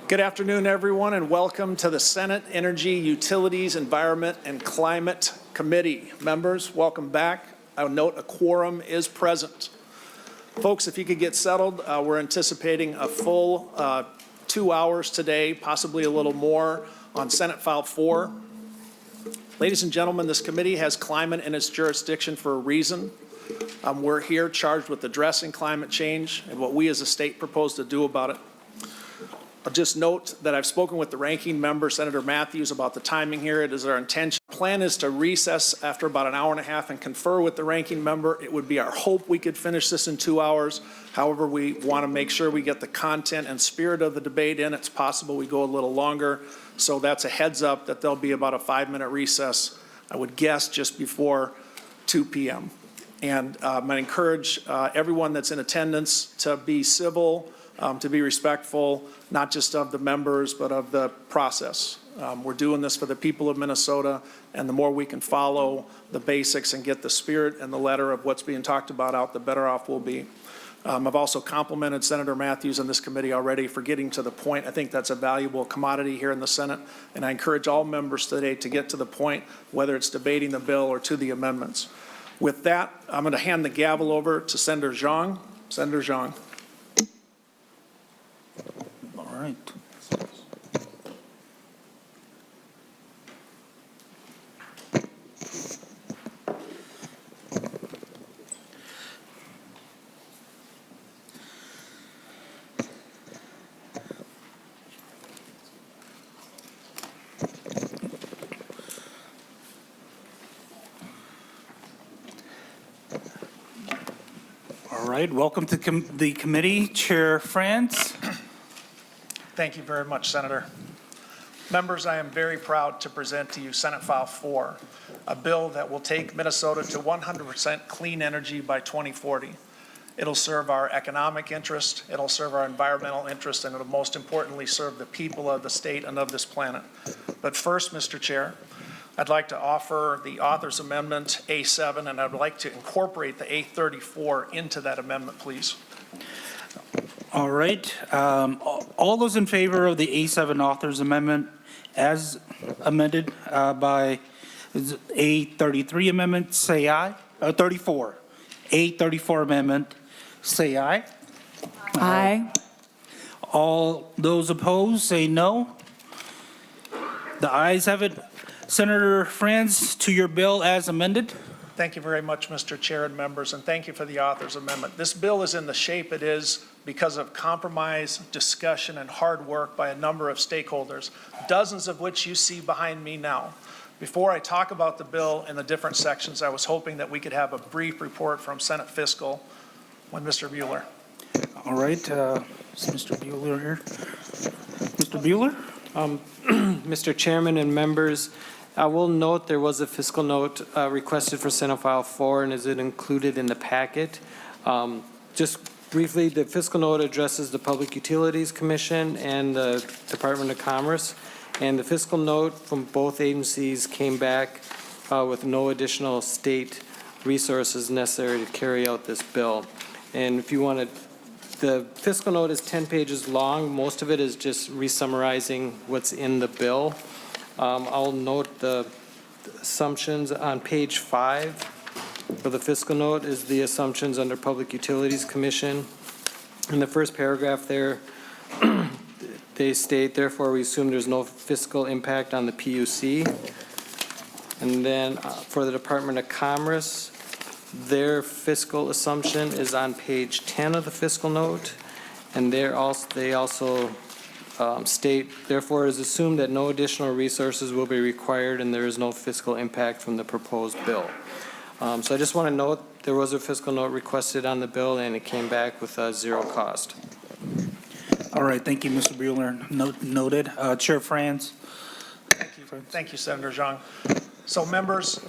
Good afternoon, everyone, and welcome to the Senate Energy, Utilities, Environment, and Climate Committee. Members, welcome back. I would note a quorum is present. Folks, if you could get settled, we're anticipating a full 2 hours today, possibly a little more, on Senate File 4. Ladies and gentlemen, this committee has climate in its jurisdiction for a reason. We're here charged with addressing climate change and what we as a state propose to do about it. I'll just note that I've spoken with the ranking member, Senator Matthews, about the timing here. It is our intention. The plan is to recess after about an hour and a half and confer with the ranking member. It would be our hope we could finish this in 2 hours. However, we want to make sure we get the content and spirit of the debate in. It's possible we go a little longer. So that's a heads up that there'll be about a 5-minute recess, I would guess, just before 2 p.m. And I encourage everyone that's in attendance to be civil, to be respectful, not just of the members, but of the process. We're doing this for the people of Minnesota, and the more we can follow the basics and get the spirit and the letter of what's being talked about out, the better off we'll be. I've also complimented Senator Matthews and this committee already for getting to the point. I think that's a valuable commodity here in the Senate, and I encourage all members today to get to the point, whether it's debating the bill or to the amendments. With that, I'm going to hand the gavel over to Senator Zhang. Senator Zhang. All right. All right, welcome to the committee, Chair Frentz. Thank you very much, Senator. Members, I am very proud to present to you Senate File 4, a bill that will take Minnesota to 100% clean energy by 2040. It'll serve our economic interest, it'll serve our environmental interest, and it'll most importantly serve the people of the state and of this planet. But first, Mr. Chair, I'd like to offer the author's amendment A7, and I'd like to incorporate the A34 into that amendment, please. All right. All those in favor of the A7 author's amendment as amended by A33 amendment, say aye. 34. A34 amendment, say aye. Aye. All those opposed, say no. The ayes have it. Senator Frentz, to your bill as amended. Thank you very much, Mr. Chair and members, and thank you for the author's amendment. This bill is in the shape it is because of compromise, discussion, and hard work by a number of stakeholders, dozens of which you see behind me now. Before I talk about the bill and the different sections, I was hoping that we could have a brief report from Senate Fiscal with Mr. Bueller. All right. Is Mr. Bueller here? Mr. Bueller? Mr. Chairman and members, I will note there was a fiscal note requested for Senate File 4, and is it included in the packet? Just briefly, the fiscal note addresses the Public Utilities Commission and the Department of Commerce, and the fiscal note from both agencies came back with no additional state resources necessary to carry out this bill. And if you wanted, the fiscal note is 10 pages long. Most of it is just re-summarizing what's in the bill. I'll note the assumptions on page 5 for the fiscal note is the assumptions under Public Utilities Commission. In the first paragraph there, they state, therefore, we assume there's no fiscal impact on the PUC. And then for the Department of Commerce, their fiscal assumption is on page 10 of the fiscal note. And they also state, therefore, it is assumed that no additional resources will be required and there is no fiscal impact from the proposed bill. So I just want to note there was a fiscal note requested on the bill and it came back with zero cost. All right. Thank you, Mr. Bueller. Noted. Chair Frentz. Thank you, Senator Zhang. So members,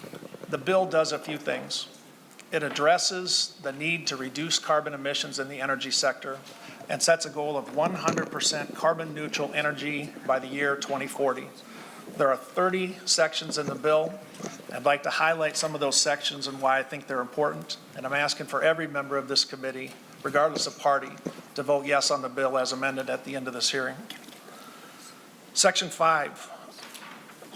the bill does a few things. It addresses the need to reduce carbon emissions in the energy sector and sets a goal of 100% carbon neutral energy by the year 2040. There are 30 sections in the bill. I'd like to highlight some of those sections and why I think they're important. And I'm asking for every member of this committee, regardless of party, to vote yes on the bill as amended at the end of this hearing. Section 5,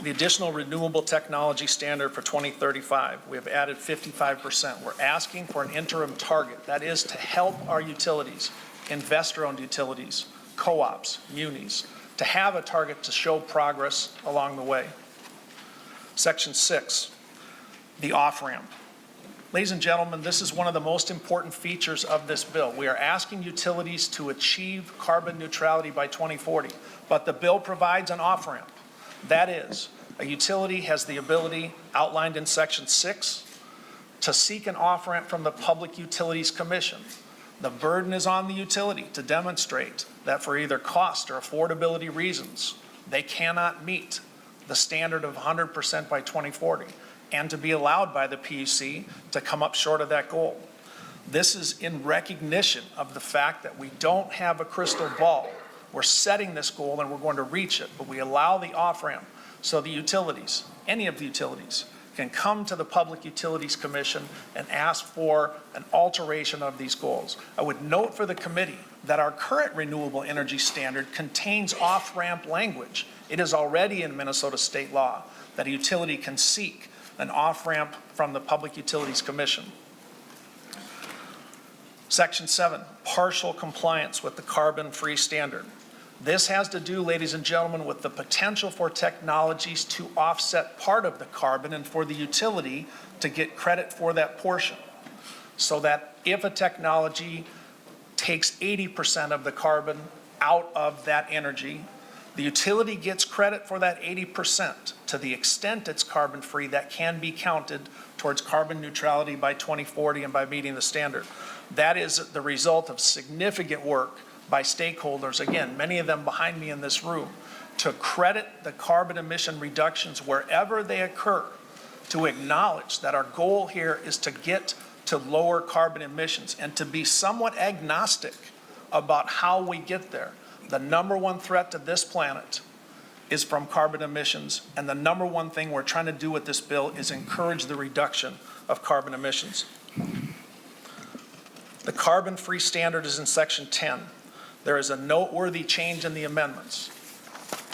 the additional renewable technology standard for 2035. We have added 55%. We're asking for an interim target. That is to help our utilities, investor-owned utilities, co-ops, munis, to have a target to show progress along the way. Section 6, the off-ramp. Ladies and gentlemen, this is one of the most important features of this bill. We are asking utilities to achieve carbon neutrality by 2040, but the bill provides an off-ramp. That is, a utility has the ability, outlined in Section 6, to seek an off-ramp from the Public Utilities Commission. The burden is on the utility to demonstrate that for either cost or affordability reasons, they cannot meet the standard of 100% by 2040, and to be allowed by the PUC to come up short of that goal. This is in recognition of the fact that we don't have a crystal ball. We're setting this goal and we're going to reach it, but we allow the off-ramp so the utilities, any of the utilities, can come to the Public Utilities Commission and ask for an alteration of these goals. I would note for the committee that our current renewable energy standard contains off-ramp language. It is already in Minnesota state law that a utility can seek an off-ramp from the Public Utilities Commission. Section 7, partial compliance with the carbon-free standard. This has to do, ladies and gentlemen, with the potential for technologies to offset part of the carbon and for the utility to get credit for that portion. So that if a technology takes 80% of the carbon out of that energy, the utility gets credit for that 80%. To the extent it's carbon-free, that can be counted towards carbon neutrality by 2040 and by meeting the standard. That is the result of significant work by stakeholders, again, many of them behind me in this room, to credit the carbon emission reductions wherever they occur, to acknowledge that our goal here is to get to lower carbon emissions and to be somewhat agnostic about how we get there. The number one threat to this planet is from carbon emissions, and the number one thing we're trying to do with this bill is encourage the reduction of carbon emissions. The carbon-free standard is in Section 10. There is a noteworthy change in the amendments.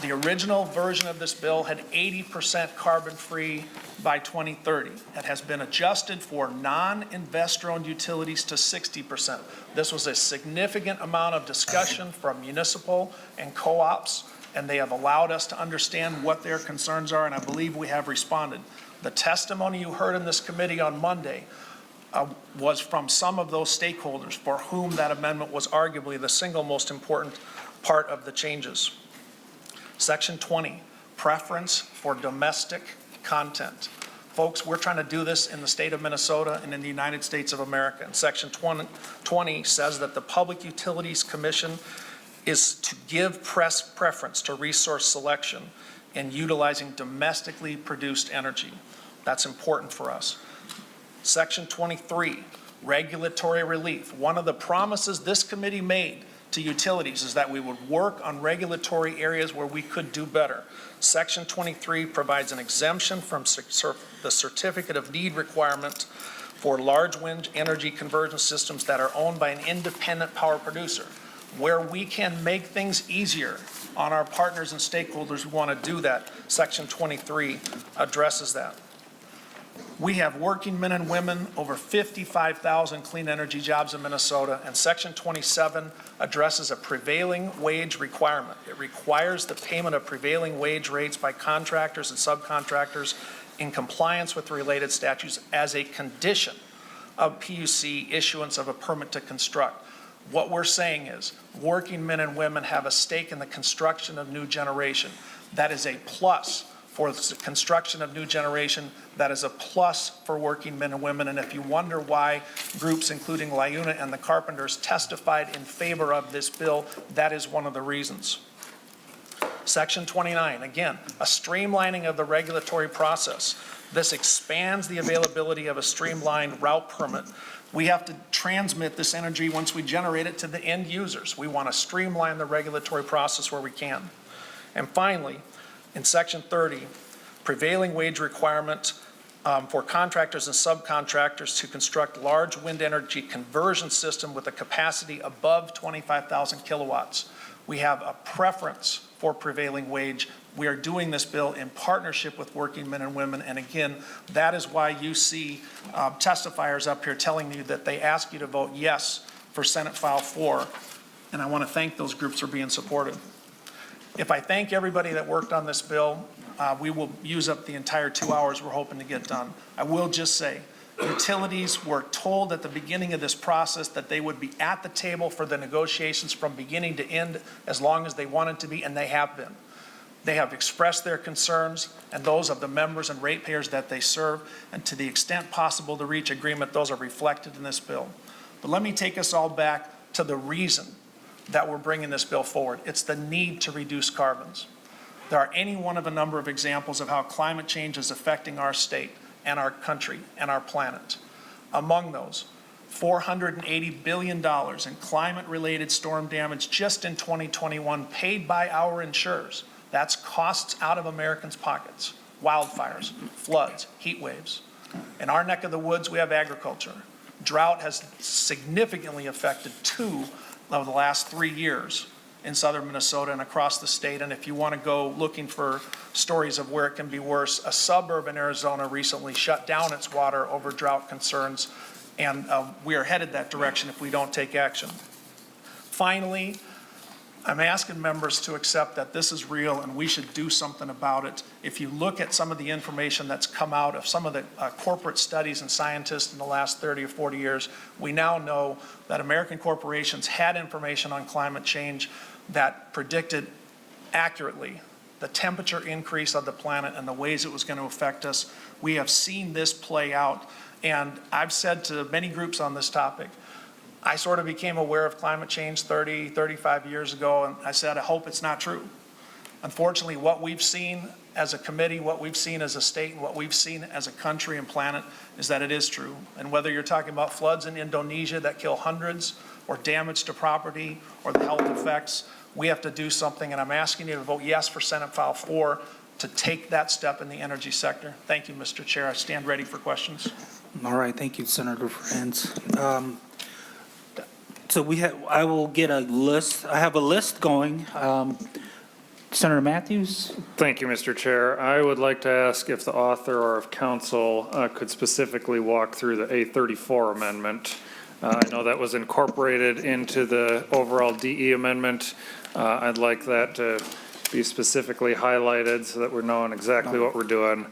The original version of this bill had 80% carbon-free by 2030. It has been adjusted for non-investor-owned utilities to 60%. This was a significant amount of discussion from municipal and co-ops, and they have allowed us to understand what their concerns are, and I believe we have responded. The testimony you heard in this committee on Monday was from some of those stakeholders for whom that amendment was arguably the single most important part of the changes. Section 20, preference for domestic content. Folks, we're trying to do this in the state of Minnesota and in the United States of America. And Section 20 says that the Public Utilities Commission is to give preference to resource selection in utilizing domestically produced energy. That's important for us. Section 23, regulatory relief. One of the promises this committee made to utilities is that we would work on regulatory areas where we could do better. Section 23 provides an exemption from the certificate of need requirement for large wind energy conversion systems that are owned by an independent power producer. Where we can make things easier on our partners and stakeholders, we want to do that. Section 23 addresses that. We have working men and women, over 55,000 clean energy jobs in Minnesota, and Section 27 addresses a prevailing wage requirement. It requires the payment of prevailing wage rates by contractors and subcontractors in compliance with related statutes as a condition of PUC issuance of a permit to construct. What we're saying is working men and women have a stake in the construction of new generation. That is a plus for the construction of new generation. That is a plus for working men and women. And if you wonder why groups including LIUNA and the Carpenters testified in favor of this bill, that is one of the reasons. Section 29, again, a streamlining of the regulatory process. This expands the availability of a streamlined route permit. We have to transmit this energy once we generate it to the end users. We want to streamline the regulatory process where we can. And finally, in Section 30, prevailing wage requirement for contractors and subcontractors to construct large wind energy conversion system with a capacity above 25,000 kilowatts. We have a preference for prevailing wage. We are doing this bill in partnership with working men and women. And again, that is why you see testifiers up here telling you that they ask you to vote yes for Senate File 4. And I want to thank those groups for being supportive. If I thank everybody that worked on this bill, we will use up the entire 2 hours we're hoping to get done. I will just say, utilities were told at the beginning of this process that they would be at the table for the negotiations from beginning to end as long as they wanted to be, and they have been. They have expressed their concerns and those of the members and ratepayers that they serve, and to the extent possible to reach agreement, those are reflected in this bill. But let me take us all back to the reason that we're bringing this bill forward. It's the need to reduce carbons. There are any one of a number of examples of how climate change is affecting our state and our country and our planet. Among those, $480 billion in climate-related storm damage just in 2021 paid by our insurers. That's costs out of Americans' pockets. Wildfires, floods, heat waves. In our neck of the woods, we have agriculture. Drought has significantly affected 2 of the last 3 years in southern Minnesota and across the state. And if you want to go looking for stories of where it can be worse, a suburb in Arizona recently shut down its water over drought concerns, and we are headed that direction if we don't take action. Finally, I'm asking members to accept that this is real and we should do something about it. If you look at some of the information that's come out of some of the corporate studies and scientists in the last 30 or 40 years, we now know that American corporations had information on climate change that predicted accurately the temperature increase of the planet and the ways it was going to affect us. We have seen this play out, and I've said to many groups on this topic, I sort of became aware of climate change 30, 35 years ago, and I said, I hope it's not true. Unfortunately, what we've seen as a committee, what we've seen as a state, and what we've seen as a country and planet is that it is true. And whether you're talking about floods in Indonesia that kill hundreds, or damage to property, or the health effects, we have to do something, and I'm asking you to vote yes for Senate File 4 to take that step in the energy sector. Thank you, Mr. Chair. I stand ready for questions. All right, thank you, Senator Frentz. So I will get a list. I have a list going. Senator Matthews? Thank you, Mr. Chair. I would like to ask if the author or if council could specifically walk through the A34 amendment. I know that was incorporated into the overall DE amendment. I'd like that to be specifically highlighted so that we're knowing exactly what we're doing.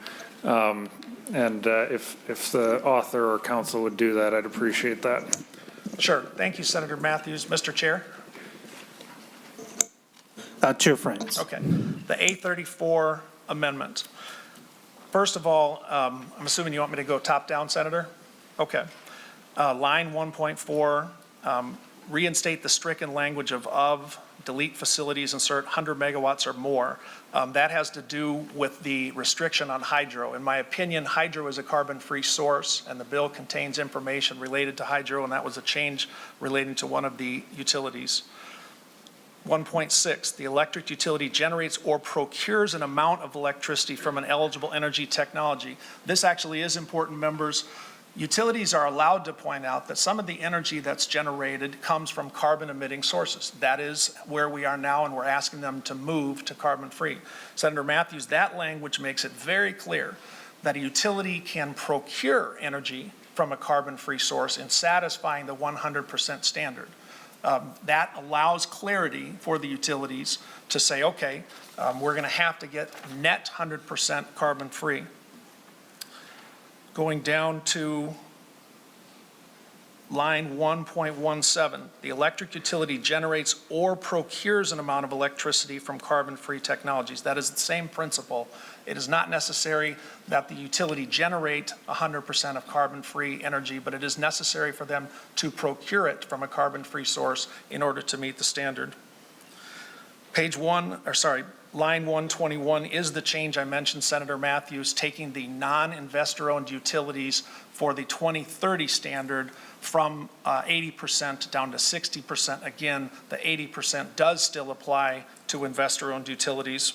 If the author or council would do that, I'd appreciate that. Sure. Thank you, Senator Matthews. Mr. Chair? Chair Frentz. Okay. The A34 amendment. First of all, I'm assuming you want me to go top down, Senator? Okay. Line 1.4, reinstate the stricken language of, delete facilities, insert 100 megawatts or more. That has to do with the restriction on hydro. In my opinion, hydro is a carbon-free source, and the bill contains information related to hydro, and that was a change relating to one of the utilities. 1.6, the electric utility generates or procures an amount of electricity from an eligible energy technology. This actually is important, members. Utilities are allowed to point out that some of the energy that's generated comes from carbon-emitting sources. That is where we are now, and we're asking them to move to carbon-free. Senator Matthews, that language makes it very clear that a utility can procure energy from a carbon-free source in satisfying the 100% standard. That allows clarity for the utilities to say, okay, we're going to have to get net 100% carbon-free. Going down to line 1.17, the electric utility generates or procures an amount of electricity from carbon-free technologies. That is the same principle. It is not necessary that the utility generate 100% of carbon-free energy, but it is necessary for them to procure it from a carbon-free source in order to meet the standard. Line 121 is the change I mentioned, Senator Matthews, taking the non-investor-owned utilities for the 2030 standard from 80% down to 60%. Again, the 80% does still apply to investor-owned utilities.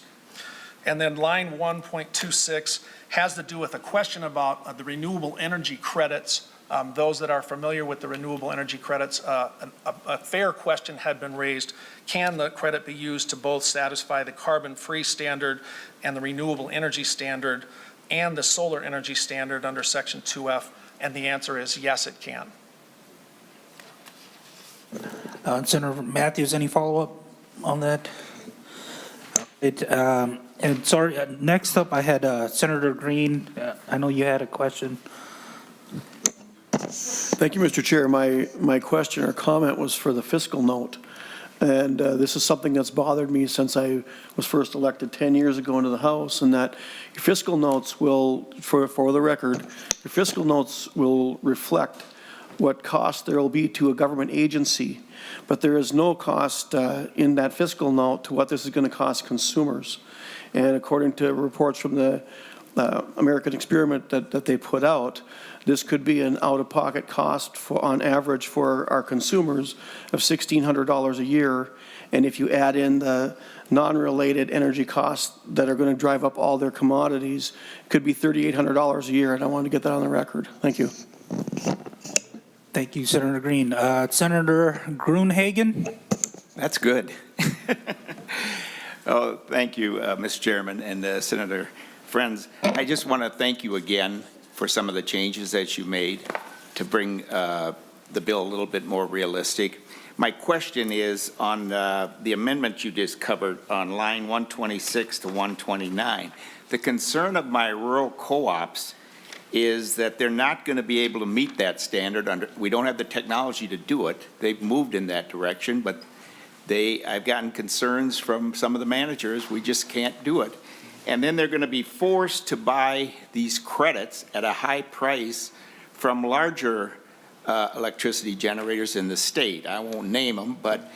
And then line 1.26 has to do with a question about the renewable energy credits Those that are familiar with the renewable energy credits, a fair question had been raised. Can the credit be used to both satisfy the carbon-free standard and the renewable energy standard and the solar energy standard under Section 2F? And the answer is yes, it can. Senator Matthews, any follow-up on that? And sorry, next up, I had Senator Green. I know you had a question. Thank you, Mr. Chair. My question or comment was for the fiscal note. And this is something that's bothered me since I was first elected 10 years ago into the House, and that your fiscal notes will, for the record, your fiscal notes will reflect what cost there will be to a government agency, but there is no cost in that fiscal note to what this is going to cost consumers. And according to reports from the American Experiment that they put out, this could be an out-of-pocket cost on average for our consumers of $1,600 a year. And if you add in the non-related energy costs that are going to drive up all their commodities, it could be $3,800 a year. And I wanted to get that on the record. Thank you. Thank you, Senator Green. Senator Gruenhagen? That's good. Oh, thank you, Mr. Chairman and Senator Frentz. I just want to thank you again for some of the changes that you made to bring the bill a little bit more realistic. My question is on the amendment you just covered on line 126 to 129. The concern of my rural co-ops is that they're not going to be able to meet that standard. We don't have the technology to do it. They've moved in that direction, but I've gotten concerns from some of the managers, we just can't do it. And then they're going to be forced to buy these credits at a high price from larger electricity generators in the state. I won't name them, but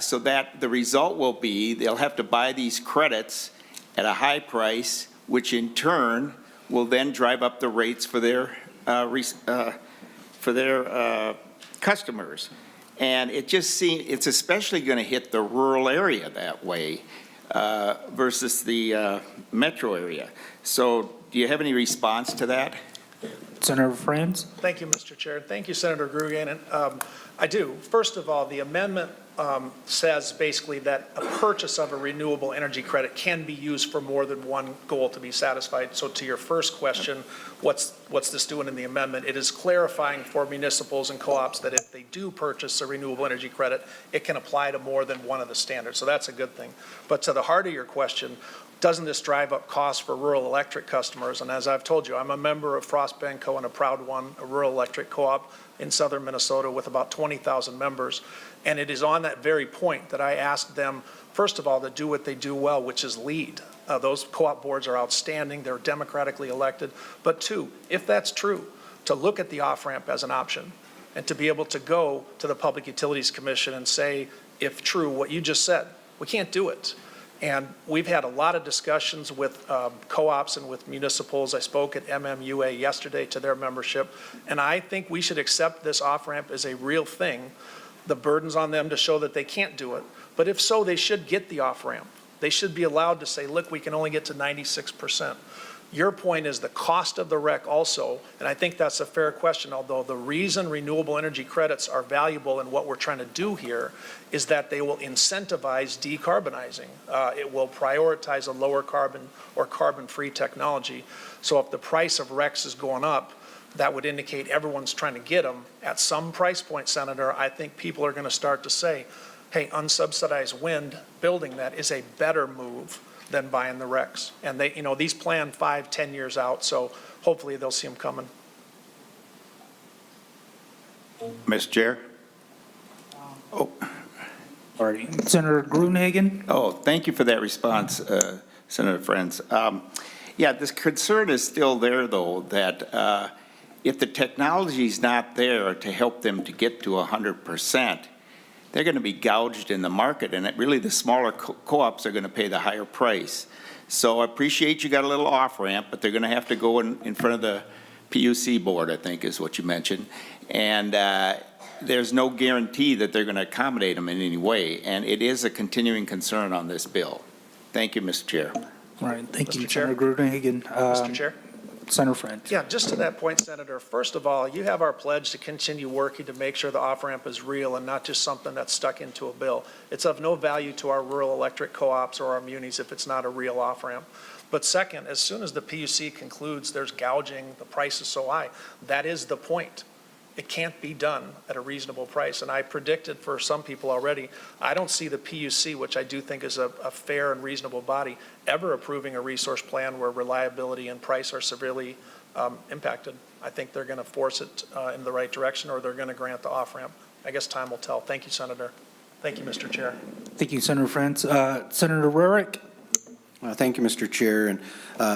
so that the result will be they'll have to buy these credits at a high price, which in turn will then drive up the rates for their customers. And it just seems it's especially going to hit the rural area that way versus the metro area. So do you have any response to that? Senator Frentz? Thank you, Mr. Chair. Thank you, Senator Gruenhagen. I do. First of all, the amendment says basically that a purchase of a renewable energy credit can be used for more than one goal to be satisfied. So to your first question, what's this doing in the amendment? It is clarifying for municipals and co-ops that if they do purchase a renewable energy credit, it can apply to more than one of the standards. So that's a good thing. But to the heart of your question, doesn't this drive up costs for rural electric customers? And as I've told you, I'm a member of Frost Banco and a proud one, a rural electric co-op in southern Minnesota with about 20,000 members. And it is on that very point that I asked them, first of all, to do what they do well, which is lead. Those co-op boards are outstanding. They're democratically elected. But two, if that's true, to look at the off-ramp as an option and to be able to go to the Public Utilities Commission and say, if true, what you just said, we can't do it. And we've had a lot of discussions with co-ops and with municipals. I spoke at MMUA yesterday to their membership, and I think we should accept this off-ramp as a real thing. The burden's on them to show that they can't do it, but if so, they should get the off-ramp. They should be allowed to say, look, we can only get to 96%. Your point is the cost of the REC also, and I think that's a fair question, although the reason renewable energy credits are valuable in what we're trying to do here is that they will incentivize decarbonizing. It will prioritize a lower carbon or carbon-free technology. So if the price of RECs is going up, that would indicate everyone's trying to get them. At some price point, Senator, I think people are going to start to say, hey, unsubsidized wind, building that is a better move than buying the RECs. And they, these plan 5-10 years out, so hopefully they'll see them coming. Mr. Chair? Oh. All right. Senator Gruenhagen? Oh, thank you for that response, Senator Frentz. Yeah, this concern is still there, though, that if the technology is not there to help them to get to 100%, they're going to be gouged in the market, and really the smaller co-ops are going to pay the higher price. So I appreciate you got a little off-ramp, but they're going to have to go in front of the PUC board, I think is what you mentioned. And there's no guarantee that they're going to accommodate them in any way, and it is a continuing concern on this bill. Thank you, Mr. Chair. All right. Thank you, Mr. Chair? Senator Gruenhagen. Mr. Chair? Senator Frentz. Yeah, just to that point, Senator, first of all, you have our pledge to continue working to make sure the off-ramp is real and not just something that's stuck into a bill. It's of no value to our rural electric co-ops or our munis if it's not a real off-ramp. But second, as soon as the PUC concludes there's gouging, the price is so high, that is the point. It can't be done at a reasonable price. And I predicted for some people already, I don't see the PUC, which I do think is a fair and reasonable body, ever approving a resource plan where reliability and price are severely impacted. I think they're going to force it in the right direction, or they're going to grant the off-ramp. I guess time will tell. Thank you, Senator. Thank you, Mr. Chair. Thank you, Senator Frentz. Senator Rarick. Thank you, Mr. Chair. And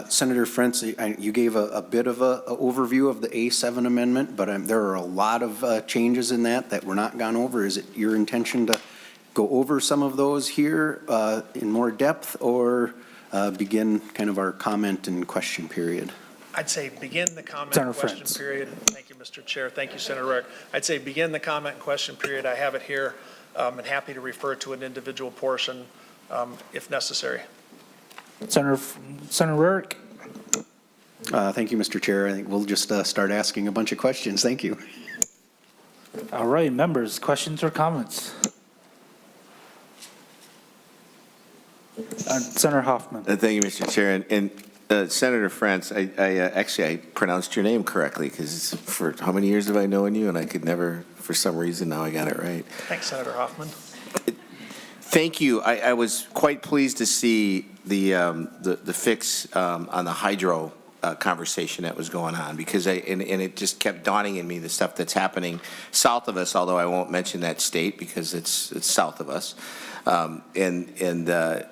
Senator Frentz, you gave a bit of an overview of the A7 amendment, but there are a lot of changes in that were not gone over. Is it your intention to go over some of those here in more depth, or begin kind of our comment and question period? I'd say begin the comment Senator and question Frentz. period. Thank you, Mr. Chair. Thank you, Senator Rick. I'd say begin the comment and question period. I have it here and happy to refer to an individual portion if necessary. Senator Rarick. Thank you, Mr. Chair. I think we'll just start asking a bunch of questions. Thank you. All right, members, questions or comments? Senator Hoffman. Thank you, Mr. Chair. And Senator Frentz, I pronounced your name correctly, because for how many years have I known you, and I could never, for some reason, now I got it right. Thanks, Senator Hoffman. Thank you. I was quite pleased to see the fix on the hydro conversation that was going on, because and it just kept dawning in me the stuff that's happening south of us, although I won't mention that state because it's south of us. And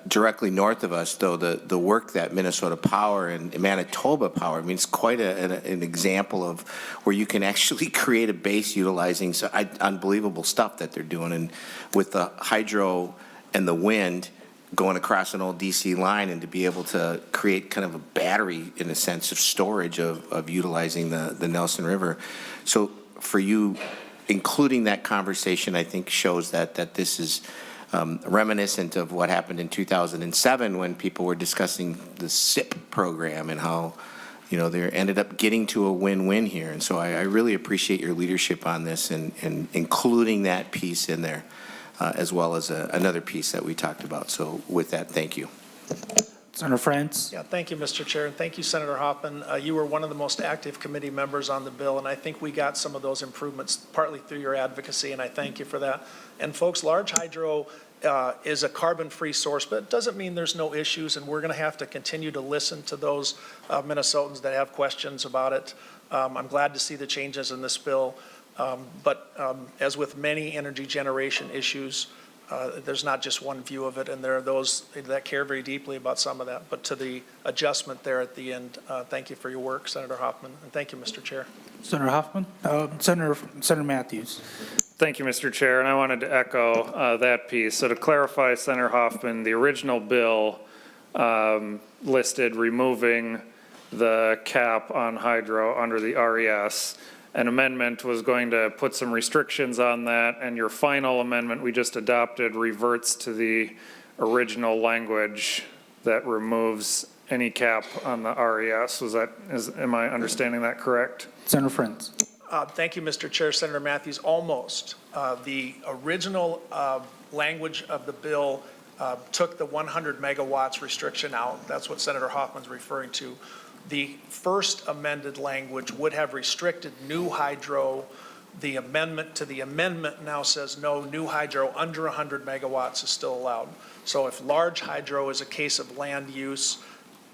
directly north of us, though, the work that Minnesota Power and Manitoba Power, I mean, it's quite an example of where you can actually create a base utilizing unbelievable stuff that they're doing. And with the hydro and the wind going across an old DC line, and to be able to create kind of a battery, in a sense, of storage of utilizing the Nelson River. So for you, including that conversation, I think shows that this is reminiscent of what happened in 2007 when people were discussing the SIP program and how, they ended up getting to a win-win here. And so I really appreciate your leadership on this and including that piece in there, as well as another piece that we talked about. So with that, thank you. Senator Frentz. Yeah, thank you, Mr. Chair, and thank you, Senator Hoffman. You were one of the most active committee members on the bill, and I think we got some of those improvements partly through your advocacy, and I thank you for that. And folks, large hydro is a carbon-free source, but it doesn't mean there's no issues, and we're going to have to continue to listen to those Minnesotans that have questions about it. I'm glad to see the changes in this bill, but as with many energy generation issues, there's not just one view of it, and there are those that care very deeply about some of that. But to the adjustment there at the end, thank you for your work, Senator Hoffman, and thank you, Mr. Chair. Senator Hoffman. Senator Matthews. Thank you, Mr. Chair, and I wanted to echo that piece. So to clarify, Senator Hoffman, the original bill listed removing the cap on hydro under the RES. An amendment was going to put some restrictions on that, and your final amendment we just adopted reverts to the original language that removes any cap on the RES. Am I understanding that correct? Senator Frentz. Thank you, Mr. Chair. Senator Matthews, almost. The original language of the bill took the 100 megawatts restriction out. That's what Senator Hoffman's referring to. The first amended language would have restricted new hydro. The amendment to the amendment now says no, new hydro under 100 megawatts is still allowed. So if large hydro is a case of land use,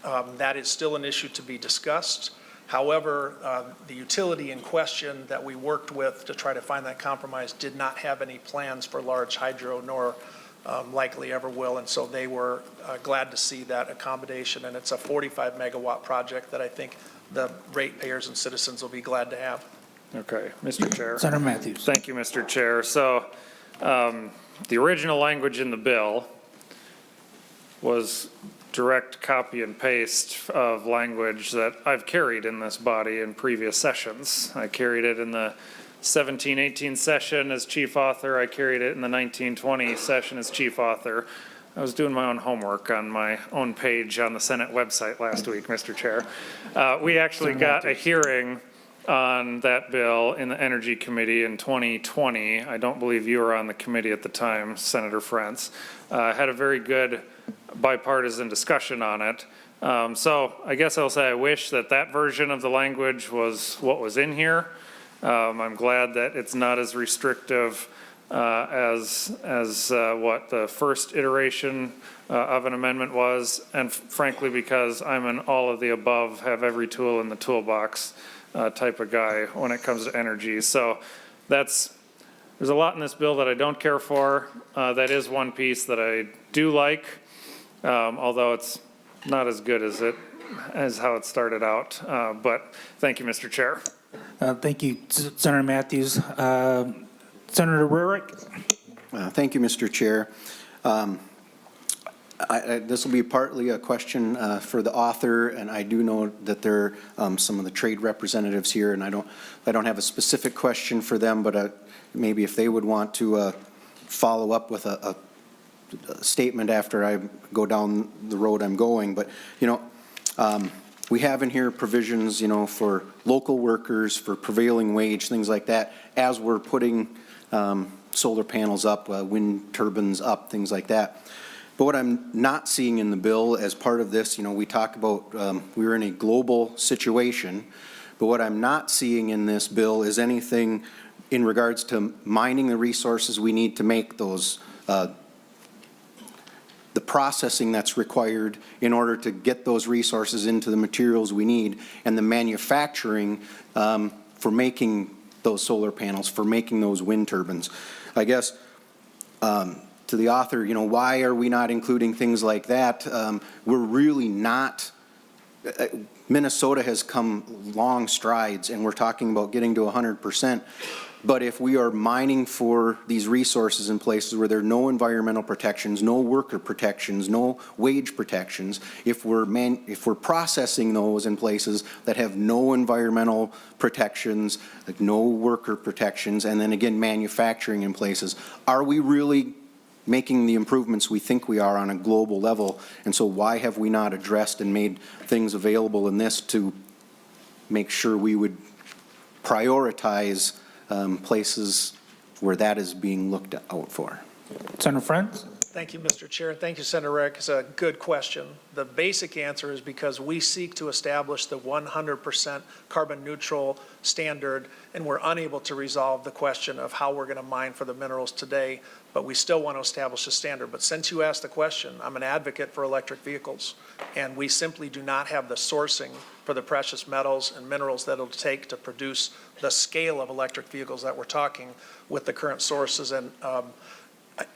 that is still an issue to be discussed. However, the utility in question that we worked with to try to find that compromise did not have any plans for large hydro, nor likely ever will, and so they were glad to see that accommodation, and it's a 45 megawatt project that I think the ratepayers and citizens will be glad to have. Okay, Mr. Chair. Senator Matthews. Thank you, Mr. Chair. So the original language in the bill was direct copy and paste of language that I've carried in this body in previous sessions. I carried it in the 17-18 session as chief author. I carried it in the 19-20 session as chief author. was doing my own homework on my own page on the Senate website last week, Mr. Chair. We actually got a hearing on that bill in the Energy Committee in 2020. I don't believe you were on the committee at the time, Senator Frentz. Had a very good bipartisan discussion on it. So I guess I'll say I wish that that version of the language was what was in here. I'm glad that it's not as restrictive as what the first iteration of an amendment was, and frankly, because I'm an all of the above, have every tool in the toolbox type of guy when it comes to energy. So there's a lot in this bill that I don't care for. That is one piece that I do like, although it's not as good as how it started out. But thank you, Mr. Chair. Thank you, Senator Matthews. Senator Rarick? Thank you, Mr. Chair. This will be partly a question for the author, and I do know that there are some of the trade representatives here, and I don't have a specific question for them, but maybe if they would want to follow up with a statement after I go down the road I'm going. But, we have in here provisions, for local workers, for prevailing wage, things like that, as we're putting solar panels up, wind turbines up, things like that. But what I'm not seeing in the bill as part of this, we talk about we're in a global situation, but what I'm not seeing in this bill is anything in regards to mining the resources we need to make those the processing that's required in order to get those resources into the materials we need, and the manufacturing for making those solar panels, for making those wind turbines. I guess to the author, why are we not including things like that? We're really not, Minnesota has come long strides, and we're talking about getting to 100%. But if we are mining for these resources in places where there are no environmental protections, no worker protections, no wage protections, if we're processing those in places that have no environmental protections, like no worker protections, and then again manufacturing in places, are we really making the improvements we think we are on a global level? And so why have we not addressed and made things available in this to make sure we would prioritize places where that is being looked out for? Senator Frentz? Thank you, Mr. Chair. Thank you, Senator Rick. It's a good question. The basic answer is because we seek to establish the 100% carbon neutral standard, and we're unable to resolve the question of how we're going to mine for the minerals today, but we still want to establish a standard. But since you asked the question, I'm an advocate for electric vehicles, and we simply do not have the sourcing for the precious metals and minerals that it'll take to produce the scale of electric vehicles that we're talking with the current sources. And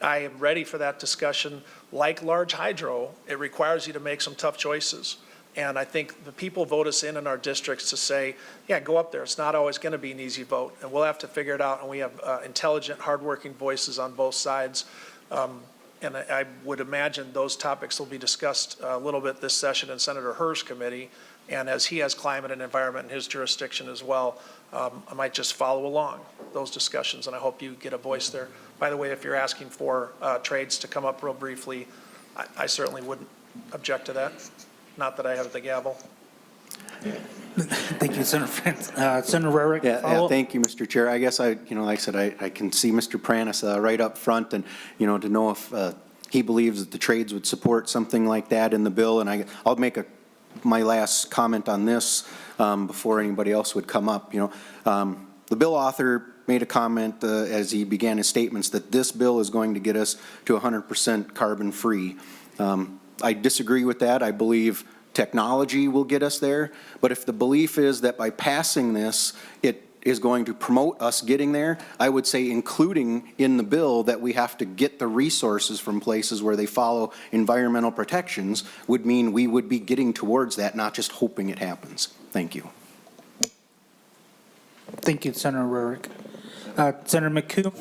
I am ready for that discussion. Like large hydro, it requires you to make some tough choices. And I think the people vote us in our districts to say, yeah, go up there. It's not always going to be an easy vote, and we'll have to figure it out. And we have intelligent, hardworking voices on both sides. And I would imagine those topics will be discussed a little bit this session in Senator Herr's committee. And as he has climate and environment in his jurisdiction as well, I might just follow along those discussions, and I hope you get a voice there. By the way, if you're asking for trades to come up real briefly, I certainly wouldn't object to that. Not that I have the gavel. Thank you, Senator Frentz. Senator Rarick? Yeah, thank you, Mr. Chair. I guess like I said, I can see Mr. Pranis right up front, and, to know if he believes that the trades would support something like that in the bill. And I'll make my last comment on this before anybody else would come up. The bill author made a comment as he began his statements that this bill is going to get us to 100% carbon free. I disagree with that. I believe technology will get us there. But if the belief is that by passing this, it is going to promote us getting there, I would say including in the bill that we have to get the resources from places where they follow environmental protections would mean we would be getting towards that, not just hoping it happens. Thank you. Thank you, Senator Rarick. Senator McHugh?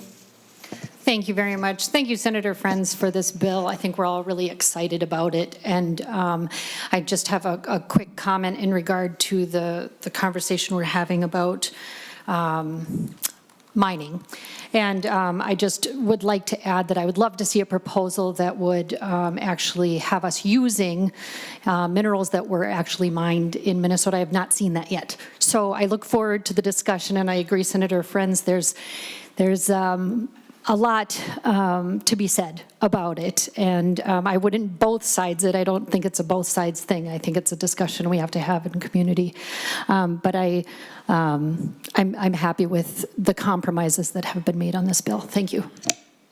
Thank you very much. Thank you, Senator Frentz, for this bill. I think we're all really excited about it. And I just have a quick comment in regard to the conversation we're having about mining. And I just would like to add that I would love to see a proposal that would actually have us using minerals that were actually mined in Minnesota. I have not seen that yet. So I look forward to the discussion, and I agree, Senator Frentz, there's a lot to be said about it, and I wouldn't both sides it. I don't think it's a both sides thing. I think it's a discussion we have to have in community. But I'm happy with the compromises that have been made on this bill. Thank you.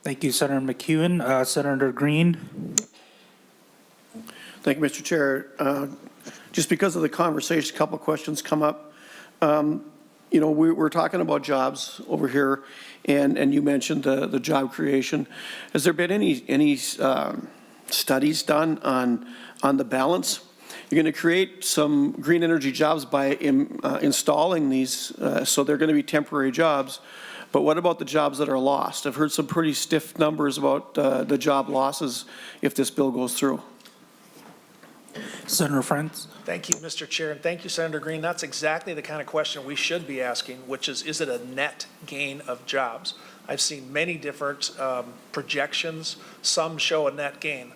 Thank you, Senator McEwen. Senator Green? Thank you, Mr. Chair. Just because of the conversation, a couple of questions come up. You know, we're talking about jobs over here, and you mentioned the job creation. Has there been any studies done on the balance? You're going to create some green energy jobs by installing these, so they're going to be temporary jobs. But what about the jobs that are lost? I've heard some pretty stiff numbers about the job losses if this bill goes through. Senator Frentz? Thank you, Mr. Chair, and thank you, Senator Green. That's exactly the kind of question we should be asking, which is it a net gain of jobs? I've seen many different projections. Some show a net gain.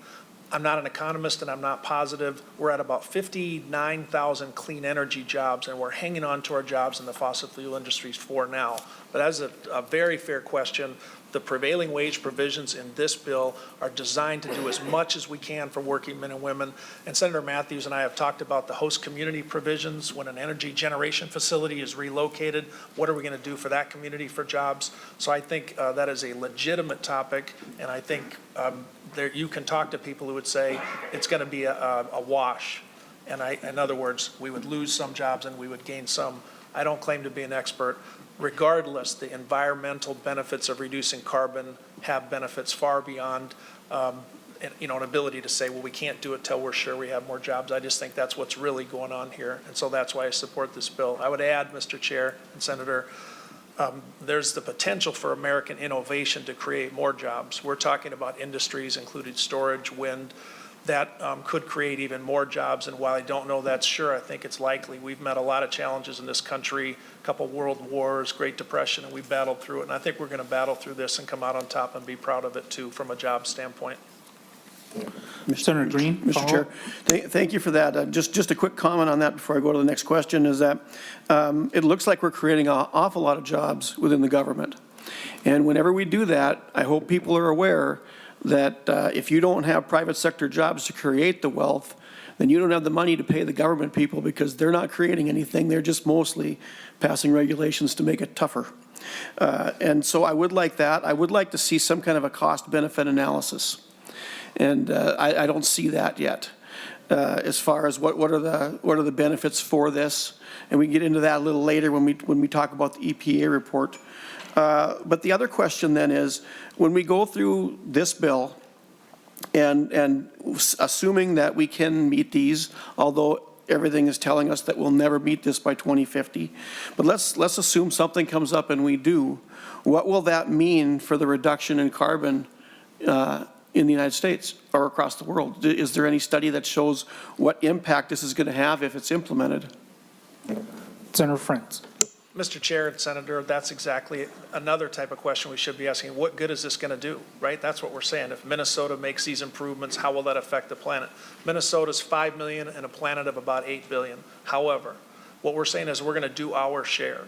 I'm not an economist, and I'm not positive. We're at about 59,000 clean energy jobs, and we're hanging on to our jobs in the fossil fuel industries for now. But as a very fair question, the prevailing wage provisions in this bill are designed to do as much as we can for working men and women. And Senator Matthews and I have talked about the host community provisions. When an energy generation facility is relocated, what are we going to do for that community for jobs? So I think that is a legitimate topic, and I think you can talk to people who would say it's going to be a wash. And in other words, we would lose some jobs and we would gain some. I don't claim to be an expert. Regardless, the environmental benefits of reducing carbon have benefits far beyond an ability to say, well, we can't do it till we're sure we have more jobs. I just think that's what's really going on here. And so that's why I support this bill. I would add, Mr. Chair and Senator, there's the potential for American innovation to create more jobs. We're talking about industries, including storage, wind, that could create even more jobs. And while I don't know that's sure, I think it's likely. We've met a lot of challenges in this country, a couple world wars, Great Depression, and we battled through it. And I think we're going to battle through this and come out on top and be proud of it, too, from a job standpoint. Senator Green? Mr. Chair, thank you for that. Just a quick comment on that before I go to the next question is that it looks like we're creating an awful lot of jobs within the government. And whenever we do that, I hope people are aware that if you don't have private sector jobs to create the wealth, then you don't have the money to pay the government people because they're not creating anything. They're just mostly passing regulations to make it tougher. And so I would like that. I would like to see some kind of a cost-benefit analysis. And I don't see that yet as far as what are the benefits for this. And we can get into that a little later when we talk about the EPA report. But the other question then is, when we go through this bill, and assuming that we can meet these, although everything is telling us that we'll never meet this by 2050, but let's assume something comes up and we do, what will that mean for the reduction in carbon in the United States or across the world? Is there any study that shows what impact this is going to have if it's implemented? Senator Frentz. Mr. Chair and Senator, that's exactly another type of question we should be asking. What good is this going to do, right? That's what we're saying. If Minnesota makes these improvements, how will that affect the planet? Minnesota's 5 million and a planet of about 8 billion. However, what we're saying is we're going to do our share.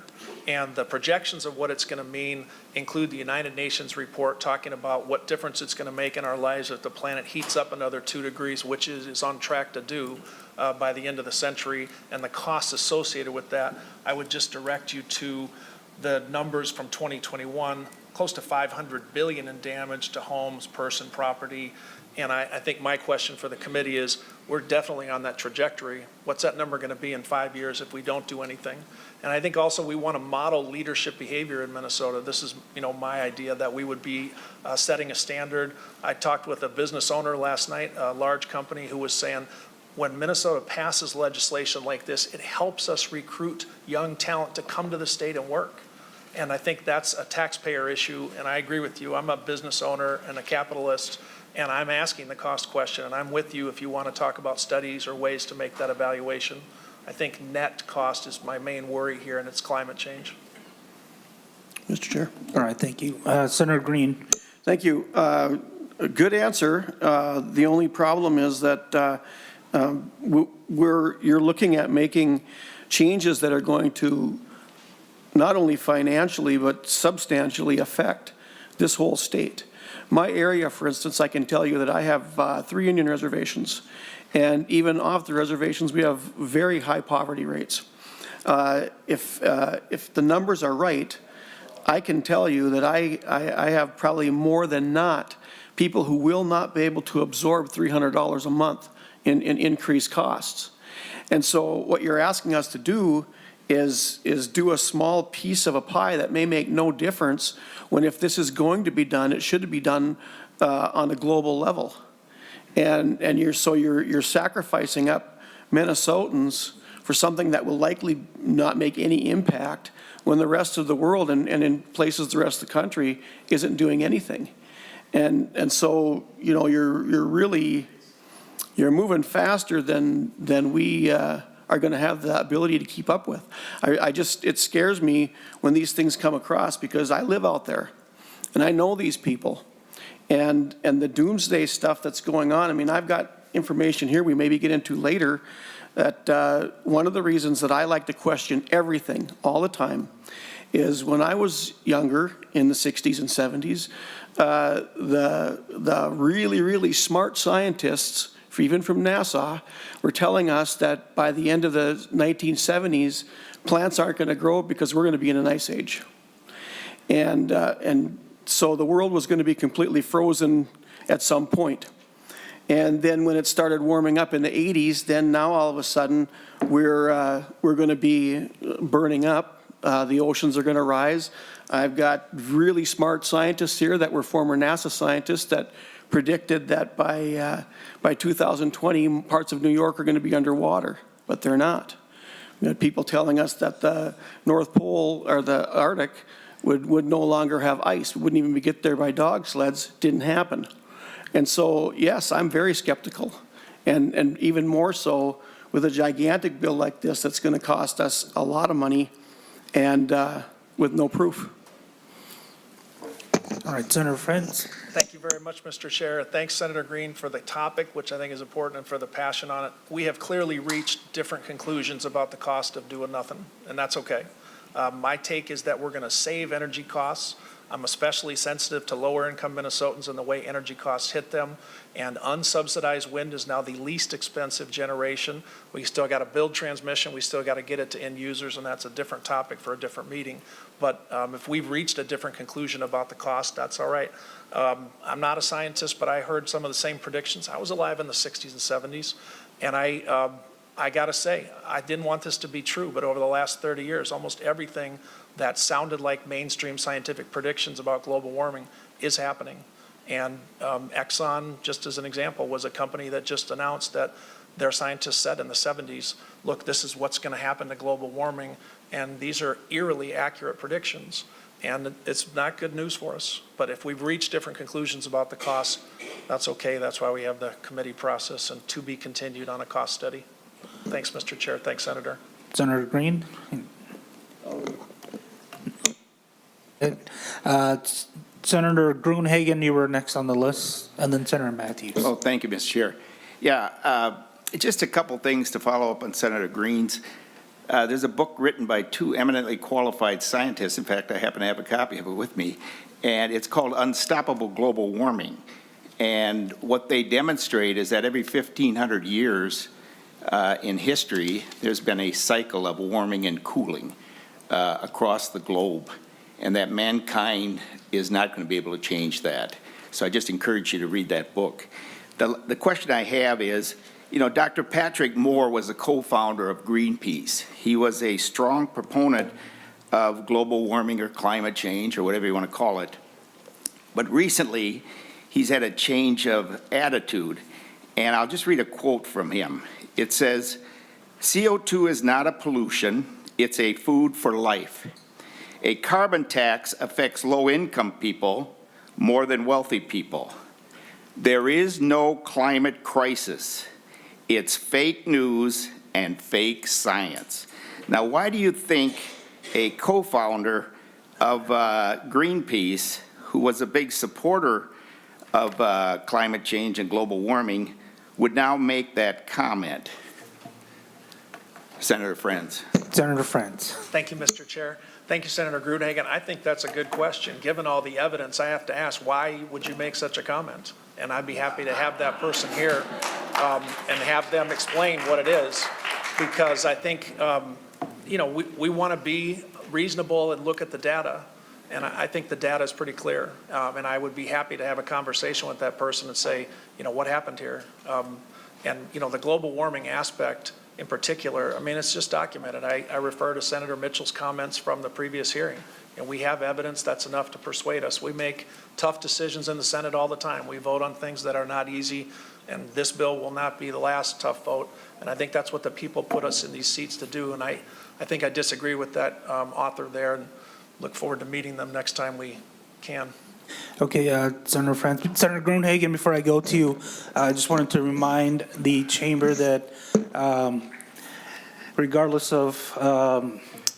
And the projections of what it's going to mean include the United Nations report talking about what difference it's going to make in our lives if the planet heats up another 2 degrees, which is on track to do by the end of the century, and the costs associated with that. I would just direct you to the numbers from 2021, close to 500 billion in damage to homes, person, property. And I think my question for the committee is, we're definitely on that trajectory. What's that number going to be in 5 years if we don't do anything? And I think also we want to model leadership behavior in Minnesota. This is, my idea that we would be setting a standard. I talked with a business owner last night, a large company, who was saying, when Minnesota passes legislation like this, it helps us recruit young talent to come to the state and work. And I think that's a taxpayer issue, and I agree with you. I'm a business owner and a capitalist, and I'm asking the cost question, and I'm with you if you want to talk about studies or ways to make that evaluation. I think net cost is my main worry here, and it's climate change. Mr. Chair. All right, thank you. Senator Green. Thank you. A good answer. The only problem is that you're looking at making changes that are going to not only financially but substantially affect this whole state. My area, for instance, I can tell you that I have 3 Indian reservations, and even off the reservations, we have very high poverty rates. If the numbers are right, I can tell you that I have probably more than not people who will not be able to absorb $300 a month in increased costs. And so what you're asking us to do is do a small piece of a pie that may make no difference, when if this is going to be done, it should be done on a global level. And you're sacrificing up Minnesotans for something that will likely not make any impact when the rest of the world and in places the rest of the country isn't doing anything. And so, you know, you're moving faster than we are going to have the ability to keep up with. It scares me when these things come across, because I live out there and I know these people, and the doomsday stuff that's going on. I mean, I've got information here we maybe get into later that one of the reasons that I like to question everything all the time is when I was younger in the 60s and 70s, the really, really smart scientists, even from NASA, were telling us that by the end of the 1970s, plants aren't going to grow because we're going to be in an ice age. And so the world was going to be completely frozen at some point. And then when it started warming up in the 80s, then now all of a sudden we're going to be burning up. The oceans are going to rise. I've got really smart scientists here that were former NASA scientists that predicted that by 2020, parts of New York are going to be underwater, but they're not. We had people telling us that the North Pole or the Arctic would no longer have ice. We wouldn't even get there by dog sleds. Didn't happen. And so, yes, I'm very skeptical, and even more so with a gigantic bill like this that's going to cost us a lot of money and with no proof. All right, Senator Frentz. Thank you very much, Mr. Chair. Thanks, Senator Green, for the topic, which I think is important, and for the passion on it. We have clearly reached different conclusions about the cost of doing nothing, and that's okay. My take is that we're going to save energy costs. I'm especially sensitive to lower-income Minnesotans and the way energy costs hit them. And unsubsidized wind is now the least expensive generation. We still got to build transmission. We still got to get it to end users, and that's a different topic for a different meeting. But if we've reached a different conclusion about the cost, that's all right. I'm not a scientist, but I heard some of the same predictions. I was alive in the 60s and 70s, and I got to say, I didn't want this to be true, but over the last 30 years, almost everything that sounded like mainstream scientific predictions about global warming is happening. And Exxon, just as an example, was a company that just announced that their scientists said in the 70s, look, this is what's going to happen to global warming, and these are eerily accurate predictions. And it's not good news for us. But if we've reached different conclusions about the costs, that's okay. That's why we have the committee process and to be continued on a cost study. Thanks, Mr. Chair. Thanks, Senator. Senator Green. Senator Gruenhagen, you were next on the list, and then Senator Matthews. Oh, thank you, Mr. Chair. Yeah, just a couple things to follow up on Senator Green's. There's a book written by 2 eminently qualified scientists. In fact, I happen to have a copy of it with me, and it's called Unstoppable Global Warming. And what they demonstrate is that every 1,500 years in history, there's been a cycle of warming and cooling across the globe, and that mankind is not going to be able to change that. So I just encourage you to read that book. The question I have is, you know, Dr. Patrick Moore was a co-founder of Greenpeace. He was a strong proponent of global warming or climate change or whatever you want to call it. But recently, he's had a change of attitude, and I'll just read a quote from him. It says, CO2 is not a pollution, it's a food for life. A carbon tax affects low-income people more than wealthy people. There is no climate crisis. It's fake news and fake science. Now, why do you think a co-founder of Greenpeace, who was a big supporter of climate change and global warming, would now make that comment. Senator Frentz. Senator Frentz. Thank you, Mr. Chair. Thank you, Senator Gruenhagen. I think that's a good question. Given all the evidence, I have to ask, why would you make such a comment? And I'd be happy to have that person here and have them explain what it is, because I think, we want to be reasonable and look at the data. And I think the data is pretty clear. And I would be happy to have a conversation with that person and say, what happened here? The global warming aspect in particular, it's just documented. I refer to Senator Mitchell's comments from the previous hearing. And we have evidence that's enough to persuade us. We make tough decisions in the Senate all the time. We vote on things that are not easy, and this bill will not be the last tough vote. And I think that's what the people put us in these seats to do. And I think I disagree with that author there, and look forward to meeting them next time we can. Okay, Senator Frentz. Senator Gruenhagen, before I go to you, I just wanted to remind the chamber that regardless of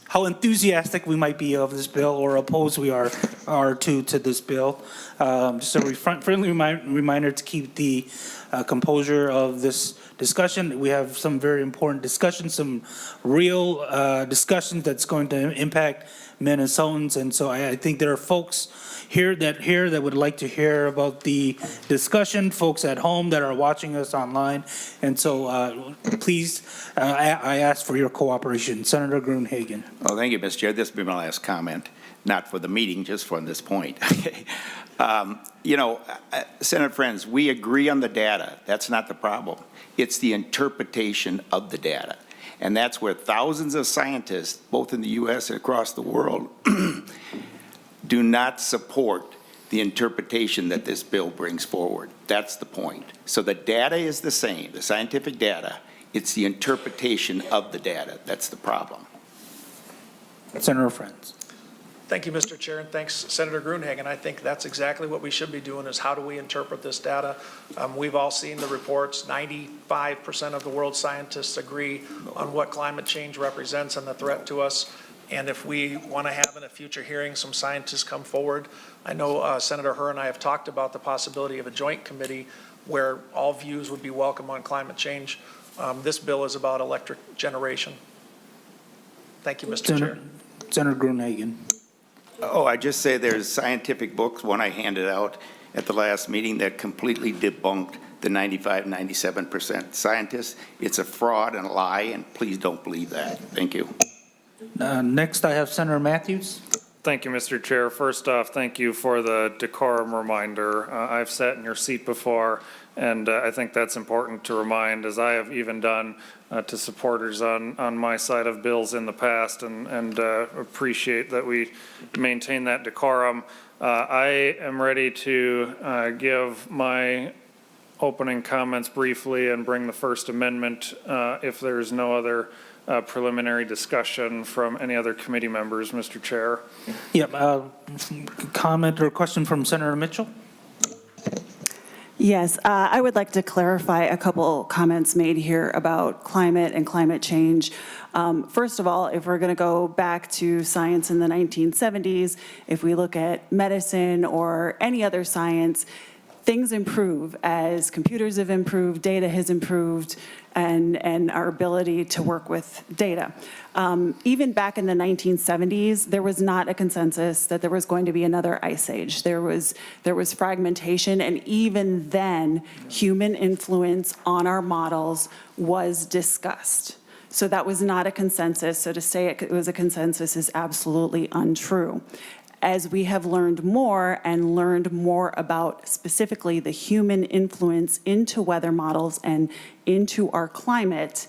how enthusiastic we might be of this bill or opposed we are to this bill, just a friendly reminder to keep the composure of this discussion. We have some very important discussions, some real discussions that's going to impact Minnesotans, and so I think there are folks here that would like to hear about the discussion, folks at home that are watching us online, and so please, I ask for your cooperation. Senator Gruenhagen. Oh, thank you, Mr. Chair. This will be my last comment, not for the meeting, just from this point. Senator Friends, we agree on the data. That's not the problem. It's the interpretation of the data. And that's where thousands of scientists, both in the U.S. and across the world, do not support the interpretation that this bill brings forward. That's the point. So the data is the same, the scientific data. It's the interpretation of the data that's the problem. Senator Frentz. Thank you, Mr. Chair, and thanks, Senator Gruenhagen. I think that's exactly what we should be doing, is how do we interpret this data? We've all seen the reports. 95% of the world's scientists agree on what climate change represents and the threat to us. And if we want to have in a future hearing some scientists come forward, I know Senator Herr and I have talked about the possibility of a joint committee where all views would be welcome on climate change. This bill is about electric generation. Thank you, Mr. Chair. Senator Gruenhagen. Oh, I just say there's scientific books, one I handed out at the last meeting, that completely debunked the 95, 97% scientists. It's a fraud and a lie, and please don't believe that. Thank you. Next, I have Senator Matthews. Thank you, Mr. Chair. First off, thank you for the decorum reminder. I've sat in your seat before, and I think that's important to remind, as I have even done to supporters on my side of bills in the past, and appreciate that we maintain that decorum. I am ready to give my opening comments briefly and bring the First Amendment if there's no other preliminary discussion from any other committee members, Mr. Chair. Yep. Comment or question from Senator Mitchell? Yes, I would like to clarify a couple comments made here about climate and climate change. First of all, if we're going to go back to science in the 1970s, if we look at medicine or any other science, things improve as computers have improved, data has improved, and our ability to work with data. Even back in the 1970s, there was not a consensus that there was going to be another ice age. There was fragmentation, and even then, human influence on our models was discussed. So that was not a consensus. So to say it was a consensus is absolutely untrue. As we have learned more and learned more about specifically the human influence into weather models and into our climate,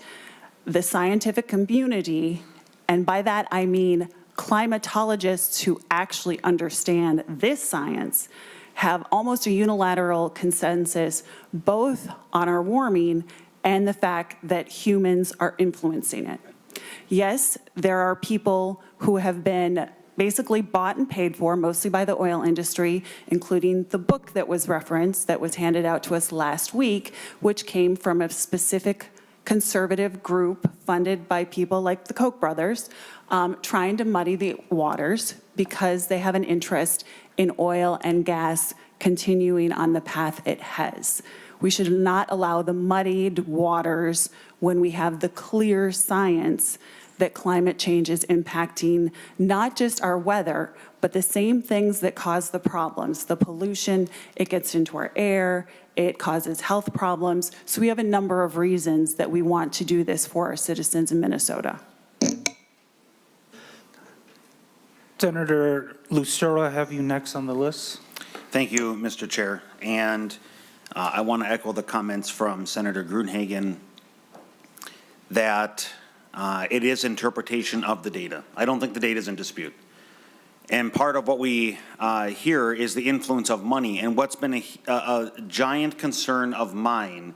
the scientific community, and by that I mean climatologists who actually understand this science, have almost a unilateral consensus both on our warming and the fact that humans are influencing it. Yes, there are people who have been basically bought and paid for, mostly by the oil industry, including the book that was referenced, that was handed out to us last week, which came from a specific conservative group funded by people like the Koch brothers, trying to muddy the waters because they have an interest in oil and gas continuing on the path it has. We should not allow the muddied waters when we have the clear science that climate change is impacting not just our weather, but the same things that cause the problems. The pollution, it gets into our air, it causes health problems. So we have a number of reasons that we want to do this for our citizens in Minnesota. Senator Lucero, I have you next on the list. Thank you, Mr. Chair. And I want to echo the comments from Senator Gruenhagen that it is interpretation of the data. I don't think the data is in dispute. And part of what we hear is the influence of money. And what's been a giant concern of mine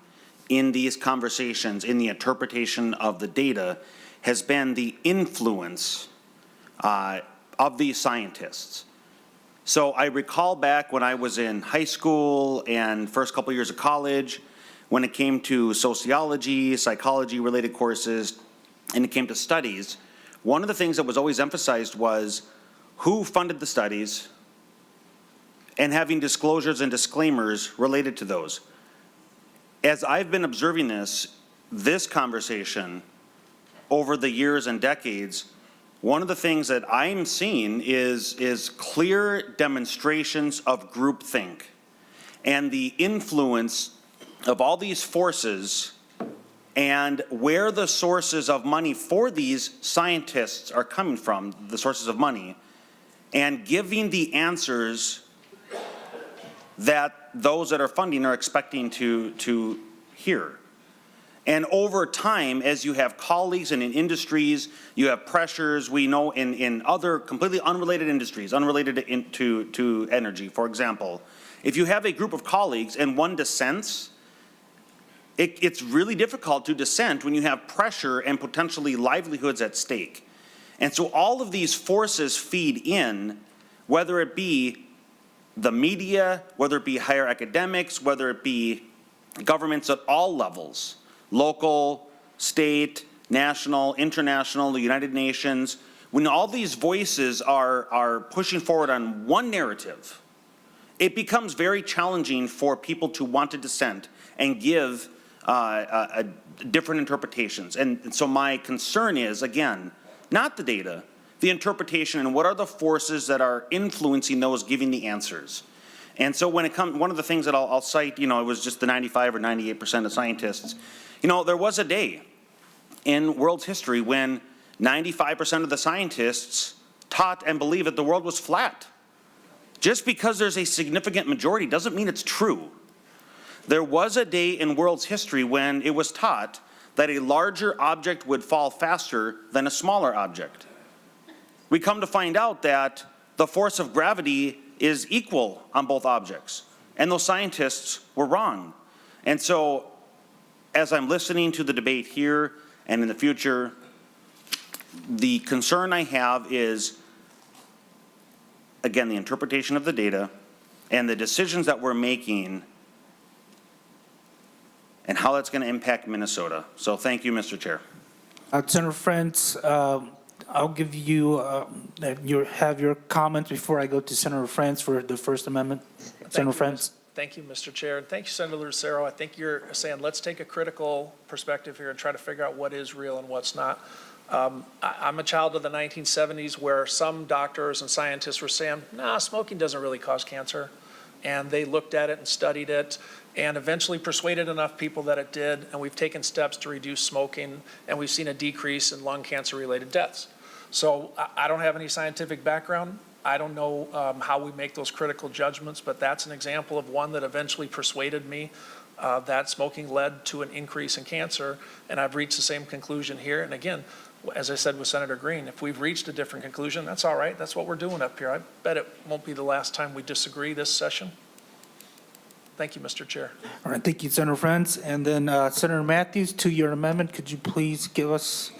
in these conversations, in the interpretation of the data, has been the influence of these scientists. So I recall back when I was in high school and first couple years of college, when it came to sociology, psychology-related courses, and it came to studies, one of the things that was always emphasized was who funded the studies and having disclosures and disclaimers related to those. As I've been observing this conversation over the years and decades, one of the things that I'm seeing is clear demonstrations of groupthink and the influence of all these forces and where the sources of money for these scientists are coming from, the sources of money, and giving the answers that those that are funding are expecting to hear. And over time, as you have colleagues and in industries, you have pressures, we know in other completely unrelated industries, unrelated to energy, for example, if you have a group of colleagues and one dissents, it's really difficult to dissent when you have pressure and potentially livelihoods at stake. And so all of these forces feed in, whether it be the media, whether it be higher academics, whether it be governments at all levels, local, state, national, international, the United Nations, when all these voices are pushing forward on one narrative, it becomes very challenging for people to want to dissent and give different interpretations. And so my concern is, again, not the data, the interpretation and what are the forces that are influencing those giving the answers. And so when it comes, one of the things that I'll cite, it was just the 95 or 98% of scientists. There was a day in world's history when 95% of the scientists taught and believed that the world was flat. Just because there's a significant majority doesn't mean it's true. There was a day in world's history when it was taught that a larger object would fall faster than a smaller object. We come to find out that the force of gravity is equal on both objects, and those scientists were wrong. And so, as I'm listening to the debate here and in the future, the concern I have is, again, the interpretation of the data and the decisions that we're making and how that's going to impact Minnesota. So thank you, Mr. Chair. Senator Frentz, I'll give you, have your comments before I go to Senator Frentz for the First Amendment. Senator Frentz. Thank you, Mr. Chair, and thank you, Senator Lucero. I think you're saying let's take a critical perspective here and try to figure out what is real and what's not. I'm a child of the 1970s where some doctors and scientists were saying, nah, smoking doesn't really cause cancer. And they looked at it and studied it and eventually persuaded enough people that it did, and we've taken steps to reduce smoking, and we've seen a decrease in lung cancer-related deaths. So I don't have any scientific background. I don't know how we make those critical judgments, but that's an example of one that eventually persuaded me that smoking led to an increase in cancer, and I've reached the same conclusion here. And again, as I said with Senator Green, if we've reached a different conclusion, that's all right. That's what we're doing up here. I bet it won't be the last time we disagree this session. Thank you, Mr. Chair. All right, thank you, Senator Frentz. And then Senator Matthews, to your amendment, could you please give us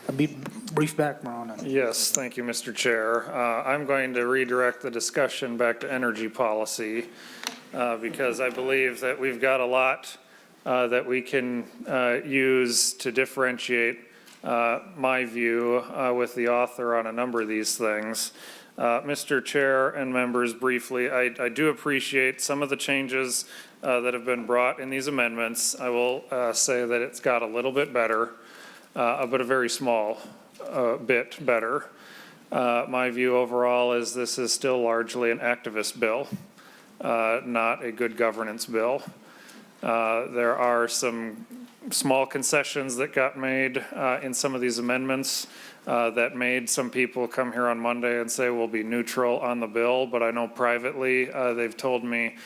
a brief background on it? Yes, thank you, Mr. Chair. I'm going to redirect the discussion back to energy policy because I believe that we've got a lot that we can use to differentiate my view with the author on a number of these things. Mr. Chair and members, briefly, I do appreciate some of the changes that have been brought in these amendments. I will say that it's got a little bit better, but a very small bit better. My view overall is this is still largely an activist bill, not a good governance bill. There are some small concessions that got made in some of these amendments that made some people come here on Monday and say we'll be neutral on the bill, but I know privately they've told me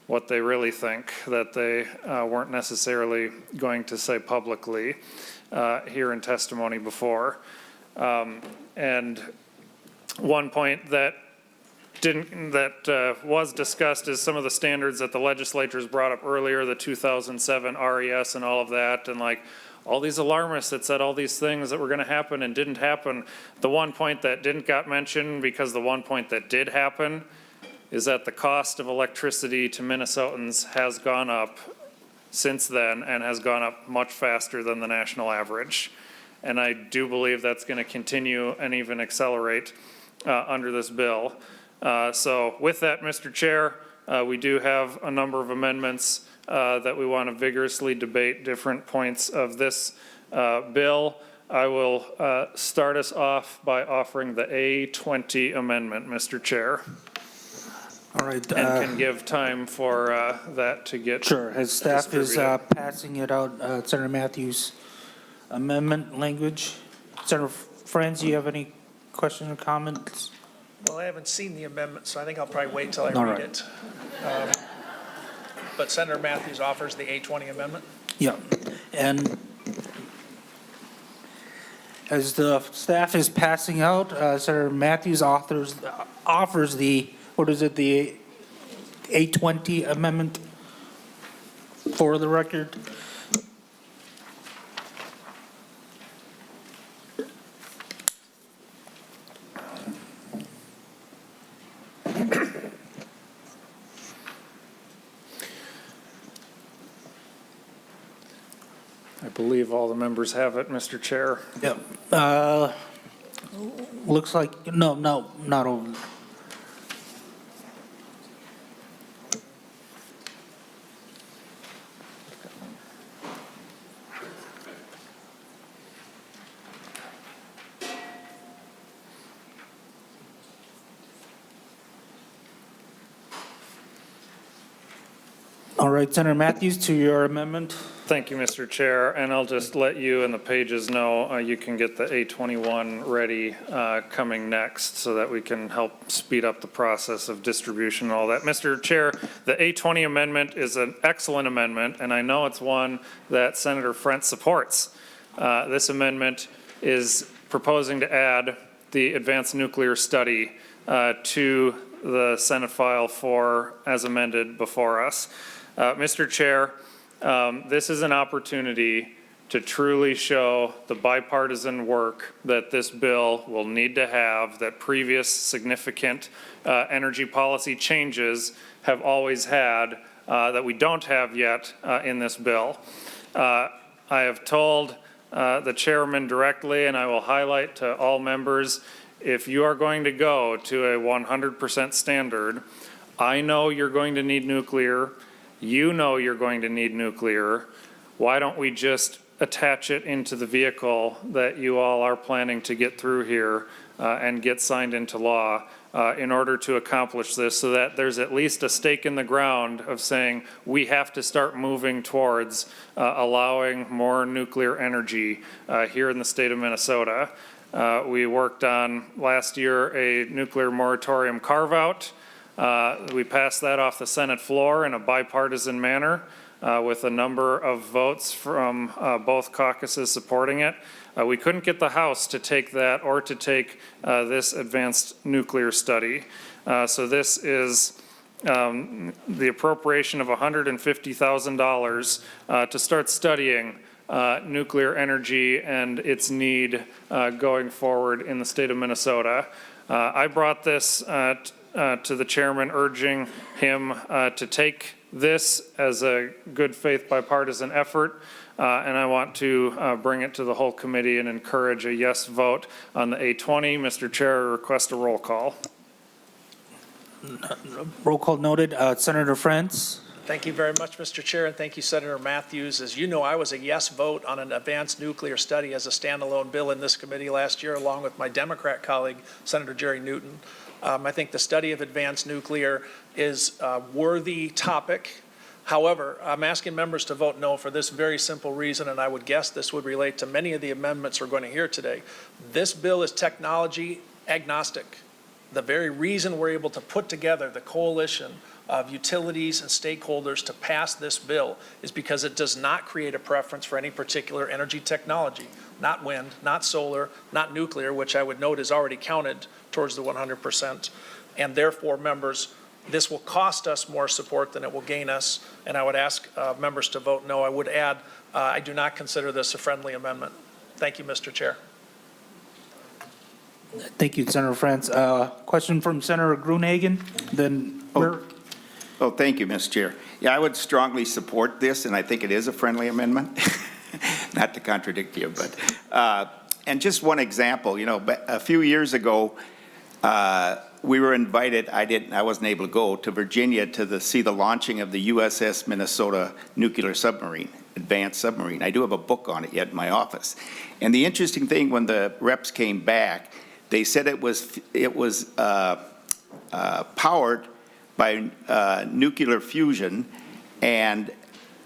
what they really think, that they weren't necessarily going to say publicly here in testimony before. And one point that was discussed is some of the standards that the legislatures brought up earlier, the 2007 RES and all of that, and like all these alarmists that said all these things that were going to happen and didn't happen. The one point that didn't got mentioned, because the one point that did happen, is that the cost of electricity to Minnesotans has gone up since then and has gone up much faster than the national average. And I do believe that's going to continue and even accelerate under this bill. So with that, Mr. Chair, we do have a number of amendments that we want to vigorously debate different points of this bill. I will start us off by offering the A20 amendment, Mr. Chair. All right. And can give time for that to get Sure. As staff is distributed. passing it out, Senator Matthews' amendment language. Senator Frentz, do you have any questions or comments? Well, I haven't seen the amendment, so I think I'll probably wait till I All read right. it. But Senator Matthews offers the A20 amendment? Yeah. And as the staff is passing out, Senator Matthews offers the, what is it, the A20 amendment for the record. I believe all the members have it, Mr. Chair. Yeah. Looks like, no, not over. All right, Senator Matthews, to your amendment. Thank you, Mr. Chair, and I'll just let you and the pages know you can get the A21 ready coming next so that we can help speed up the process of distribution and all that. Mr. Chair, the A20 amendment is an excellent amendment, and I know it's one that Senator Frentz supports. This amendment is proposing to add the advanced nuclear study to the Senate file for as amended before us. Mr. Chair, this is an opportunity to truly show the bipartisan work that this bill will need to have, that previous significant energy policy changes have always had, that we don't have yet in this bill. I have told the chairman directly, and I will highlight to all members, if you are going to go to a 100% standard, I know you're going to need nuclear. You know you're going to need nuclear. Why don't we just attach it into the vehicle that you all are planning to get through here and get signed into law in order to accomplish this, so that there's at least a stake in the ground of saying we have to start moving towards allowing more nuclear energy here in the state of Minnesota. We worked on last year a nuclear moratorium carve-out. We passed that off the Senate floor in a bipartisan manner with a number of votes from both caucuses supporting it. We couldn't get the House to take that or to take this advanced nuclear study. So this is the appropriation of $150,000 to start studying nuclear energy and its need going forward in the state of Minnesota. I brought this to the chairman, urging him to take this as a good faith bipartisan effort, and I want to bring it to the whole committee and encourage a yes vote on the A20. Mr. Chair, I request a roll call. Roll call noted. Senator Frentz? Thank you very much, Mr. Chair, and thank you, Senator Matthews. As you know, I was a yes vote on an advanced nuclear study as a standalone bill in this committee last year, along with my Democrat colleague, Senator Jerry Newton. I think the study of advanced nuclear is a worthy topic. However, I'm asking members to vote no for this very simple reason, and I would guess this would relate to many of the amendments we're going to hear today. This bill is technology agnostic. The very reason we're able to put together the coalition of utilities and stakeholders to pass this bill is because it does not create a preference for any particular energy technology, not wind, not solar, not nuclear, which I would note is already counted towards the 100%. And therefore, members, this will cost us more support than it will gain us, and I would ask members to vote no. I would add, I do not consider this a friendly amendment. Thank you, Mr. Chair. Thank you, Senator Frantz. Question from Senator Gruenhagen, then Oh, thank you, Mr. Chair. Yeah, I would strongly support this, and I think it is a friendly amendment. Not to contradict you, but, and just one example, you know, a few years ago, we were invited, I wasn't able to go, to Virginia to see the launching of the USS Minnesota nuclear submarine, advanced submarine. I do have a book on it yet in my office. And the interesting thing, when the reps came back, they said it was powered by nuclear fusion and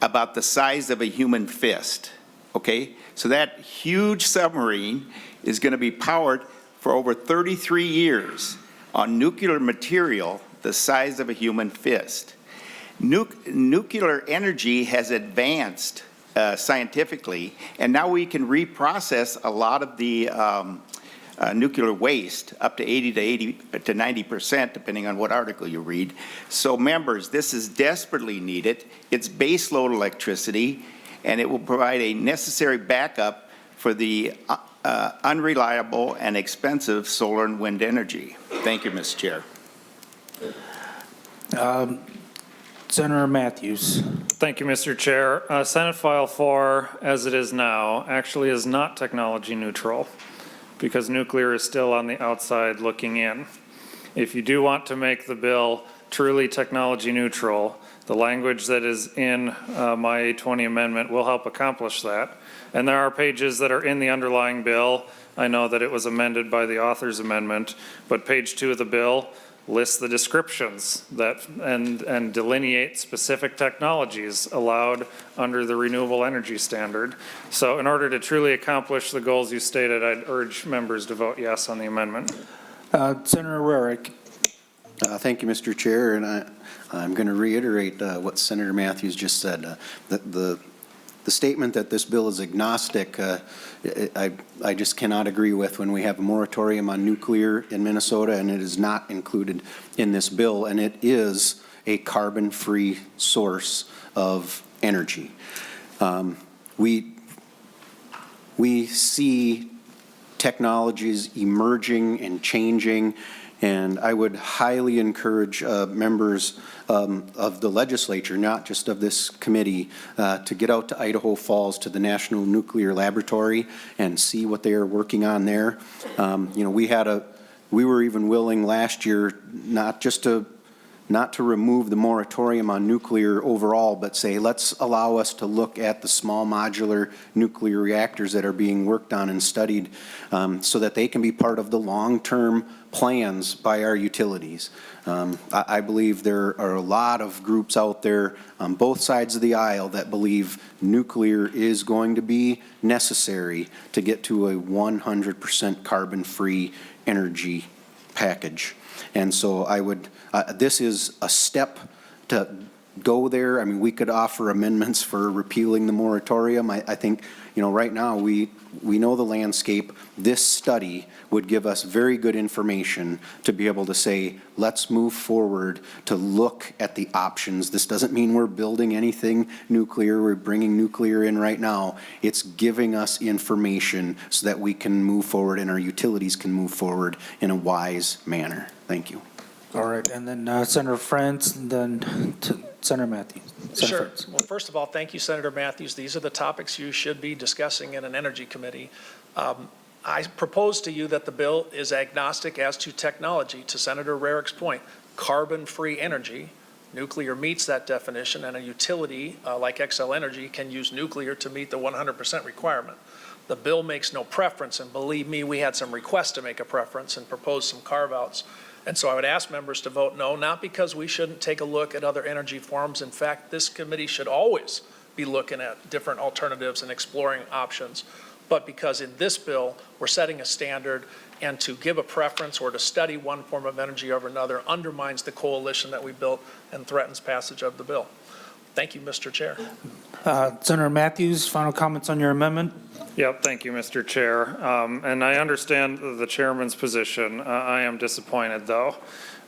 about the size of a human fist, okay? So that huge submarine is going to be powered for over 33 years on nuclear material the size of a human fist. Nuclear energy has advanced scientifically, and now we can reprocess a lot of the nuclear waste up to 80 to 90%, depending on what article you read. So members, this is desperately needed. It's baseload electricity, and it will provide a necessary backup for the unreliable and expensive solar and wind energy. Thank you, Mr. Chair. Senator Matthews. Thank you, Mr. Chair. Senate File 4, as it is now, actually is not technology neutral, because nuclear is still on the outside looking in. If you do want to make the bill truly technology neutral, the language that is in my 820 amendment will help accomplish that. And there are pages that are in the underlying bill. I know that it was amended by the author's amendment, but page 2 of the bill lists the descriptions that and delineate specific technologies allowed under the renewable energy standard. So in order to truly accomplish the goals you stated, I'd urge members to vote yes on the amendment. Senator Rarick. Thank you, Mr. Chair, and I'm going to reiterate what Senator Matthews just said. The statement that this bill is agnostic, I just cannot agree with when we have a moratorium on nuclear in Minnesota, and it is not included in this bill, and it is a carbon-free source of energy. We see technologies emerging and changing, and I would highly encourage members of the legislature, not just of this committee, to get out to Idaho Falls to the National Nuclear Laboratory and see what they are working on there. You know, we were even willing last year not to remove the moratorium on nuclear overall, but say, let's allow us to look at the small modular nuclear reactors that are being worked on and studied so that they can be part of the long-term plans by our utilities. I believe there are a lot of groups out there on both sides of the aisle that believe nuclear is going to be necessary to get to a 100% carbon-free energy package. And so I would, this is a step to go there. I mean, we could offer amendments for repealing the moratorium. I think, you know, right now we know the landscape. This study would give us very good information to be able to say, let's move forward to look at the options. This doesn't mean we're building anything nuclear. We're bringing nuclear in right now. It's giving us information so that we can move forward and our utilities can move forward in a wise manner. Thank you. All right, and then Senator Frantz, and then Senator Matthews. Sure. Well, first of all, thank you, Senator Matthews. These are the topics you should be discussing in an energy committee. I propose to you that the bill is agnostic as to technology. To Senator Rarick's point, carbon-free energy. Nuclear meets that definition, and a utility like Xcel Energy can use nuclear to meet the 100% requirement. The bill makes no preference, and believe me, we had some requests to make a preference and propose some carve-outs. And so I would ask members to vote no, not because we shouldn't take a look at other energy forms. In fact, this committee should always be looking at different alternatives and exploring options, but because in this bill, we're setting a standard, and to give a preference or to study one form of energy over another undermines the coalition that we built and threatens passage of the bill. Thank you, Mr. Chair. Senator Matthews, final comments on your amendment? Yep, thank you, Mr. Chair. And I understand the chairman's position. I am disappointed, though.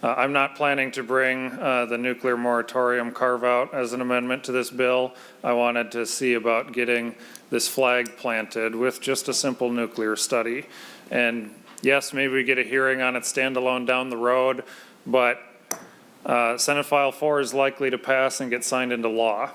I'm not planning to bring the nuclear moratorium carve-out as an amendment to this bill. I wanted to see about getting this flag planted with just a simple nuclear study. And yes, maybe we get a hearing on it standalone down the road, but Senate File 4 is likely to pass and get signed into law.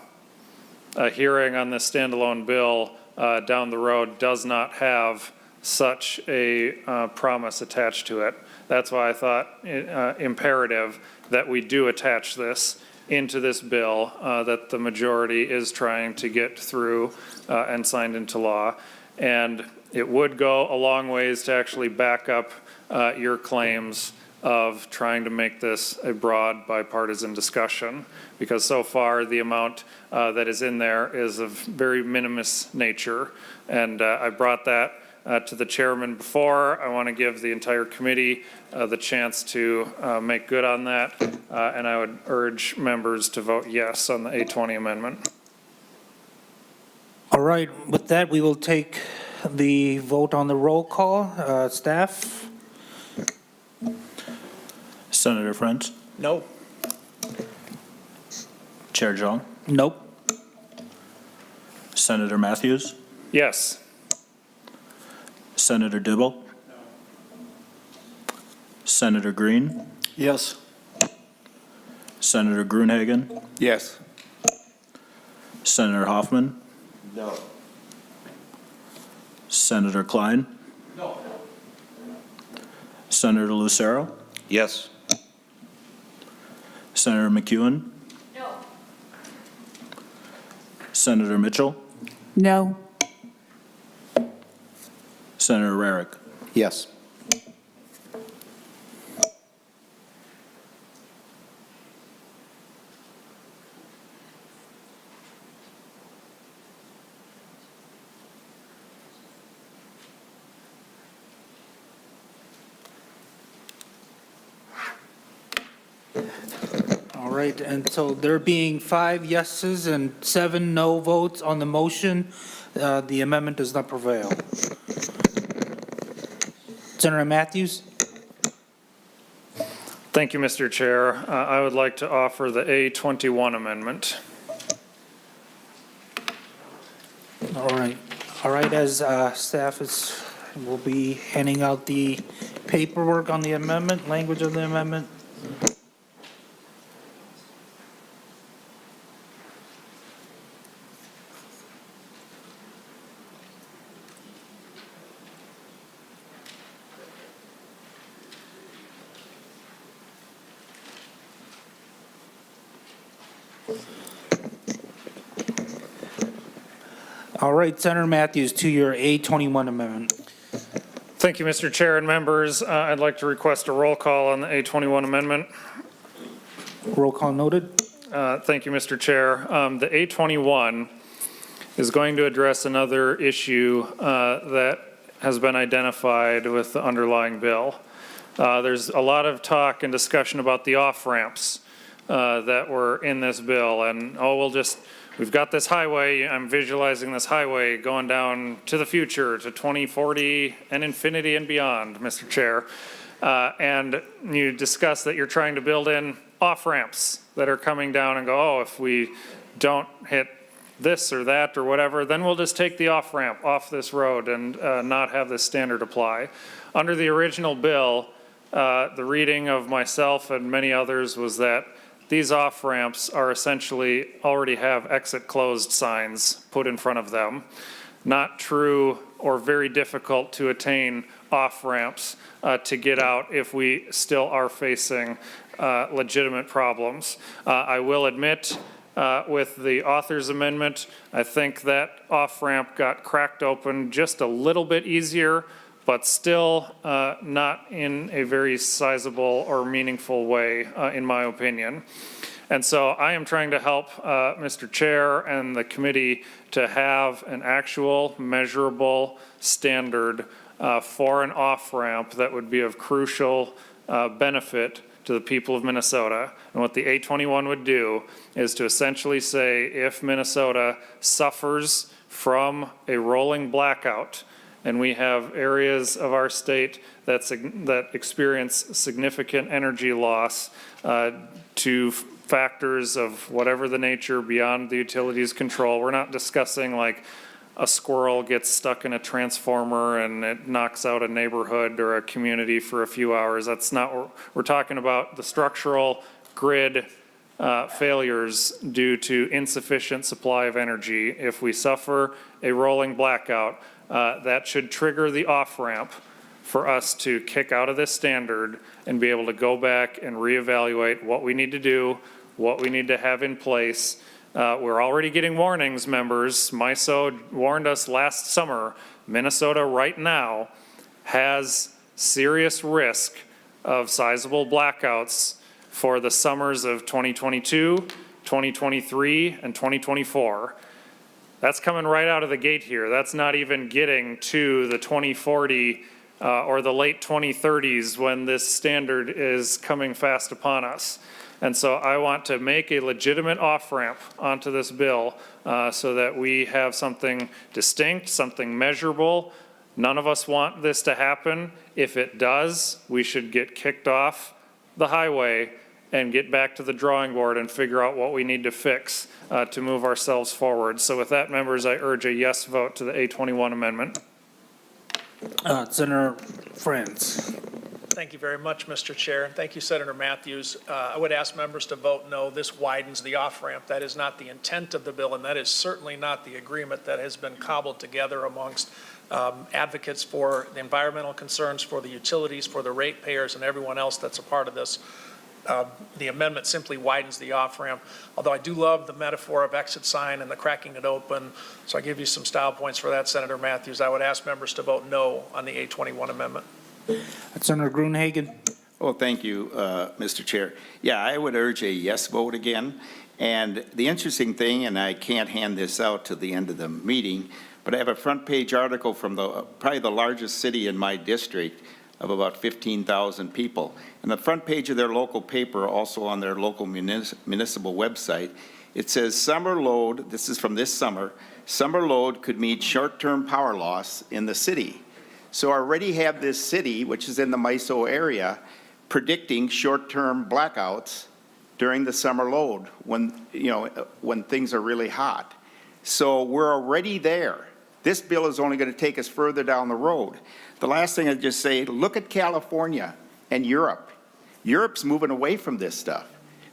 A hearing on this standalone bill down the road does not have such a promise attached to it. That's why I thought imperative that we do attach this into this bill that the majority is trying to get through and signed into law. And it would go a long ways to actually back up your claims of trying to make this a broad bipartisan discussion, because so far the amount that is in there is of very minimus nature. And I brought that to the chairman before. I want to give the entire committee the chance to make good on that, and I would urge members to vote yes on the A20 amendment. All right, with that, we will take the vote on the roll call. Staff? Senator Frentz, No. Chair Zhang, Nope. Senator Matthews, Yes. Senator Dibble, Senator Green, Yes. Senator Gruenhagen, Yes. Senator Hoffman. No. Senator Klein. No. Senator Lucero, Yes. Senator McEwen. No. Senator Mitchell, No. Senator Rarick. Yes. All right, and so there being 5 yeses and 7 no votes on the motion, the amendment does not prevail. Senator Matthews? Thank you, Mr. Chair. I would like to offer the A21 amendment. All right, as staff will be handing out the paperwork on the amendment, language of the amendment. All right, Senator Matthews, to your A21 amendment. Thank you, Mr. Chair and members. I'd like to request a roll call on the A21 amendment. Roll call noted. Thank you, Mr. Chair. The A21 is going to address another issue that has been identified with the underlying bill. There's a lot of talk and discussion about the off-ramps that were in this bill, and we've got this highway. I'm visualizing this highway going down to the future, to 2040 and infinity and beyond, Mr. Chair. And you discuss that you're trying to build in off-ramps that are coming down and go, oh, if we don't hit this or that or whatever, then we'll just take the off-ramp off this road and not have this standard apply. Under the original bill, the reading of myself and many others was that these off-ramps are essentially already have exit closed signs put in front of them. Not true or very difficult to attain off-ramps to get out if we still are facing legitimate problems. I will admit, with the author's amendment, I think that off-ramp got cracked open just a little bit easier, but still not in a very sizable or meaningful way, in my opinion. And so I am trying to help Mr. Chair and the committee to have an actual measurable standard for an off-ramp that would be of crucial benefit to the people of Minnesota. And what the A21 would do is to essentially say if Minnesota suffers from a rolling blackout, and we have areas of our state that experience significant energy loss to factors of whatever the nature beyond the utilities control. We're not discussing like a squirrel gets stuck in a transformer and it knocks out a neighborhood or a community for a few hours. That's not what we're talking about. The structural grid failures due to insufficient supply of energy. If we suffer a rolling blackout, that should trigger the off-ramp for us to kick out of this standard and be able to go back and reevaluate what we need to do, what we need to have in place. We're already getting warnings, members. MISO warned us last summer. Minnesota right now has serious risk of sizable blackouts for the summers of 2022, 2023, and 2024. That's coming right out of the gate here. That's not even getting to the 2040 or the late 2030s when this standard is coming fast upon us. And so I want to make a legitimate off-ramp onto this bill so that we have something distinct, something measurable. None of us want this to happen. If it does, we should get kicked off the highway and get back to the drawing board and figure out what we need to fix to move ourselves forward. So with that, members, I urge a yes vote to the A21 amendment. Senator Frentz. Thank you very much, Mr. Chair, and thank you, Senator Matthews. I would ask members to vote no. This widens the off-ramp. That is not the intent of the bill, and that is certainly not the agreement that has been cobbled together amongst advocates for the environmental concerns, for the utilities, for the ratepayers, and everyone else that's a part of this. The amendment simply widens the off-ramp, although I do love the metaphor of exit sign and the cracking it open, so I give you some style points for that, Senator Matthews. I would ask members to vote no on the A21 amendment. Senator Gruenhagen. Well, thank you, Mr. Chair. Yeah, I would urge a yes vote again. And the interesting thing, and I can't hand this out to the end of the meeting, but I have a front page article from probably the largest city in my district of about 15,000 people. And the front page of their local paper, also on their local municipal website, it says summer load, this is from this summer load could mean short-term power loss in the city. So I already have this city, which is in the MISO area, predicting short-term blackouts during the summer load when things are really hot. So we're already there. This bill is only going to take us further down the road. The last thing I'd just say, look at California and Europe. Europe's moving away from this stuff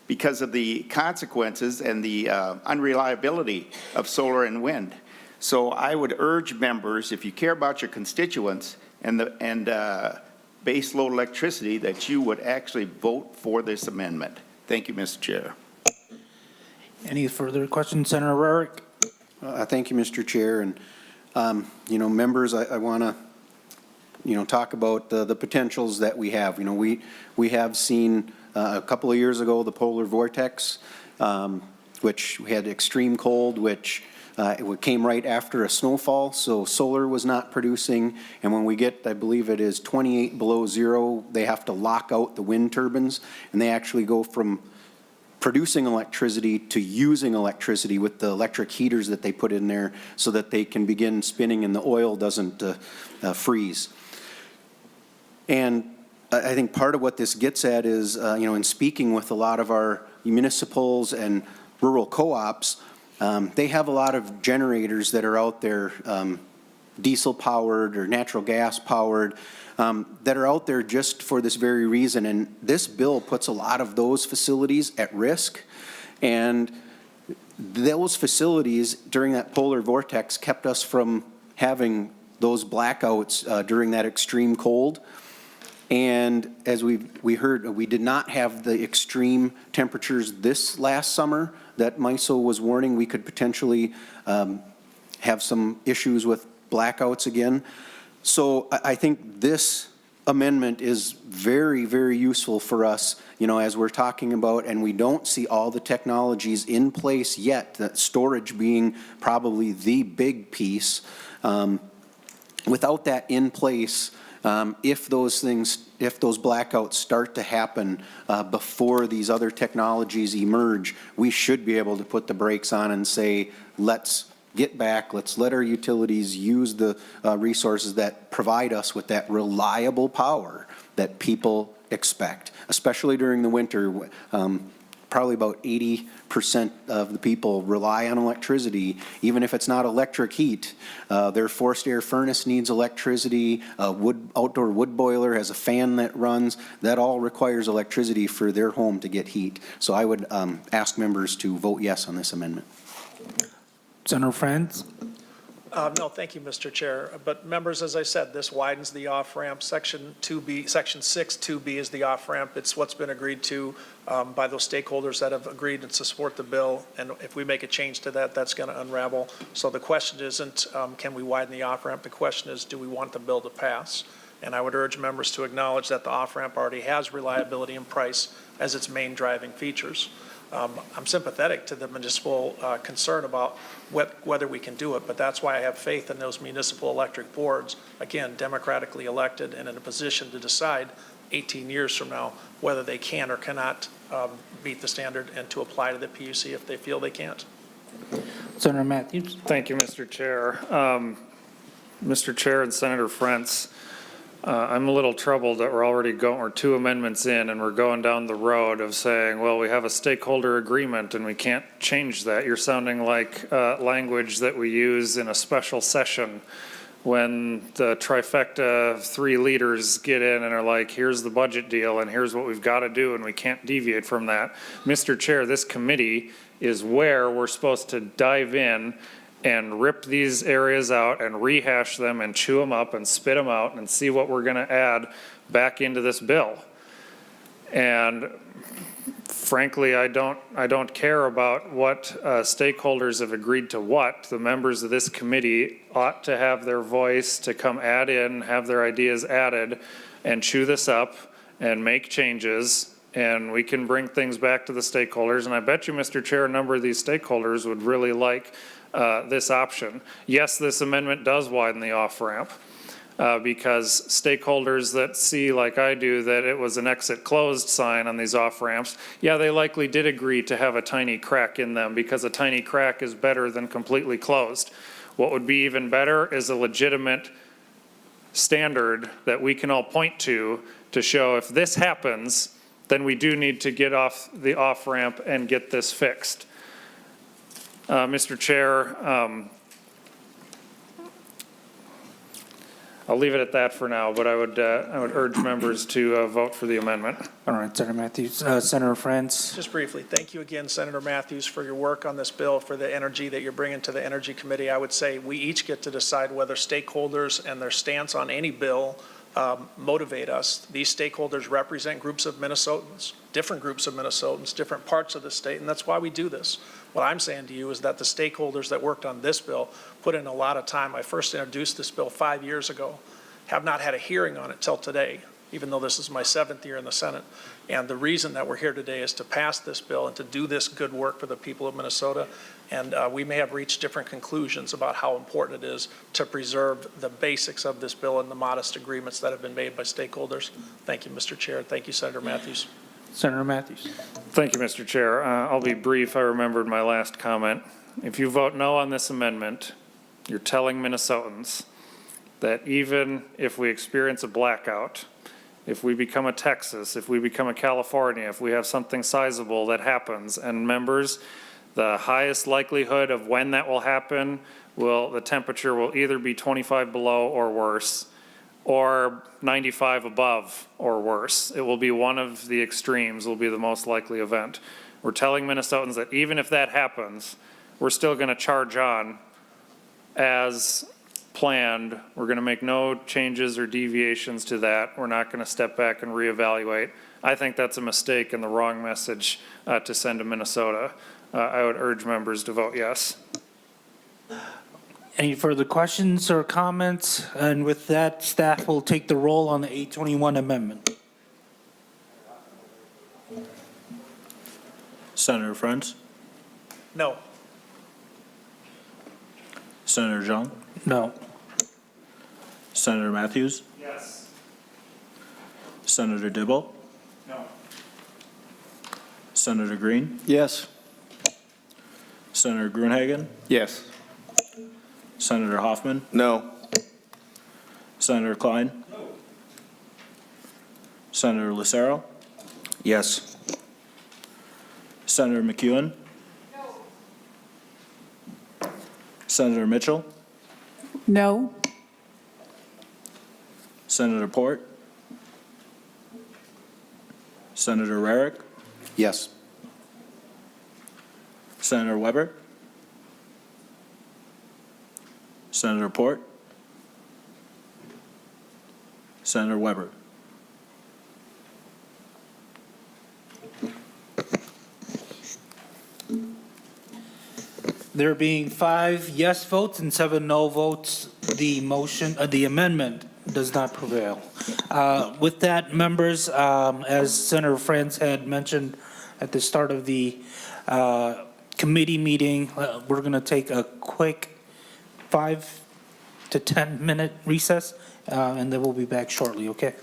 because of the consequences and the unreliability of solar and wind. So I would urge members, if you care about your constituents and base load electricity, that you would actually vote for this amendment. Thank you, Mr. Chair. Any further questions, Senator Rarick? Thank you, Mr. Chair. And, members, I want to, talk about the potentials that we have. We have seen a couple of years ago the polar vortex, which we had extreme cold, which it came right after a snowfall, so solar was not producing. And when we get, I believe it is 28 below zero, they have to lock out the wind turbines, and they actually go from producing electricity to using electricity with the electric heaters that they put in there so that they can begin spinning and the oil doesn't freeze. And I think part of what this gets at is, in speaking with a lot of our municipals and rural co-ops, they have a lot of generators that are out there, diesel powered or natural gas powered, that are out there just for this very reason. And this bill puts a lot of those facilities at risk. And those facilities during that polar vortex kept us from having those blackouts during that extreme cold. And as we heard, we did not have the extreme temperatures this last summer that MISO was warning we could potentially have some issues with blackouts again. So I think this amendment is very, very useful for us, you know, as we're talking about, and we don't see all the technologies in place yet, that storage being probably the big piece. Without that in place, if those blackouts start to happen before these other technologies emerge, we should be able to put the brakes on and say, let's get back, let's let our utilities use the resources that provide us with that reliable power that people expect, especially during the winter. Probably about 80% of the people rely on electricity, even if it's not electric heat. Their forced air furnace needs electricity, outdoor wood boiler has a fan that runs. That all requires electricity for their home to get heat. So I would ask members to vote yes on this amendment. Senator Frentz? No, thank you, Mr. Chair. But members, as I said, this widens the off-ramp. Section 2B, Section 6 2B is the off-ramp. It's what's been agreed to by those stakeholders that have agreed to support the bill. And if we make a change to that, that's going to unravel. So the question isn't, can we widen the off-ramp? The question is, do we want the bill to pass? And I would urge members to acknowledge that the off-ramp already has reliability and price as its main driving features. I'm sympathetic to the municipal concern about whether we can do it, but that's why I have faith in those municipal electric boards, again, democratically elected and in a position to decide 18 years from now whether they can or cannot meet the standard and to apply to the PUC if they feel they can't. Senator Matthews? Thank you, Mr. Chair. Mr. Chair and Senator Frentz, I'm a little troubled that we're 2 amendments in and we're going down the road of saying, well, we have a stakeholder agreement and we can't change that. You're sounding like language that we use in a special session when the trifecta of 3 leaders get in and are like, here's the budget deal and here's what we've got to do and we can't deviate from that. Mr. Chair, this committee is where we're supposed to dive in and rip these areas out and rehash them and chew them up and spit them out and see what we're going to add back into this bill. And frankly, I don't care about what stakeholders have agreed to what. The members of this committee ought to have their voice to come add in, have their ideas added, and chew this up and make changes. And we can bring things back to the stakeholders. And I bet you, Mr. Chair, a number of these stakeholders would really like this option. Yes, this amendment does widen the off-ramp because stakeholders that see, like I do, that it was an exit closed sign on these off-ramps, yeah, they likely did agree to have a tiny crack in them because a tiny crack is better than completely closed. What would be even better is a legitimate standard that we can all point to show if this happens, then we do need to get off the off-ramp and get this fixed. Mr. Chair, I'll leave it at that for now, but I would urge members to vote for the amendment. All right, Senator Matthews. Senator Frentz? Just briefly, thank you again, Senator Matthews, for your work on this bill, for the energy that you're bringing to the Energy Committee. I would say we each get to decide whether stakeholders and their stance on any bill motivate us. These stakeholders represent groups of Minnesotans, different groups of Minnesotans, different parts of the state, and that's why we do this. What I'm saying to you is that the stakeholders that worked on this bill put in a lot of time. I first introduced this bill 5 years ago, have not had a hearing on it till today, even though this is my 7th year in the Senate. And the reason that we're here today is to pass this bill and to do this good work for the people of Minnesota. And we may have reached different conclusions about how important it is to preserve the basics of this bill and the modest agreements that have been made by stakeholders. Thank you, Mr. Chair. Thank you, Senator Matthews. Senator Matthews? Thank you, Mr. Chair. I'll be brief. I remembered my last comment. If you vote no on this amendment, you're telling Minnesotans that even if we experience a blackout, if we become a Texas, if we become a California, if we have something sizable that happens, and members, the highest likelihood of when that will happen, the temperature will either be 25 below or worse, or 95 above or worse. It will be one of the extremes, will be the most likely event. We're telling Minnesotans that even if that happens, we're still going to charge on as planned. We're going to make no changes or deviations to that. We're not going to step back and reevaluate. I think that's a mistake and the wrong message to send to Minnesota. I would urge members to vote yes. Any further questions or comments? And with that, staff will take the roll on the 821 amendment. Senator Frentz, No. Senator Zhang, No. Senator Matthews, Yes. Senator Dibble, No. Senator Green, Yes. Senator Gruenhagen, Yes. Senator Hoffman, No. Senator Klein, Senator Lucero, Yes. Senator McEwen, Senator Mitchell, No. Senator Port, Senator Rarick, Yes. Senator Weber, Senator Port, Senator Weber. There being 5 yes votes and 7 no votes, the motion, the amendment does not prevail. With that, members, as Senator Frentz had mentioned at the start of the committee meeting, we're going to take a quick 5 to 10 minute recess, and then we'll be back shortly, okay?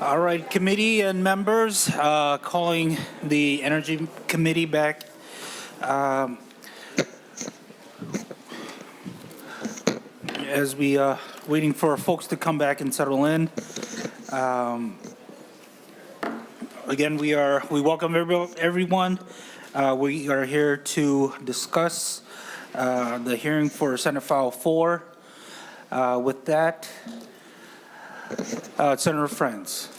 All right, committee and members, calling the Energy Committee back. As we waiting for folks to come back and settle in. Again, we welcome everyone. We are here to discuss the hearing for Senate File 4. With that, Senator Frentz.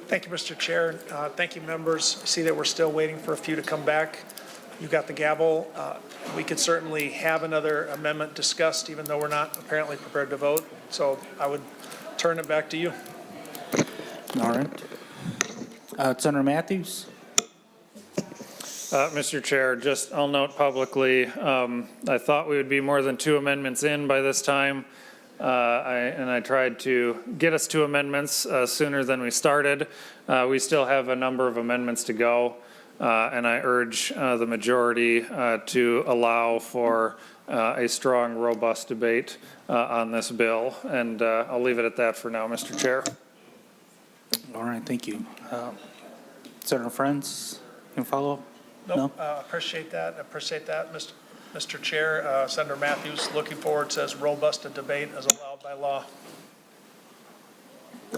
Thank you, Mr. Chair. Thank you, members. I see that we're still waiting for a few to come back. You got the gavel. We could certainly have another amendment discussed, even though we're not apparently prepared to vote. So I would turn it back to you. All right. Senator Matthews. Mr. Chair, I'll note publicly, I thought we would be more than 2 amendments in by this time. I tried to get us 2 amendments sooner than we started. We still have a number of amendments to go, and I urge the majority to allow for a strong, robust debate on this bill. And I'll leave it at that for now, Mr. Chair. All right, thank you. Senator Frentz, can you follow up? Nope, appreciate that. Mr. Chair, Senator Matthews, looking forward, says robust debate as allowed by law.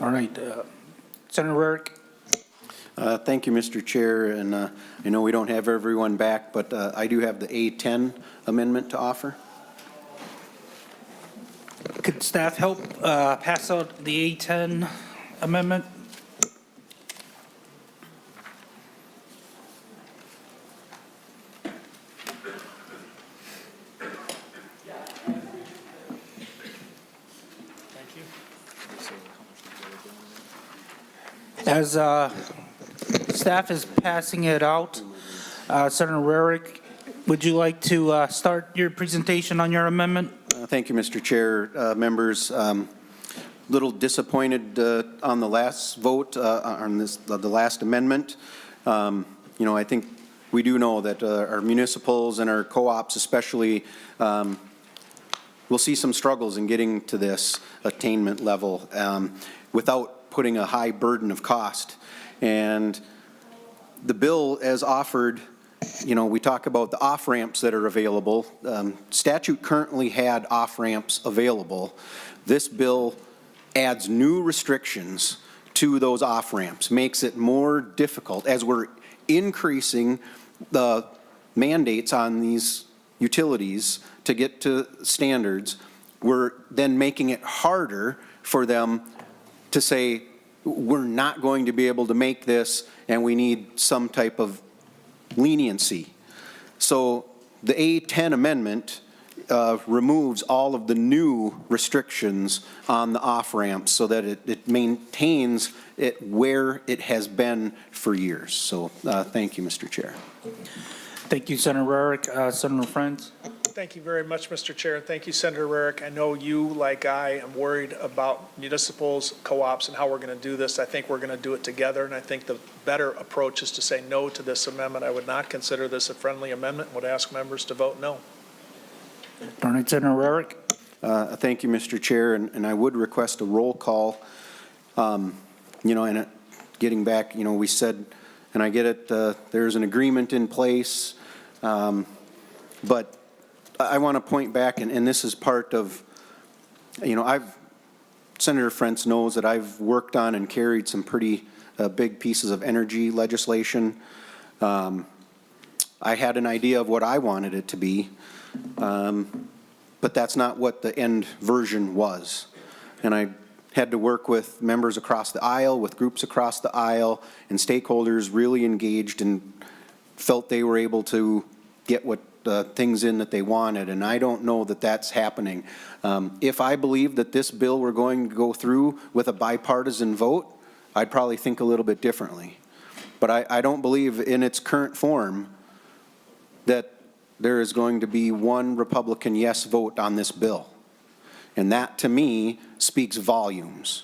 All right. Senator Rarick. Thank you, Mr. Chair, and I know we don't have everyone back, but I do have the A10 amendment to offer. Could staff help pass out the A10 amendment? As staff is passing it out, Senator Rarick, would you like to start your presentation on your amendment? Thank you, Mr. Chair. Members, little disappointed on the last vote on the last amendment. I think we do know that our municipals and our co-ops especially will see some struggles in getting to this attainment level without putting a high burden of cost. And the bill as offered, we talk about the off-ramps that are available. Statute currently had off-ramps available. This bill adds new restrictions to those off-ramps, makes it more difficult as we're increasing the mandates on these utilities to get to standards. We're then making it harder for them to say, we're not going to be able to make this and we need some type of leniency. So the A10 amendment removes all of the new restrictions on the off-ramps so that it maintains it where it has been for years. So thank you, Mr. Chair. Thank you, Senator Rarick. Senator Frentz. Thank you very much, Mr. Chair. Thank you, Senator Rarick. I know you, like I, am worried about municipals, co-ops, and how we're going to do this. I think we're going to do it together, and I think the better approach is to say no to this amendment. I would not consider this a friendly amendment and would ask members to vote no. All right, Senator Rarick. Thank you, Mr. Chair, and I would request a roll call. And getting back, we said, and I get it, there's an agreement in place, but I want to point back, and this is part of, Senator Frentz knows that I've worked on and carried some pretty big pieces of energy legislation. I had an idea of what I wanted it to be, but that's not what the end version was. And I had to work with members across the aisle, with groups across the aisle, and stakeholders really engaged and felt they were able to get what things in that they wanted, and I don't know that that's happening. If I believed that this bill were going to go through with a bipartisan vote, I'd probably think a little bit differently. But I don't believe in its current form that there is going to be one Republican yes vote on this bill. And that, to me, speaks volumes.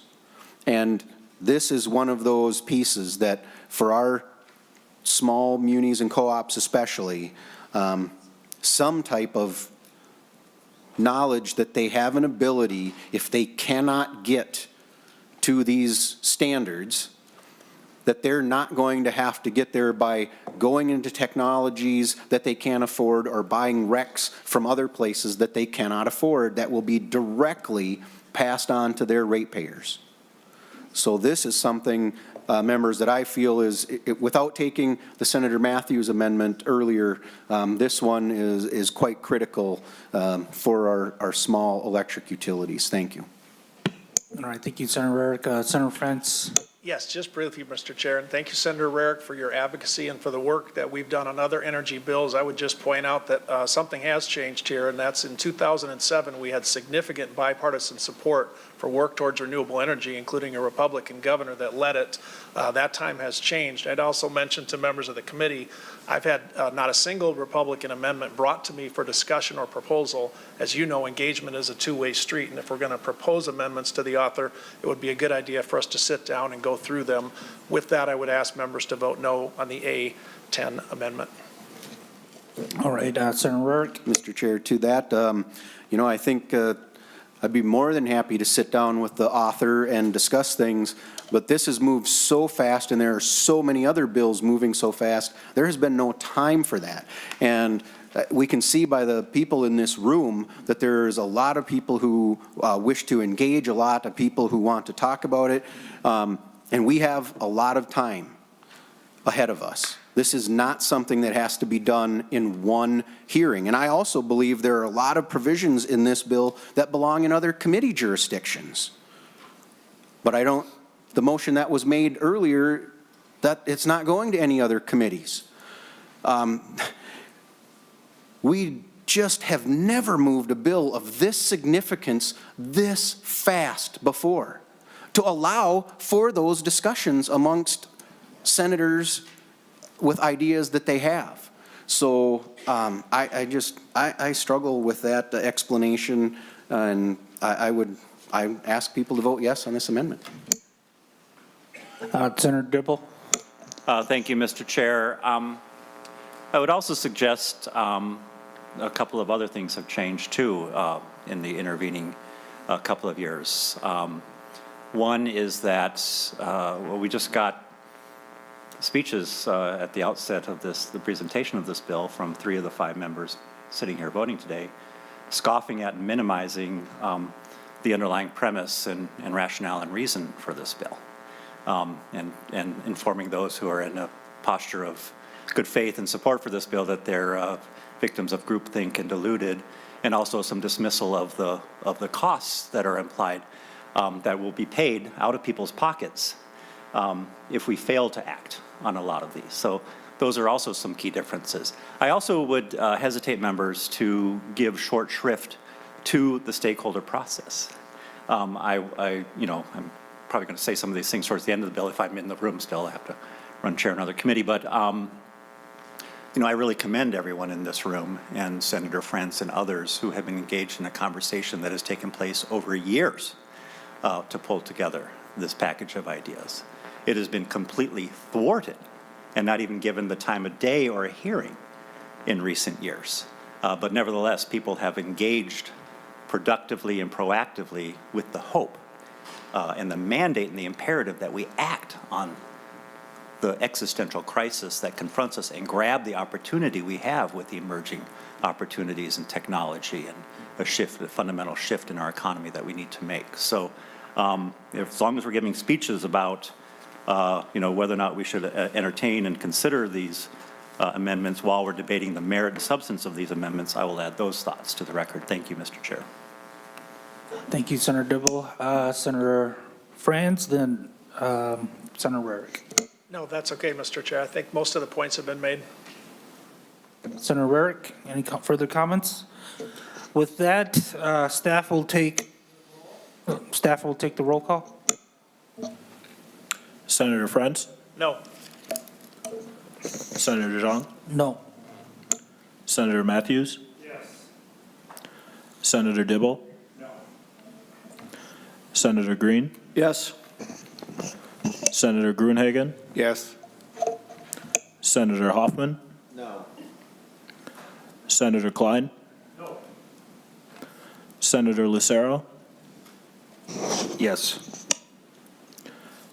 And this is one of those pieces that, for our small munis and co-ops especially, some type of knowledge that they have an ability, if they cannot get to these standards, that they're not going to have to get there by going into technologies that they can't afford or buying RECs from other places that they cannot afford that will be directly passed on to their ratepayers. So this is something, members, that I feel is, without taking the Senator Matthews amendment earlier, this one is quite critical for our small electric utilities. Thank you. All right, thank you, Senator Rarick. Senator Frentz? Yes, just briefly, Mr. Chair, and thank you, Senator Rarick, for your advocacy and for the work that we've done on other energy bills. I would just point out that something has changed here, and that's in 2007, we had significant bipartisan support for work towards renewable energy, including a Republican governor that led it. That time has changed. I'd also mention to members of the committee, I've had not a single Republican amendment brought to me for discussion or proposal. As you know, engagement is a two-way street, and if we're going to propose amendments to the author, it would be a good idea for us to sit down and go through them. With that, I would ask members to vote no on the A10 amendment. All right, Senator Rarick? Mr. Chair, to that, I think I'd be more than happy to sit down with the author and discuss things, but this has moved so fast and there are so many other bills moving so fast, there has been no time for that. And we can see by the people in this room that there's a lot of people who wish to engage, a lot of people who want to talk about it, and we have a lot of time ahead of us. This is not something that has to be done in one hearing. And I also believe there are a lot of provisions in this bill that belong in other committee jurisdictions. But the motion that was made earlier, that it's not going to any other committees. We just have never moved a bill of this significance this fast before to allow for those discussions amongst senators with ideas that they have. So I struggle with that explanation, and I ask people to vote yes on this amendment. Senator Dibble? Thank you, Mr. Chair. I would also suggest a couple of other things have changed too in the intervening couple of years. One is that we just got speeches at the outset of the presentation of this bill from 3 of the 5 members sitting here voting today, scoffing at and minimizing the underlying premise and rationale and reason for this bill, and informing those who are in a posture of good faith and support for this bill that they're victims of groupthink and deluded, and also some dismissal of the costs that are implied that will be paid out of people's pockets if we fail to act on a lot of these. So those are also some key differences. I also would hesitate members to give short shrift to the stakeholder process. I'm probably going to say some of these things towards the end of the bill. If I'm in the room still, I have to run chair another committee. But I really commend everyone in this room and Senator Frentz and others who have been engaged in a conversation that has taken place over years to pull together this package of ideas. It has been completely thwarted and not even given the time of day or a hearing in recent years. But nevertheless, people have engaged productively and proactively with the hope and the mandate and the imperative that we act on the existential crisis that confronts us and grab the opportunity we have with the emerging opportunities in technology and a fundamental shift in our economy that we need to make. So as long as we're giving speeches about whether or not we should entertain and consider these amendments while we're debating the merit and substance of these amendments, I will add those thoughts to the record. Thank you, Mr. Chair. Thank you, Senator Dibble. Senator Frantz, then Senator Rarick. No, that's okay, Mr. Chair. I think most of the points have been made. Senator Rarick, any further comments? With that, staff will take the roll call. Senator Frentz? No. Senator Zhang? No. Senator Matthews? Yes. Senator Dibble? No. Senator Green? Yes. Senator Gruenhagen? Yes. Senator Hoffman? No. Senator Klein? No. Senator Lucero? Yes.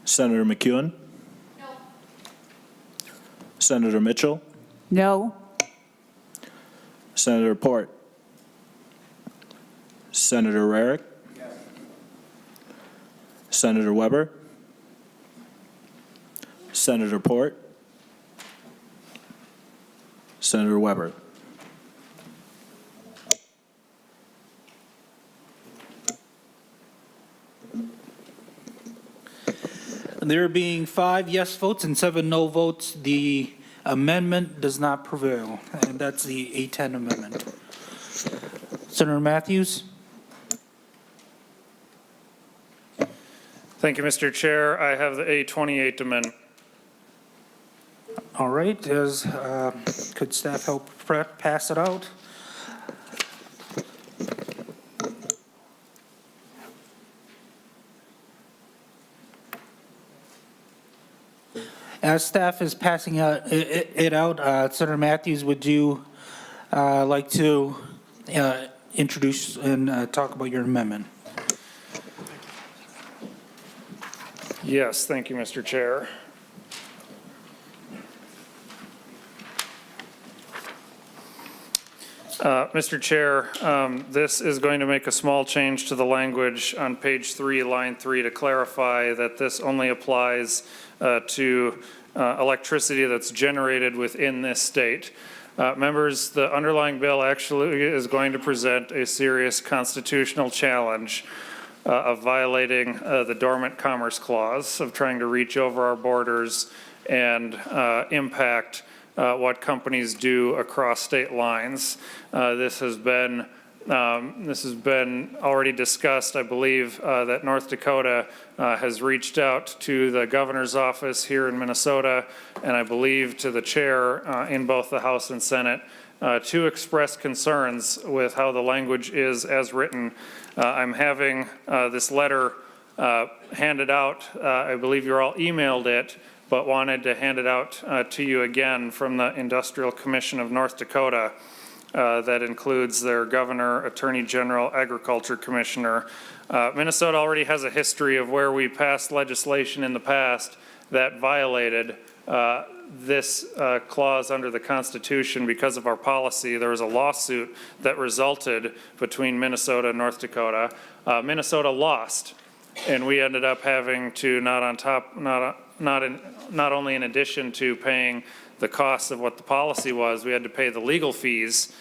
Senator McEwen? No. Senator Mitchell? No. Senator Port? Senator Rarick? Yes. Senator Weber? Senator Port? Senator Weber? There being 5 yes votes and 7 no votes, the amendment does not prevail, and that's the A10 amendment. Senator Matthews? Thank you, Mr. Chair. I have the A28 amendment. All right, could staff help pass it out? As staff is passing it out, Senator Matthews, would you like to introduce and talk about your amendment? Yes, thank you, Mr. Chair. Mr. Chair, this is going to make a small change to the language on page 3, line 3, to clarify that this only applies to electricity that's generated within this state. Members, the underlying bill actually is going to present a serious constitutional challenge of violating the Dormant Commerce Clause, of trying to reach over our borders and impact what companies do across state lines. This has been already discussed. I believe that North Dakota has reached out to the governor's office here in Minnesota, and I believe to the chair in both the House and Senate to express concerns with how the language is as written. I'm having this letter handed out. I believe you're all emailed it, but wanted to hand it out to you again from the Industrial Commission of North Dakota. That includes their governor, attorney general, agriculture commissioner. Minnesota already has a history of where we passed legislation in the past that violated this clause under the Constitution because of our policy. There was a lawsuit that resulted between Minnesota and North Dakota. Minnesota lost, and we ended up having to not only in addition to paying the cost of what the policy was, we had to pay the legal fees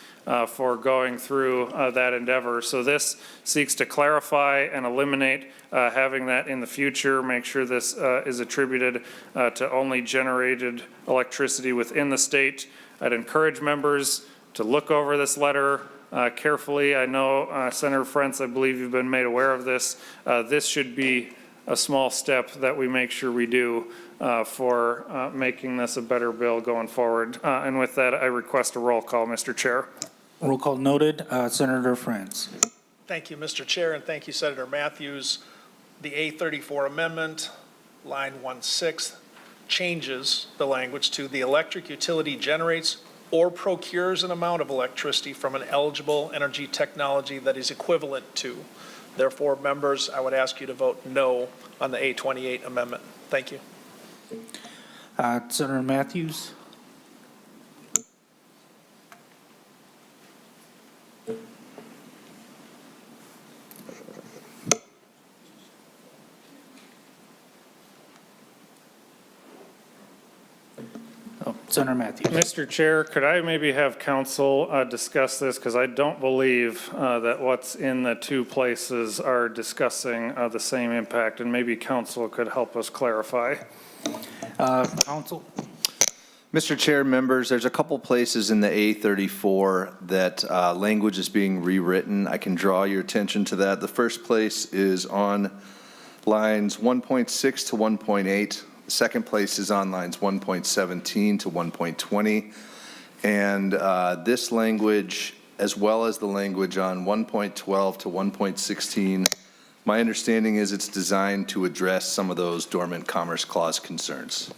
for going through that endeavor. So this seeks to clarify and eliminate having that in the future, make sure this is attributed to only generated electricity within the state. I'd encourage members to look over this letter carefully. I know, Senator Frentz, I believe you've been made aware of this. This should be a small step that we make sure we do for making this a better bill going forward. And with that, I request a roll call, Mr. Chair. Roll call noted. Senator Frentz. Thank you, Mr. Chair, and thank you, Senator Matthews. The A34 amendment, line 1/6, changes the language to the electric utility generates or procures an amount of electricity from an eligible energy technology that is equivalent to. Therefore, members, I would ask you to vote no on the A28 amendment. Thank you. Senator Matthews. Senator Matthews. Mr. Chair, could I maybe have council discuss this? Because I don't believe that what's in the two places are discussing the same impact, and maybe council could help us clarify. Council. Mr. Chair, members, there's a couple places in the A34 that language is being rewritten. I can draw your attention to that. The first place is on lines 1.6 to 1.8. The second place is on lines 1.17 to 1.20. And this language, as well as the language on 1.12 to 1.16, my understanding is it's designed to address some of those dormant Commerce Clause concerns.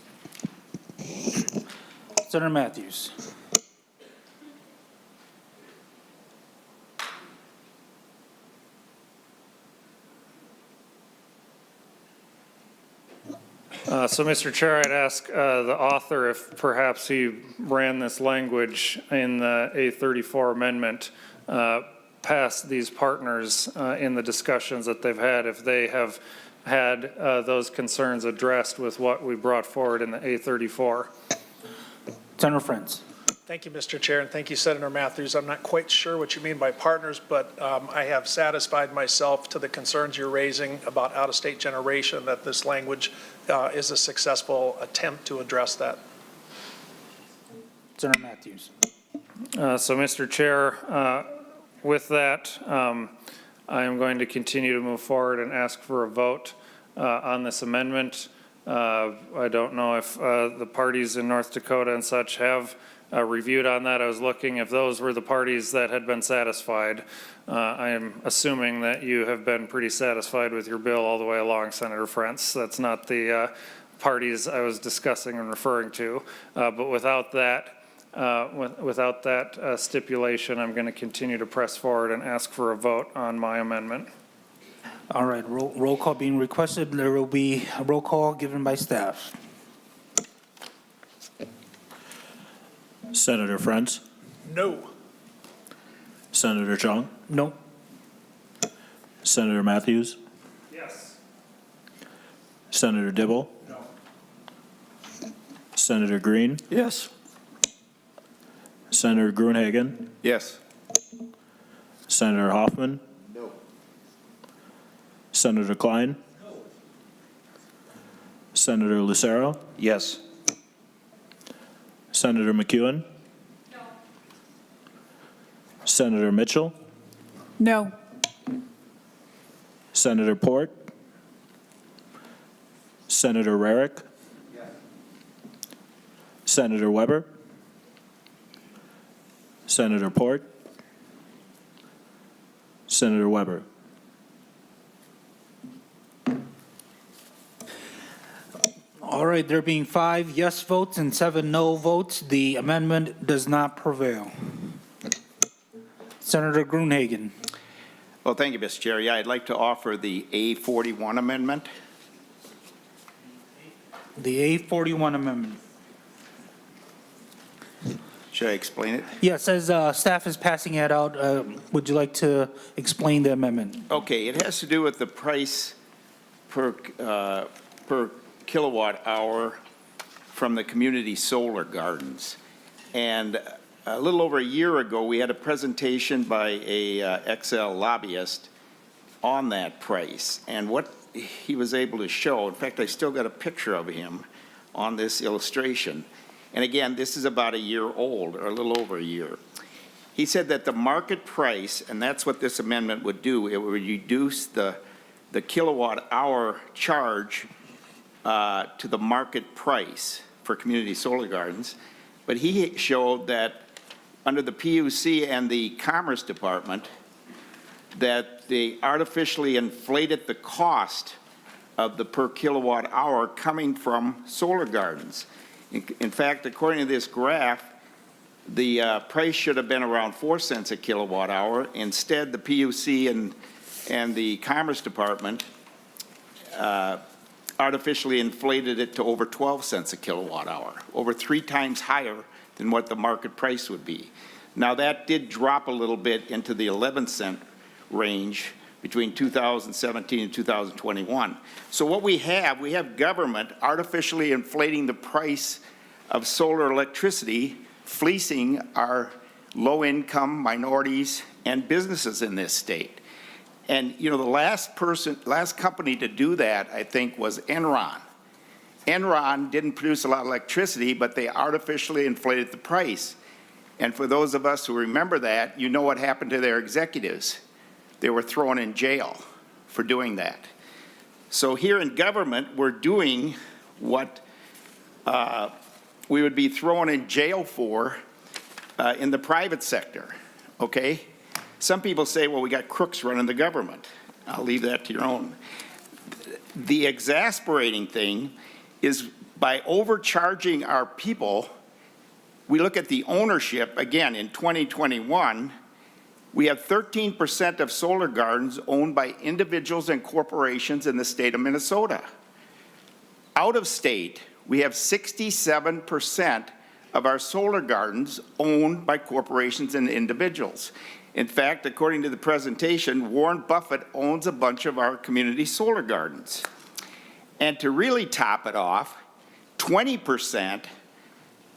Senator Matthews. So, Mr. Chair, I'd ask the author if perhaps he ran this language in the A34 amendment past these partners in the discussions that they've had, if they have had those concerns addressed with what we brought forward in the A34. Senator Frentz. Thank you, Mr. Chair, and thank you, Senator Matthews. I'm not quite sure what you mean by partners, but I have satisfied myself to the concerns you're raising about out-of-state generation, that this language is a successful attempt to address that. Senator Matthews. So, Mr. Chair, with that, I am going to continue to move forward and ask for a vote on this amendment. I don't know if the parties in North Dakota and such have reviewed on that. I was looking if those were the parties that had been satisfied. I am assuming that you have been pretty satisfied with your bill all the way along, Senator Frentz. That's not the parties I was discussing and referring to. But without that, stipulation, I'm going to continue to press forward and ask for a vote on my amendment. All right, roll call being requested. There will be a roll call given by staff. Senator Frentz, No. Senator Chung, No. Senator Matthews, Yes. Senator Dibble, Senator Green, Yes. Senator Gruenhagen, Yes. Senator Hoffman, Senator Klein, Senator Lucero, Yes. Senator McEwen, Senator Mitchell, No. Senator Port, Senator Rarick, Senator Weber, Senator Port, Senator Weber. All right, there being 5 yes votes and 7 no votes, the amendment does not prevail. Senator Gruenhagen. Well, thank you, Mr. Chair. Yeah, I'd like to offer the A41 amendment. The A41 amendment. Should I explain it? Yes, as staff is passing it out, would you like to explain the amendment? Okay, it has to do with the price per kilowatt hour from the community solar gardens. And a little over a year ago, we had a presentation by a XL lobbyist on that price and what he was able to show. In fact, I still got a picture of him on this illustration. And again, this is about a year old, or a little over a year. He said that the market price, and that's what this amendment would do, it would reduce the kilowatt hour charge to the market price for community solar gardens. But he showed that under the PUC and the Commerce Department, that they artificially inflated the cost of the per kilowatt hour coming from solar gardens. In fact, according to this graph, the price should have been around 4 cents a kilowatt hour. Instead, the PUC and the Commerce Department artificially inflated it to over 12 cents a kilowatt hour, over 3 times higher than what the market price would be. Now, that did drop a little bit into the 11-cent range between 2017 and 2021. So what we have government artificially inflating the price of solar electricity, fleecing our low-income minorities and businesses in this state. And, you know, the last company to do that, I think, was Enron. Enron didn't produce a lot of electricity, but they artificially inflated the price. And for those of us who remember that, you know what happened to their executives. They were thrown in jail for doing that. So here in government, we're doing what we would be thrown in jail for in the private sector, okay? Some people say, well, we got crooks running the government. I'll leave that to your own. The exasperating thing is by overcharging our people, we look at the ownership, again, in 2021, we have 13% of solar gardens owned by individuals and corporations in the state of Minnesota. out of state, we have 67% of our solar gardens owned by corporations and individuals. In fact, according to the presentation, Warren Buffett owns a bunch of our community solar gardens. And to really top it off, 20%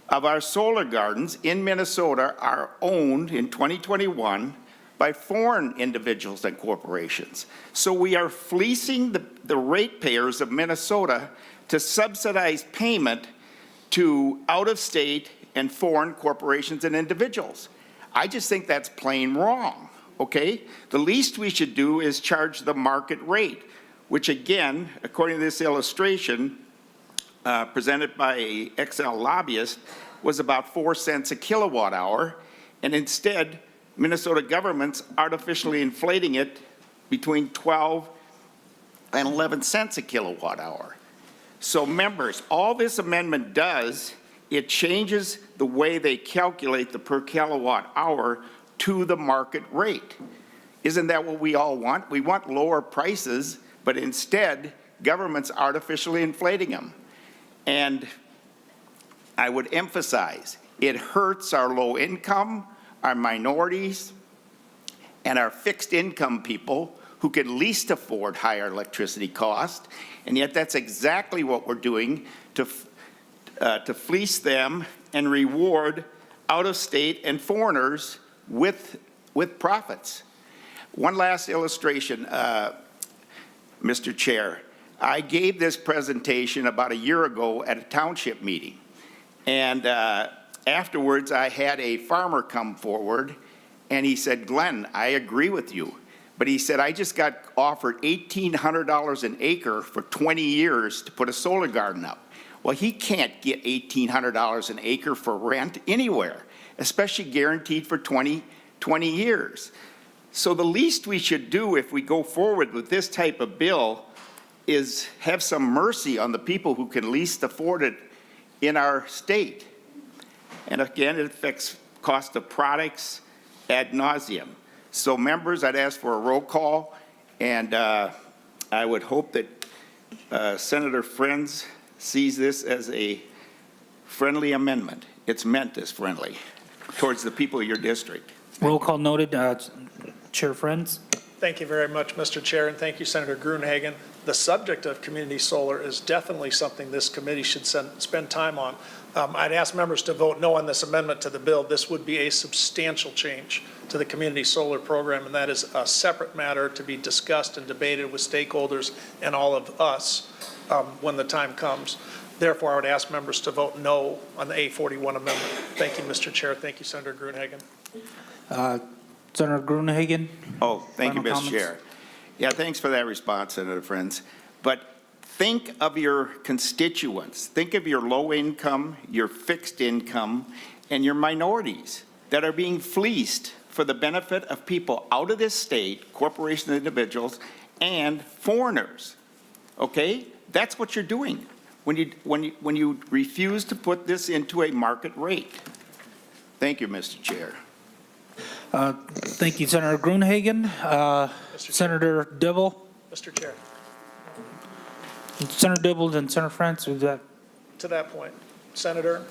of our solar gardens in Minnesota are owned in 2021 by foreign individuals and corporations. So we are fleecing the ratepayers of Minnesota to subsidize payment to out-of-state and foreign corporations and individuals. I just think that's plain wrong, okay? The least we should do is charge the market rate, which again, according to this illustration presented by a Excel lobbyist, was about 4 cents a kilowatt hour, and instead, Minnesota government's artificially inflating it between 12 and 11 cents a kilowatt hour. So members, all this amendment does, it changes the way they calculate the per kilowatt hour to the market rate. Isn't that what we all want? We want lower prices, but instead, government's artificially inflating them. And I would emphasize, it hurts our low income, our minorities, and our fixed income people who can least afford higher electricity costs, and yet that's exactly what we're doing to fleece them and reward out-of-state and foreigners with profits. One last illustration, Mr. Chair. I gave this presentation about a year ago at a township meeting, and afterwards I had a farmer come forward, and he said, Glenn, I agree with you. But he said, I just got offered $1,800 an acre for 20 years to put a solar garden up. Well, he can't get $1,800 an acre for rent anywhere, especially guaranteed for 20 years. So the least we should do if we go forward with this type of bill is have some mercy on the people who can least afford it in our state. And again, it affects cost of products ad nauseum. So members, I'd ask for a roll call, and I would hope that Senator Frentz sees this as a friendly amendment. It's meant as friendly towards the people of your district. Roll call noted. Chair Frentz. Thank you very much, Mr. Chair, and thank you, Senator Gruenhagen. The subject of community solar is definitely something this committee should spend time on. I'd ask members to vote no on this amendment to the bill. This would be a substantial change to the community solar program, and that is a separate matter to be discussed and debated with stakeholders and all of us when the time comes. Therefore, I would ask members to vote no on the A41 amendment. Thank you, Mr. Chair. Thank you, Senator Gruenhagen. Senator Gruenhagen. Oh, thank you, Final Mr. comments? Chair. Yeah, thanks for that response, Senator Frentz. But think of your constituents. Think of your low income, your fixed income, and your minorities that are being fleeced for the benefit of people out of this state, corporations and individuals, and foreigners. Okay? That's what you're doing when you refuse to put this into a market rate. Thank you, Mr. Chair. Thank you, Senator Gruenhagen. Senator Dibble. Mr. Chair, Senator Dibble and Senator Frentz. to that point, Senator,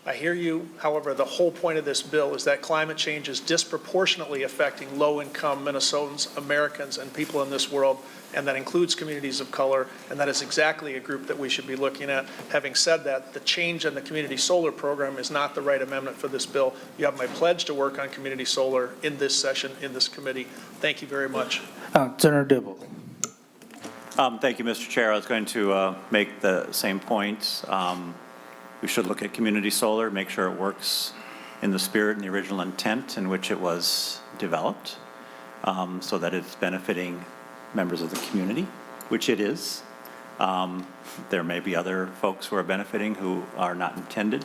I hear you. However, the whole point of this bill is that climate change is disproportionately affecting low-income Minnesotans, Americans, and people in this world, and that includes communities of color, and that is exactly a group that we should be looking at. Having said that, the change in the community solar program is not the right amendment for this bill. You have my pledge to work on community solar in this session, in this committee. Thank you very much. Senator Dibble. Thank you, Mr. Chair. I was going to make the same points. We should look at community solar, make sure it works in the spirit and the original intent in which it was developed, so that it's benefiting members of the community, which it is. There may be other folks who are benefiting who are not intended,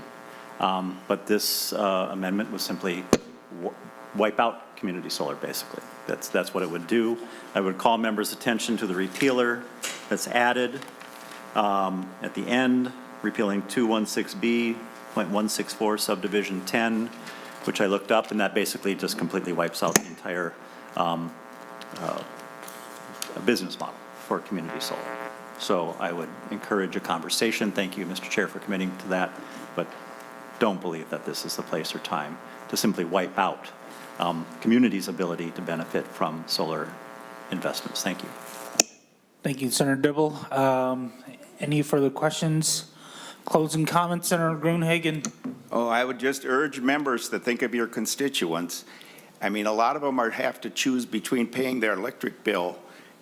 but this amendment would simply wipe out community solar, basically. That's what it would do. I would call members' attention to the repealer that's added at the end, repealing 216B.164 subdivision 10, which I looked up, and that basically just completely wipes out the entire business model for community solar. So I would encourage a conversation. Thank you, Mr. Chair, for committing to that, but don't believe that this is the place or time to simply wipe out communities' ability to benefit from solar investments. Thank you. Thank you, Senator Dibble. Any further questions? Closing comments, Senator Gruenhagen? Oh, I would just urge members to think of your constituents. I mean, a lot of them have to choose between paying their electric bill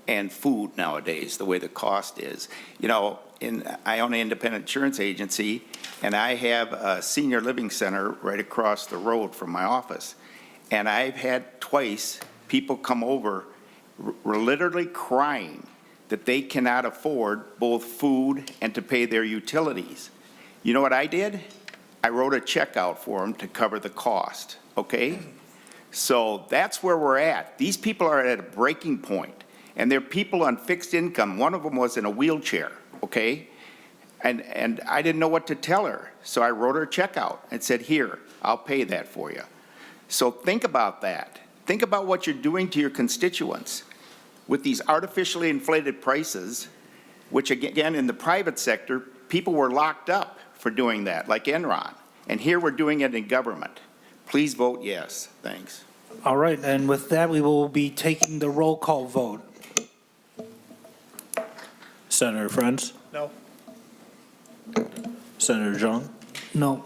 and food nowadays, the way the cost is. You know, I own an independent insurance agency, and I have a senior living center right across the road from my office. And I've had twice people come over literally crying that they cannot afford both food and to pay their utilities. You know what I did? I wrote a check out for them to cover the cost, okay? So that's where we're at. These people are at a breaking point, and they're people on fixed income. One of them was in a wheelchair, okay? And I didn't know what to tell her, so I wrote her a check out and said, here, I'll pay that for you. So think about that. Think about what you're doing to your constituents with these artificially inflated prices, which again, in the private sector, people were locked up for doing that, like Enron. And here we're doing it in government. Please vote yes. Thanks. All right, and with that, we will be taking the roll call vote. Senator Frentz, No? Senator Zhang, No.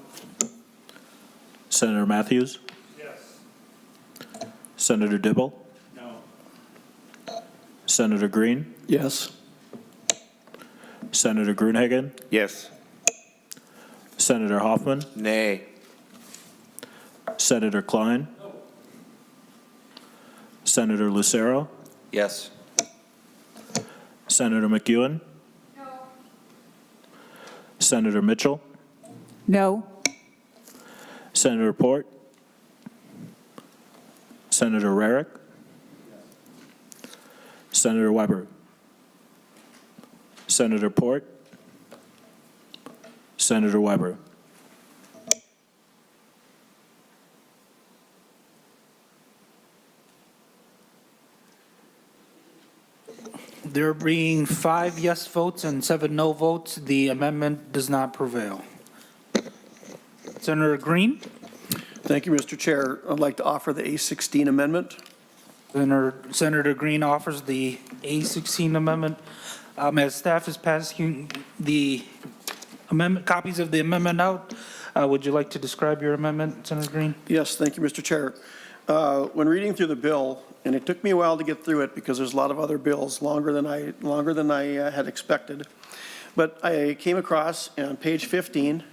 Senator Matthews, Yes. Senator Dibble, No. Senator Green, Yes. Senator Gruenhagen, Yes. Senator Hoffman, Nay. Senator Klein, Senator Lucero, Yes. Senator McEwen, Senator Mitchell, No. Senator Port, Senator Rarick, Senator Weber, Senator Port, Senator Weber. There being 5 yes votes and 7 no votes, the amendment does not prevail. Senator Green? Thank you, Mr. Chair. I'd like to offer the A16 amendment. Senator Green offers the A16 amendment. As staff is passing the amendment, copies of the amendment out, would you like to describe your amendment, Senator Green? Yes, thank you, Mr. Chair. When reading through the bill, and it took me a while to get through it because there's a lot of other bills longer than I had expected, but I came across on page 15,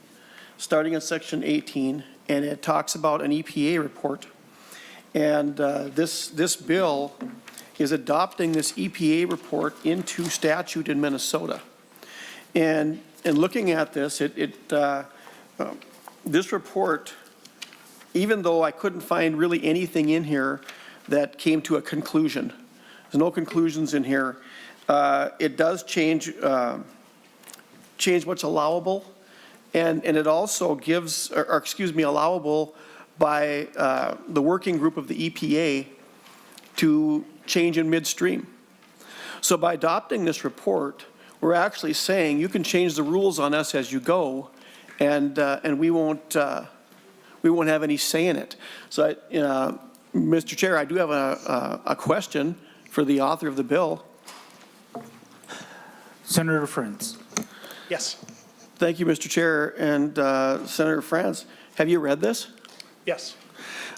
starting at section 18, and it talks about an EPA report. And this bill is adopting this EPA report into statute in Minnesota. And looking at this, this report, even though I couldn't find really anything in here that came to a conclusion, there's no conclusions in here, it does change what's allowable, and it also gives, or excuse me, allowable by the working group of the EPA to change in midstream. So by adopting this report, we're actually saying you can change the rules on us as you go, and we won't have any say in it. So, Mr. Chair, I do have a question for the author of the bill. Senator Frentz? Yes. Thank you, Mr. Chair, and Senator Frentz. Have you read this? Yes.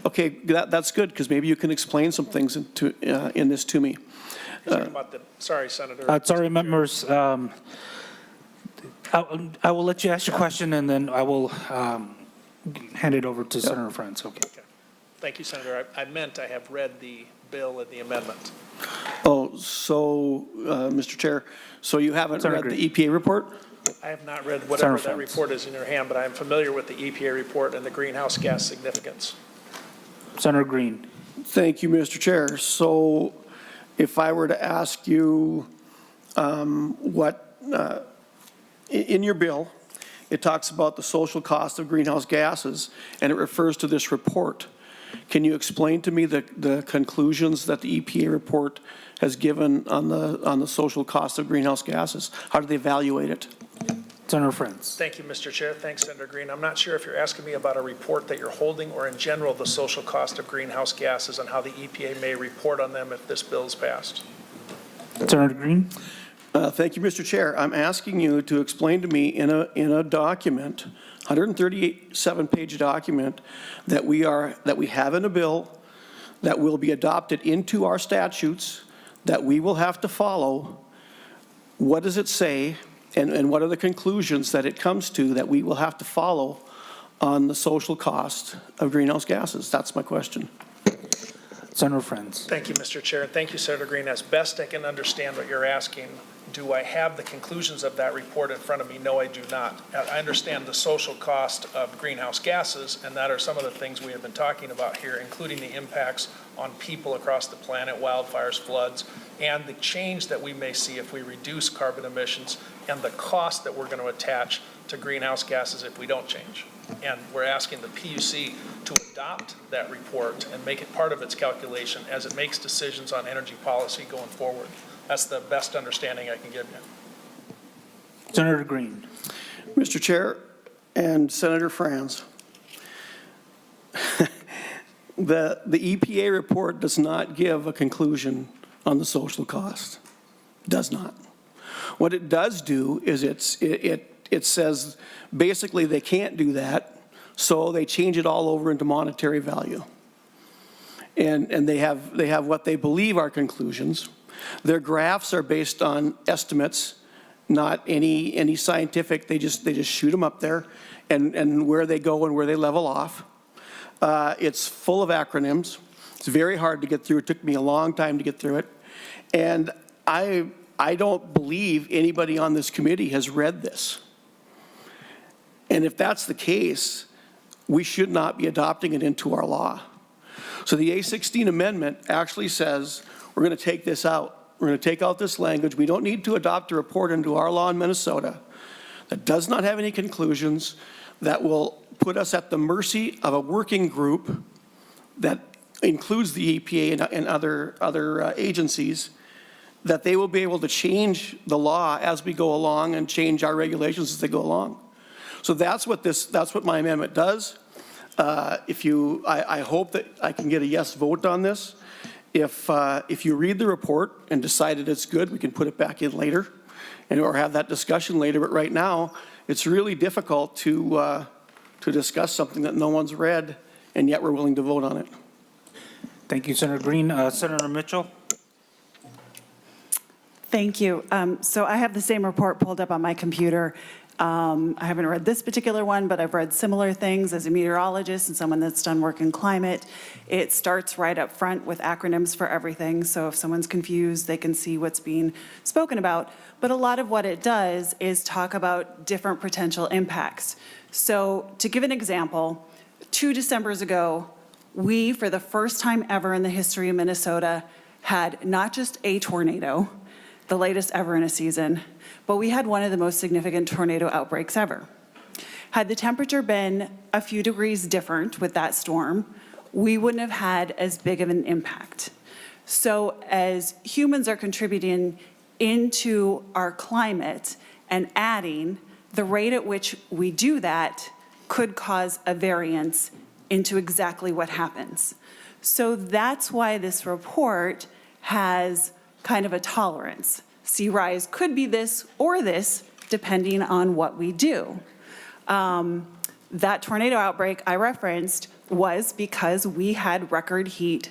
Okay, that's good, because maybe you can explain some things in this to me. You're talking about sorry, Senator. Sorry, members. I will let you ask your question, and then I will hand it over to Senator Frentz. Okay. Thank you, Senator. I meant I have read the bill and the amendment. Oh, so, Mr. Chair, so you haven't read the EPA report? I have not read whatever that report is in your hand, but I am familiar with the EPA report and the greenhouse gas significance. Senator Green? Thank you, Mr. Chair. So if I were to ask you in your bill, it talks about the social cost of greenhouse gases, and it refers to this report. Can you explain to me the conclusions that the EPA report has given on the social cost of greenhouse gases? How do they evaluate it? Senator Frentz. Thank you, Mr. Chair. Thanks, Senator Green. I'm not sure if you're asking me about a report that you're holding or in general the social cost of greenhouse gases and how the EPA may report on them if this bill is passed. Senator Green. Thank you, Mr. Chair. I'm asking you to explain to me in a document, 137-page document that we have in a bill that will be adopted into our statutes that we will have to follow. What does it say, and what are the conclusions that it comes to that we will have to follow on the social cost of greenhouse gases? That's my question. Senator Frentz. Thank you, Mr. Chair. And thank you, Senator Green. As best I can understand what you're asking, do I have the conclusions of that report in front of me? No, I do not. I understand the social cost of greenhouse gases, and that are some of the things we have been talking about here, including the impacts on people across the planet, wildfires, floods, and the change that we may see if we reduce carbon emissions and the cost that we're going to attach to greenhouse gases if we don't change. And we're asking the PUC to adopt that report and make it part of its calculation as it makes decisions on energy policy going forward. That's the best understanding I can give you. Senator Green. Mr. Chair and Senator Frantz, the EPA report does not give a conclusion on the social cost. Does not. What it does do is it says basically they can't do that, so they change it all over into monetary value. And they have what they believe are conclusions. Their graphs are based on estimates, not any scientific. They just shoot them up there, and where they go and where they level off. It's full of acronyms. It's very hard to get through. It took me a long time to get through it. And I don't believe anybody on this committee has read this. And if that's the case, we should not be adopting it into our law. So the A16 amendment actually says we're going to take this out. We're going to take out this language. We don't need to adopt a report into our law in Minnesota that does not have any conclusions, that will put us at the mercy of a working group that includes the EPA and other agencies, that they will be able to change the law as we go along and change our regulations as they go along. So that's what my amendment does. I hope that I can get a yes vote on this. If you read the report and decide that it's good, we can put it back in later or have that discussion later. But right now, it's really difficult to discuss something that no one's read, and yet we're willing to vote on it. Thank you, Senator Green. Senator Mitchell. Thank you. So I have the same report pulled up on my computer. I haven't read this particular one, but I've read similar things as a meteorologist and someone that's done work in climate. It starts right up front with acronyms for everything, so if someone's confused, they can see what's being spoken about. But a lot of what it does is talk about different potential impacts. So to give an example, 2 Decembers ago, we, for the first time ever in the history of Minnesota, had not just a tornado, the latest ever in a season, but we had one of the most significant tornado outbreaks ever. Had the temperature been a few degrees different with that storm, we wouldn't have had as big of an impact. So as humans are contributing into our climate and adding, the rate at which we do that could cause a variance into exactly what happens. So that's why this report has kind of a tolerance. Sea rise could be this or this, depending on what we do. That tornado outbreak I referenced was because we had record heat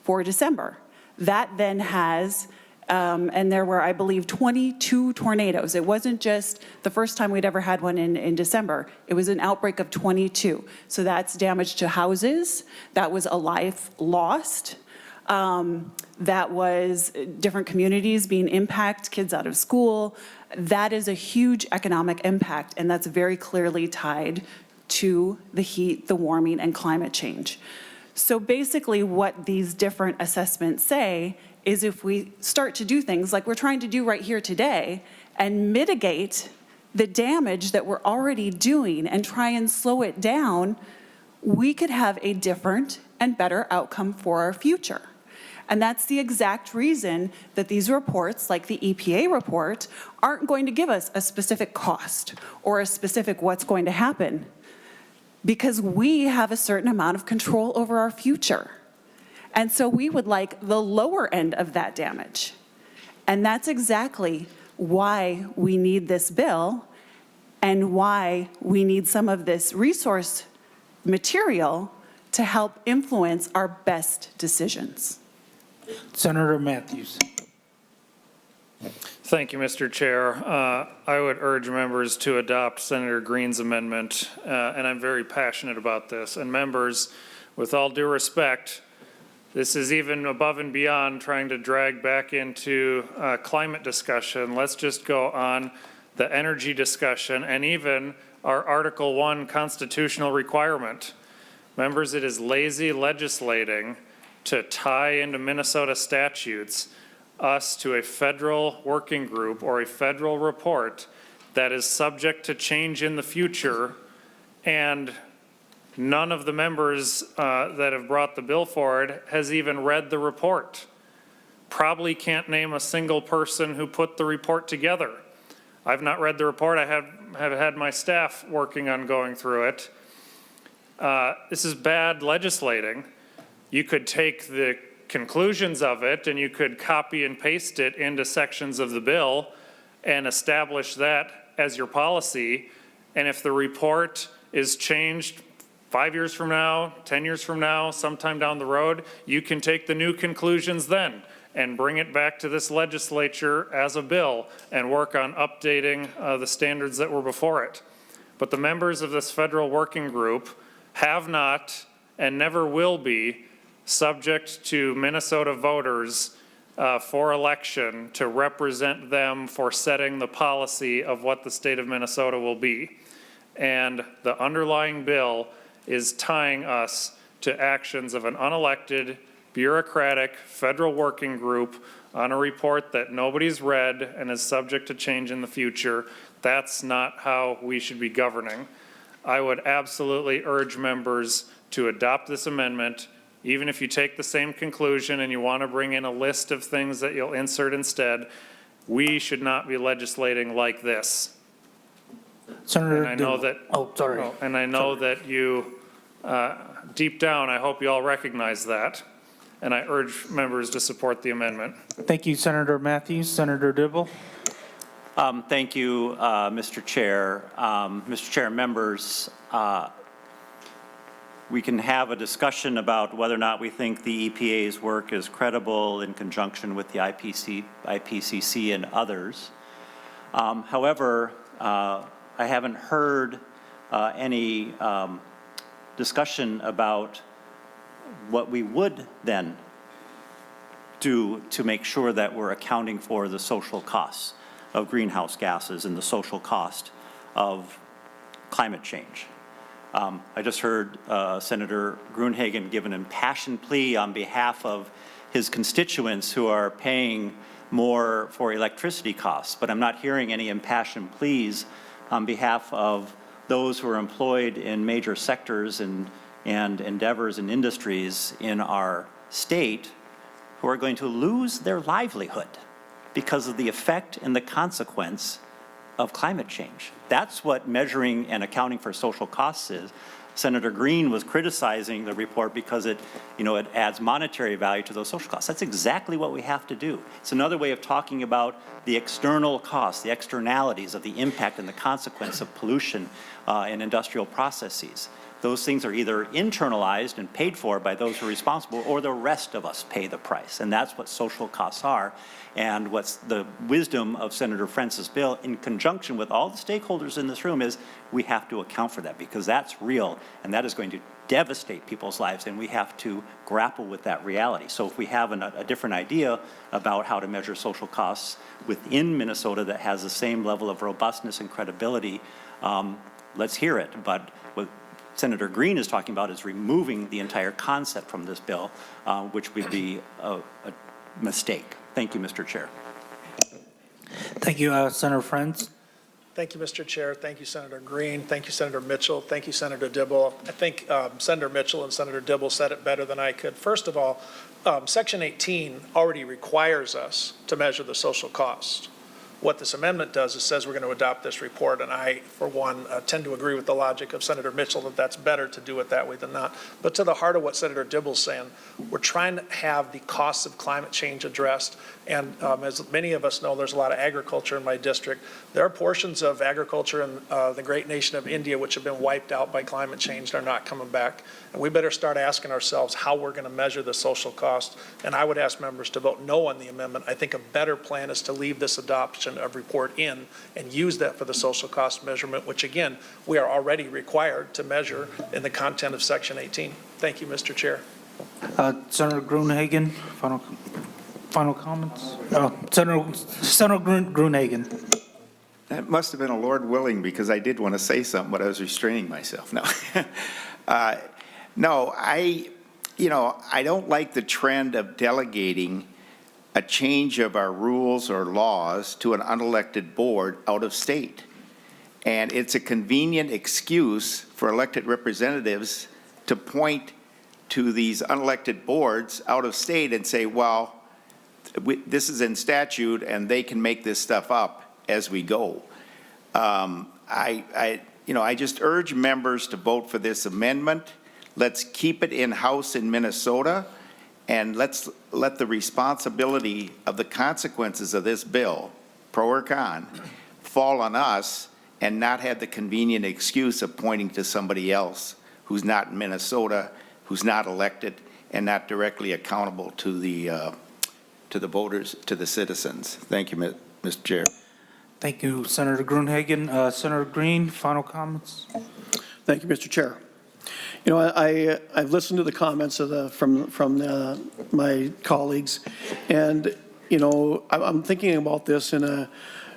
for December. That then has, and there were, I believe, 22 tornadoes. It wasn't just the first time we'd ever had one in December. It was an outbreak of 22. So that's damage to houses. That was a life lost. That was different communities being impacted, kids out of school. That is a huge economic impact, and that's very clearly tied to the heat, the warming, and climate change. So basically what these different assessments say is if we start to do things like we're trying to do right here today and mitigate the damage that we're already doing and try and slow it down, we could have a different and better outcome for our future. And that's the exact reason that these reports, like the EPA report, aren't going to give us a specific cost or a specific what's going to happen, because we have a certain amount of control over our future. And so we would like the lower end of that damage. And that's exactly why we need this bill and why we need some of this resource material to help influence our best decisions. Senator Matthews. Thank you, Mr. Chair. I would urge members to adopt Senator Green's amendment, and I'm very passionate about this. And members, with all due respect, this is even above and beyond trying to drag back into climate discussion. Let's just go on the energy discussion and even our Article 1 constitutional requirement. Members, it is lazy legislating to tie into Minnesota statutes us to a federal working group or a federal report that is subject to change in the future, and none of the members that have brought the bill forward has even read the report. Probably can't name a single person who put the report together. I've not read the report. I have had my staff working on going through it. This is bad legislating. You could take the conclusions of it and you could copy and paste it into sections of the bill and establish that as your policy. And if the report is changed 5 years from now, 10 years from now, sometime down the road, you can take the new conclusions then and bring it back to this legislature as a bill and work on updating the standards that were before it. But the members of this federal working group have not and never will be subject to Minnesota voters for election to represent them for setting the policy of what the state of Minnesota will be. And the underlying bill is tying us to actions of an unelected, bureaucratic federal working group on a report that nobody's read and is subject to change in the future. That's not how we should be governing. I would absolutely urge members to adopt this amendment. Even if you take the same conclusion and you want to bring in a list of things that you'll insert instead, we should not be legislating like this. Senator. And I know that. Oh, sorry. And I know that you, deep down, I hope you all recognize that. And I urge members to support the amendment. Thank you, Senator Matthews. Senator Dibble. Thank you, Mr. Chair. Mr. Chair, members, we can have a discussion about whether or not we think the EPA's work is credible in conjunction with the IPCC and others. However, I haven't heard any discussion about what we would then do to make sure that we're accounting for the social costs of greenhouse gases and the social cost of climate change. I just heard Senator Gruenhagen give an impassioned plea on behalf of his constituents who are paying more for electricity costs, but I'm not hearing any impassioned pleas on behalf of those who are employed in major sectors and endeavors and industries in our state who are going to lose their livelihood because of the effect and the consequence of climate change. That's what measuring and accounting for social costs is. Senator Green was criticizing the report because it adds monetary value to those social costs. That's exactly what we have to do. It's another way of talking about the external costs, the externalities of the impact and the consequence of pollution in industrial processes. Those things are either internalized and paid for by those who are responsible, or the rest of us pay the price. And that's what social costs are. And what's the wisdom of Senator Frentz's bill, in conjunction with all the stakeholders in this room, is we have to account for that, because that's real, and that is going to devastate people's lives, and we have to grapple with that reality. So if we have a different idea about how to measure social costs within Minnesota that has the same level of robustness and credibility, let's hear it. But what Senator Green is talking about is removing the entire concept from this bill, which would be a mistake. Thank you, Mr. Chair. Thank you, Senator Frentz. Thank you, Mr. Chair. Thank you, Senator Green. Thank you, Senator Mitchell. Thank you, Senator Dibble. I think Senator Mitchell and Senator Dibble said it better than I could. First of all, Section 18 already requires us to measure the social cost. What this amendment does is says we're going to adopt this report, and I, for one, tend to agree with the logic of Senator Mitchell that that's better to do it that way than not. But to the heart of what Senator Dibble's saying, we're trying to have the costs of climate change addressed. And as many of us know, there's a lot of agriculture in my district. There are portions of agriculture in the great nation of India which have been wiped out by climate change. They're not coming back. And we better start asking ourselves how we're going to measure the social cost. And I would ask members to vote no on the amendment. I think a better plan is to leave this adoption of report in and use that for the social cost measurement, which again, we are already required to measure in the content of Section 18. Thank you, Mr. Chair. Senator Gruenhagen, final comments? Senator Gruenhagen. That must have been a Lord willing, because I did want to say something, but I was restraining myself. No. No, I don't like the trend of delegating a change of our rules or laws to an unelected board out of state. And it's a convenient excuse for elected representatives to point to these unelected boards out of state and say, well, this is in statute and they can make this stuff up as we go. I just urge members to vote for this amendment. Let's keep it in-house in Minnesota, and let's let the responsibility of the consequences of this bill, pro or con, fall on us and not have the convenient excuse of pointing to somebody else who's not in Minnesota, who's not elected, and not directly accountable to the voters, to the citizens. Thank you, Mr. Chair. Thank you, Senator Gruenhagen. Senator Green, final comments? Thank you, Mr. Chair. You know, I've listened to the comments of from my colleagues, and you know, I'm thinking about this in a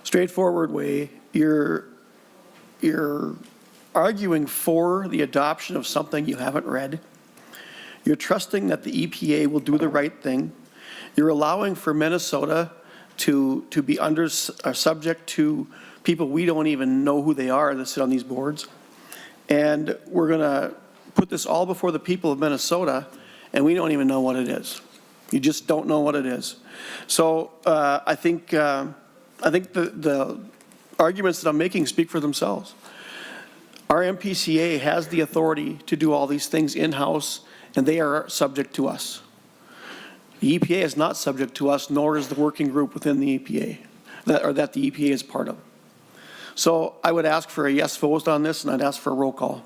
straightforward way. You're arguing for the adoption of something you haven't read. You're trusting that the EPA will do the right thing. You're allowing for Minnesota to be subject to people we don't even know who they are that sit on these boards. And we're going to put this all before the people of Minnesota, and we don't even know what it is. You just don't know what it is. So I think the arguments that I'm making speak for themselves. Our MPCA has the authority to do all these things in-house, and they are subject to us. The EPA is not subject to us, nor is the working group within the EPA that the EPA is part of. So I would ask for a yes vote on this, and I'd ask for a roll call.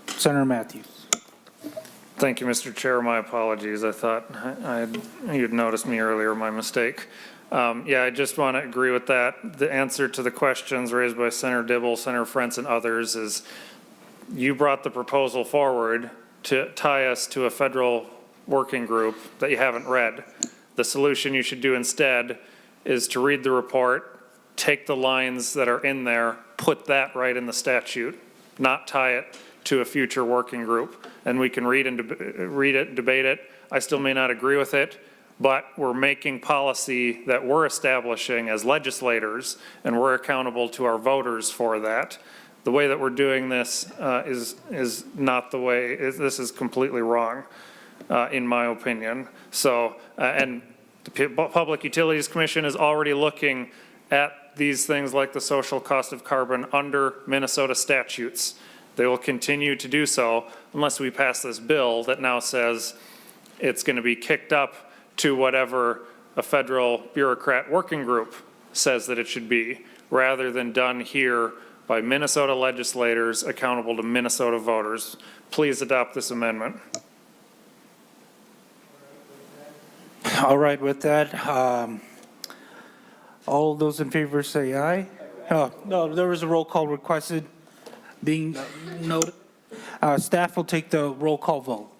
Senator Matthews. Thank you, Mr. Chair. My apologies. I thought you'd noticed me earlier, my mistake. Yeah, I just want to agree with that. The answer to the questions raised by Senator Dibble, Senator Frentz, and others is you brought the proposal forward to tie us to a federal working group that you haven't read. The solution you should do instead is to read the report, take the lines that are in there, put that right in the statute, not tie it to a future working group. And we can read it, debate it. I still may not agree with it, but we're making policy that we're establishing as legislators, and we're accountable to our voters for that. The way that we're doing this is not the way. This is completely wrong, in my opinion. So, and the Public Utilities Commission is already looking at these things like the social cost of carbon under Minnesota statutes. They will continue to do so unless we pass this bill that now says it's going to be kicked up to whatever a federal bureaucrat working group says that it should be, rather than done here by Minnesota legislators accountable to Minnesota voters. Please adopt this amendment. All right, with that, all those in favor say aye. No, there was a roll call requested being noted. Staff will take the roll call vote.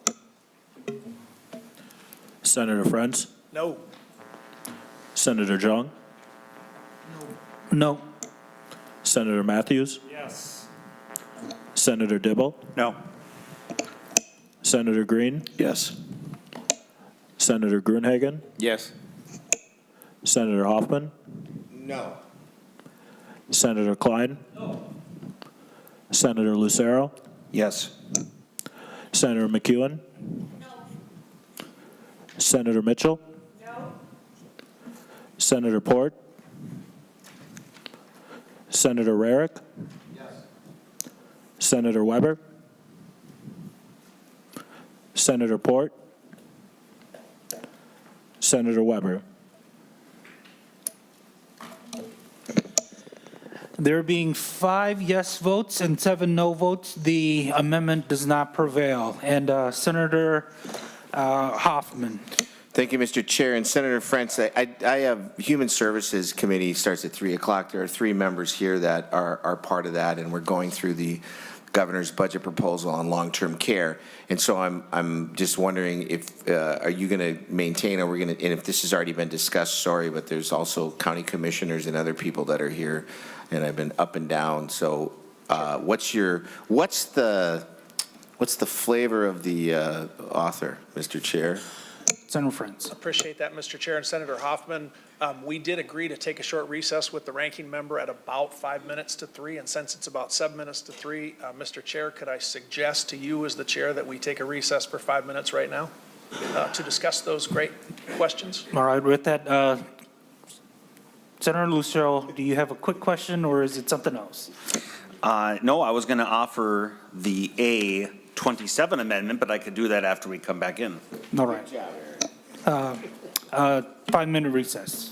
Senator Frentz? No. Senator Jung? No. Senator Matthews? Yes. Senator Dibble? No. Senator Green? Yes. Senator Gruenhagen? Yes. Senator Hoffman? No. Senator Klein? Senator Lucero? Yes. Senator McEwen? Senator Mitchell? Senator Port? Senator Rarick? Senator Weber? Senator Port? Senator Weber? There being 5 yes votes and 7 no votes, the amendment does not prevail. And Senator Hoffman. Thank you, Mr. Chair. And Senator Frentz, I have Human Services Committee starts at 3 o'clock. There are 3 members here that are part of that, and we're going through the governor's budget proposal on long-term care. And so I'm just wondering if, are you going to maintain, or we're going to, and if this has already been discussed, sorry, but there's also county commissioners and other people that are here, and I've been up and down. So what's the flavor of the author, Mr. Chair? Senator Frentz. Appreciate that, Mr. Chair. And Senator Hoffman, we did agree to take a short recess with the ranking member at about 5 minutes to 3. And since it's about 7 minutes to 3, Mr. Chair, could I suggest to you as the chair that we take a recess for 5 minutes right now to discuss those great questions? All right, with that, Senator Lucero, do you have a quick question, or is it something else? No, I was going to offer the A27 amendment, but I could do that after we come back in. All right. 5-minute recess.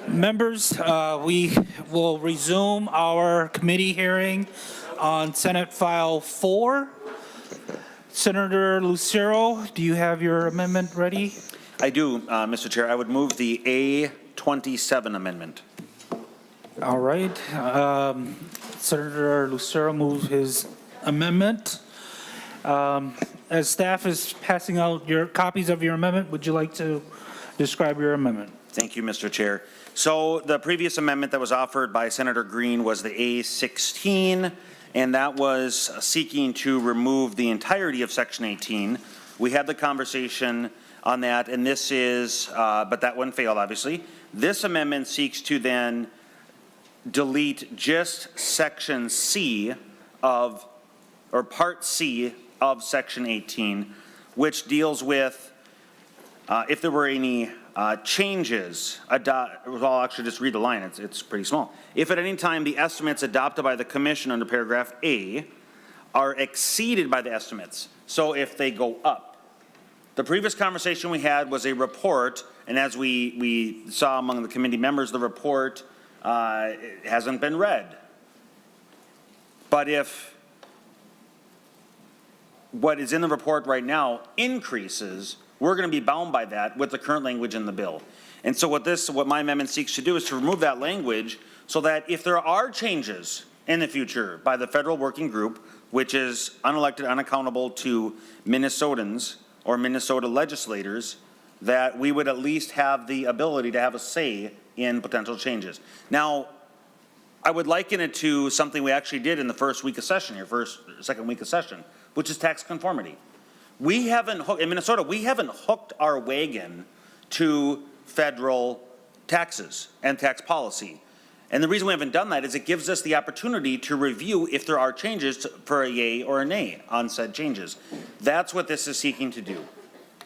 Members, we will resume our committee hearing on Senate File 4. Senator Lucero, do you have your amendment ready? I do, Mr. Chair. I would move the A27 amendment. All right. Senator Lucero moves his amendment. As staff is passing out your copies of your amendment, would you like to describe your amendment? Thank you, Mr. Chair. So the previous amendment that was offered by Senator Green was the A16, and that was seeking to remove the entirety of Section 18. We had the conversation on that, and this is, but that one failed, obviously. This amendment seeks to then delete just Section C of, or Part C of Section 18, which deals with if there were any changes, I'll actually just read the line, it's pretty small. If at any time the estimates adopted by the commission under paragraph A are exceeded by the estimates, so if they go up. The previous conversation we had was a report, and as we saw among the committee members, the report hasn't been read. But if what is in the report right now increases, we're going to be bound by that with the current language in the bill. And so what my amendment seeks to do is to remove that language so that if there are changes in the future by the federal working group, which is unelected, unaccountable to Minnesotans or Minnesota legislators, that we would at least have the ability to have a say in potential changes. Now, I would liken it to something we actually did in the first week of session here, second week of session, which is tax conformity. We haven't, in Minnesota, we haven't hooked our wagon to federal taxes and tax policy. And the reason we haven't done that is it gives us the opportunity to review if there are changes for a yay or a nay on said changes. That's what this is seeking to do,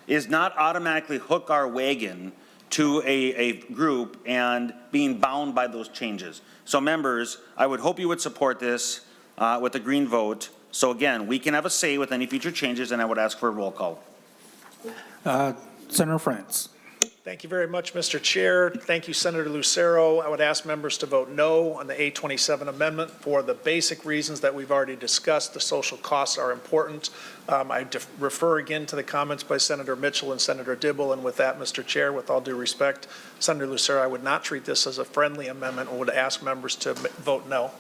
is not automatically hook our wagon to a group and being bound by those changes. So members, I would hope you would support this with a green vote. So again, we can have a say with any future changes, and I would ask for a roll call. Senator Frentz. Thank you very much, Mr. Chair. Thank you, Senator Lucero. I would ask members to vote no on the A27 amendment for the basic reasons that we've already discussed. The social costs are important. I refer again to the comments by Senator Mitchell and Senator Dibble, and with that, Mr. Chair, with all due respect, Senator Lucero, I would not treat this as a friendly amendment and would ask members to vote no.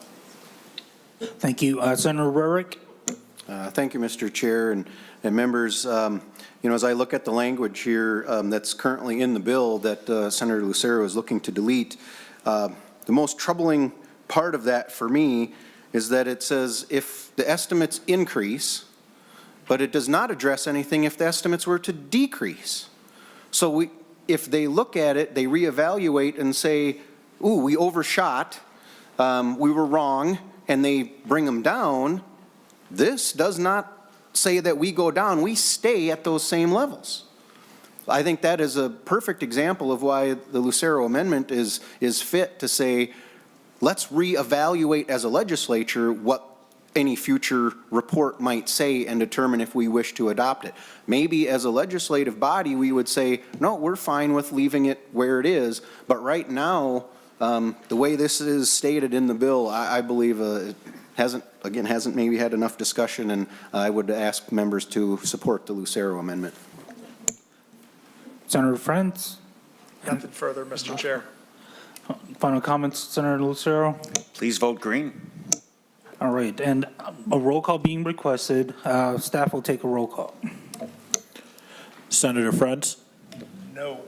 Thank you. Senator Rarick. Thank you, Mr. Chair, and members. You know, as I look at the language here that's currently in the bill that Senator Lucero is looking to delete, the most troubling part of that for me is that it says if the estimates increase, but it does not address anything if the estimates were to decrease. So if they look at it, they reevaluate and say, ooh, we overshot, we were wrong, and they bring them down. This does not say that we go down, we stay at those same levels. I think that is a perfect example of why the Lucero amendment is fit to say, let's reevaluate as a legislature what any future report might say and determine if we wish to adopt it. Maybe as a legislative body, we would say, no, we're fine with leaving it where it is, but right now, the way this is stated in the bill, I believe it hasn't maybe had enough discussion, and I would ask members to support the Lucero amendment. Senator Frentz. Nothing further, Mr. Chair. Final comments, Senator Lucero. Please vote green. All right, and a roll call being requested. Staff will take a roll call. Senator Frentz. No.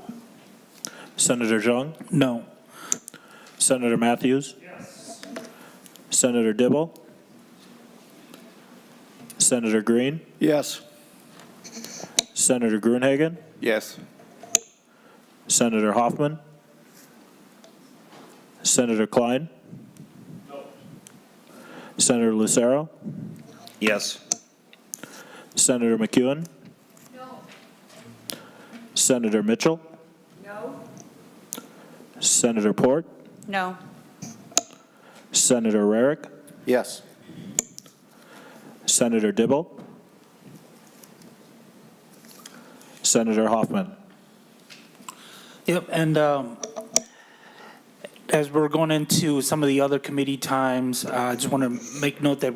Senator Zhang. No. Senator Matthews. Yes. Senator Dibble. Senator Green. Yes. Senator Gruenhagen. Yes. Senator Hoffman. Senator Klein. No. Senator Lucero. Yes. Senator McEwen. No. Senator Mitchell. No. Senator Port. No. Senator Rarick. Yes. Senator Dibble. Senator Hoffman. Yep, and as we're going into some of the other committee times, I just want to make note that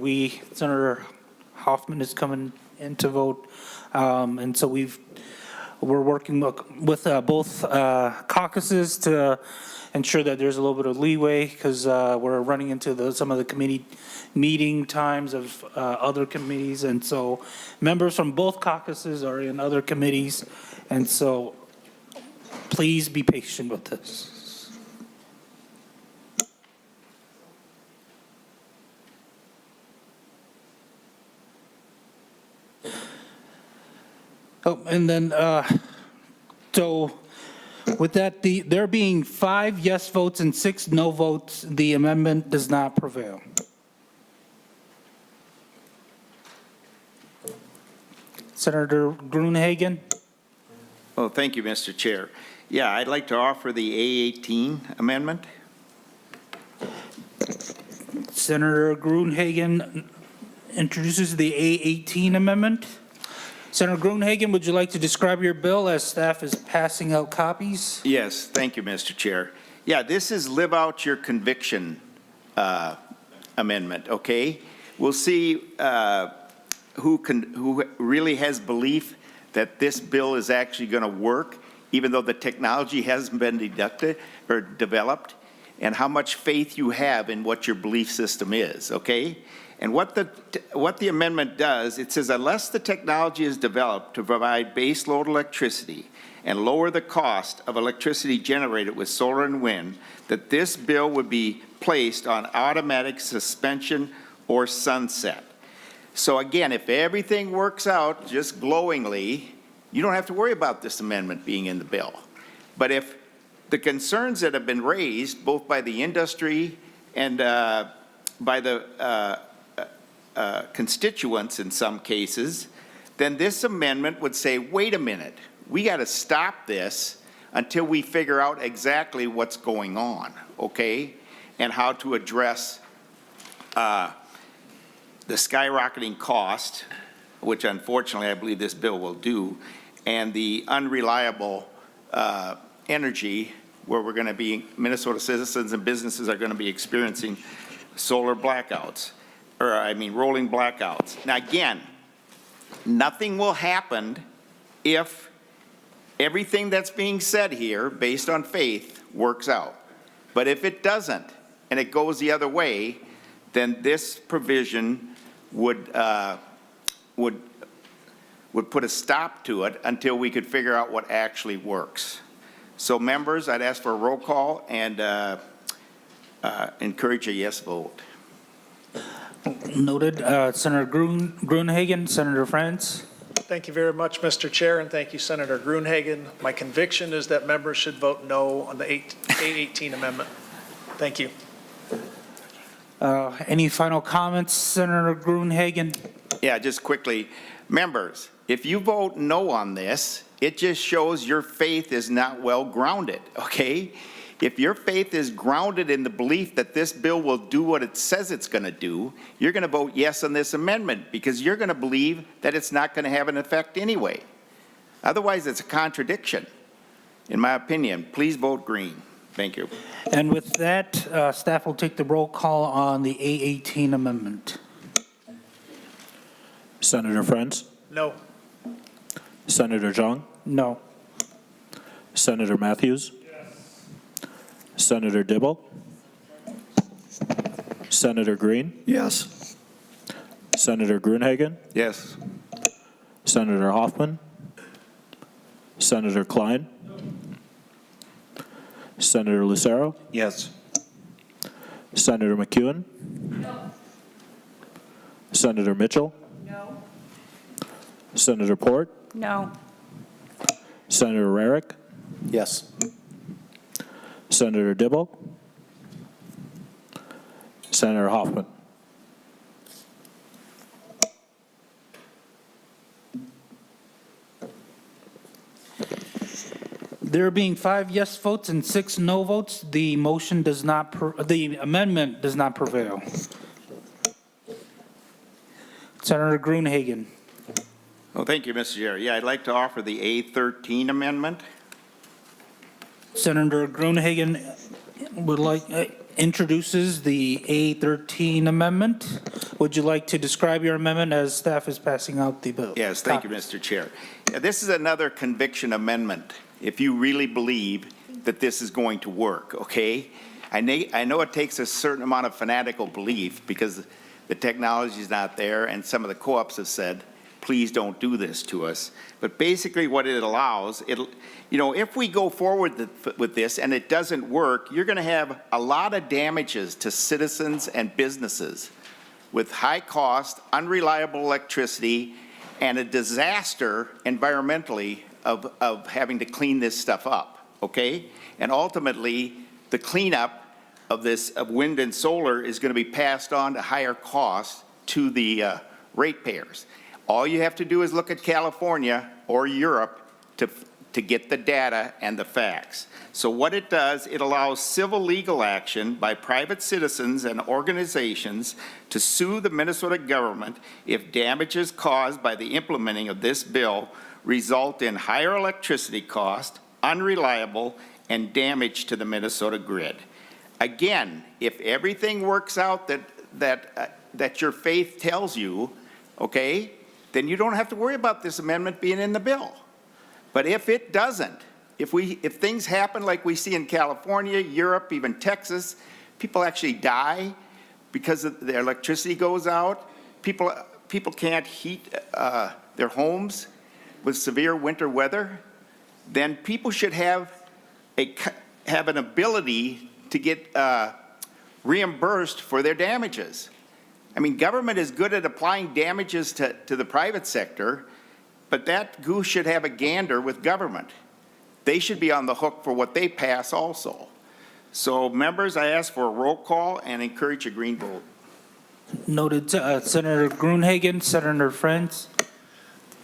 Senator Hoffman is coming in to vote. And so we're working with both caucuses to ensure that there's a little bit of leeway, because we're running into some of the committee meeting times of other committees. And so members from both caucuses are in other committees. And so please be patient with this. Oh, and then, so with that, there being 5 yes votes and 6 no votes, the amendment does not prevail. Senator Gruenhagen? Well, thank you, Mr. Chair. Yeah, I'd like to offer the A18 amendment. Senator Gruenhagen introduces the A18 amendment. Senator Gruenhagen, would you like to describe your bill as staff is passing out copies? Yes, thank you, Mr. Chair. Yeah, this is live out your conviction amendment, okay? We'll see who really has belief that this bill is actually going to work, even though the technology hasn't been developed, and how much faith you have in what your belief system is, okay? And what the amendment does, it says unless the technology is developed to provide baseload electricity and lower the cost of electricity generated with solar and wind, that this bill would be placed on automatic suspension or sunset. So again, if everything works out just glowingly, you don't have to worry about this amendment being in the bill. But if the concerns that have been raised, both by the industry and by the constituents in some cases, then this amendment would say, wait a minute, we got to stop this until we figure out exactly what's going on, okay? And how to address the skyrocketing cost, which unfortunately I believe this bill will do, and the unreliable energy where we're going to be, Minnesota citizens and businesses are going to be experiencing solar blackouts. Rolling blackouts. Now again, nothing will happen if everything that's being said here, based on faith, works out. But if it doesn't, and it goes the other way, then this provision would put a stop to it until we could figure out what actually works. So members, I'd ask for a roll call and encourage a yes vote. Noted. Senator Gruenhagen, Senator Frentz. Thank you very much, Mr. Chair, and thank you, Senator Gruenhagen. My conviction is that members should vote no on the A18 amendment. Thank you. Any final comments, Senator Gruenhagen? Yeah, just quickly. Members, if you vote no on this, it just shows your faith is not well grounded, okay? If your faith is grounded in the belief that this bill will do what it says it's going to do, you're going to vote yes on this amendment because you're going to believe that it's not going to have an effect anyway. Otherwise, it's a contradiction, in my opinion. Please vote green. Thank you. And with that, staff will take the roll call on the A18 amendment. Senator Frentz? No. Senator Zhang? No. Senator Matthews? Senator Dibble? Senator Green? Yes. Senator Gruenhagen? Yes. Senator Hoffman? Senator Klein? Senator Lucero? Yes. Senator McEwen? No. Senator Mitchell? No. Senator Port? No. Senator Rarick? Yes. Senator Dibble? Senator Hoffman? There being 5 yes votes and 6 no votes, the motion does not, the amendment does not prevail. Senator Gruenhagen. Well, thank you, Mr. Chair. Yeah, I'd like to offer the A13 amendment. Senator Gruenhagen would like, introduces the A13 amendment. Would you like to describe your amendment as staff is passing out the bill? Yes, thank you, Mr. Chair. This is another conviction amendment, if you really believe that this is going to work, okay? I know it takes a certain amount of fanatical belief because the technology is not there, and some of the co-ops have said, please don't do this to us. But basically what it allows, if we go forward with this and it doesn't work, you're going to have a lot of damages to citizens and businesses with high cost, unreliable electricity, and a disaster environmentally of having to clean this stuff up, okay? And ultimately, the cleanup of this, of wind and solar is going to be passed on to higher costs to the ratepayers. All you have to do is look at California or Europe to get the data and the facts. So what it does, it allows civil legal action by private citizens and organizations to sue the Minnesota government if damages caused by the implementing of this bill result in higher electricity cost, unreliable, and damage to the Minnesota grid. Again, if everything works out that your faith tells you, okay, then you don't have to worry about this amendment being in the bill. But if it doesn't, if things happen like we see in California, Europe, even Texas, people actually die because their electricity goes out. People can't heat their homes with severe winter weather. Then people should have an ability to get reimbursed for their damages. I mean, government is good at applying damages to the private sector, but that goose should have a gander with government. They should be on the hook for what they pass also. So members, I ask for a roll call and encourage a green vote. Noted. Senator Gruenhagen, Senator Frentz.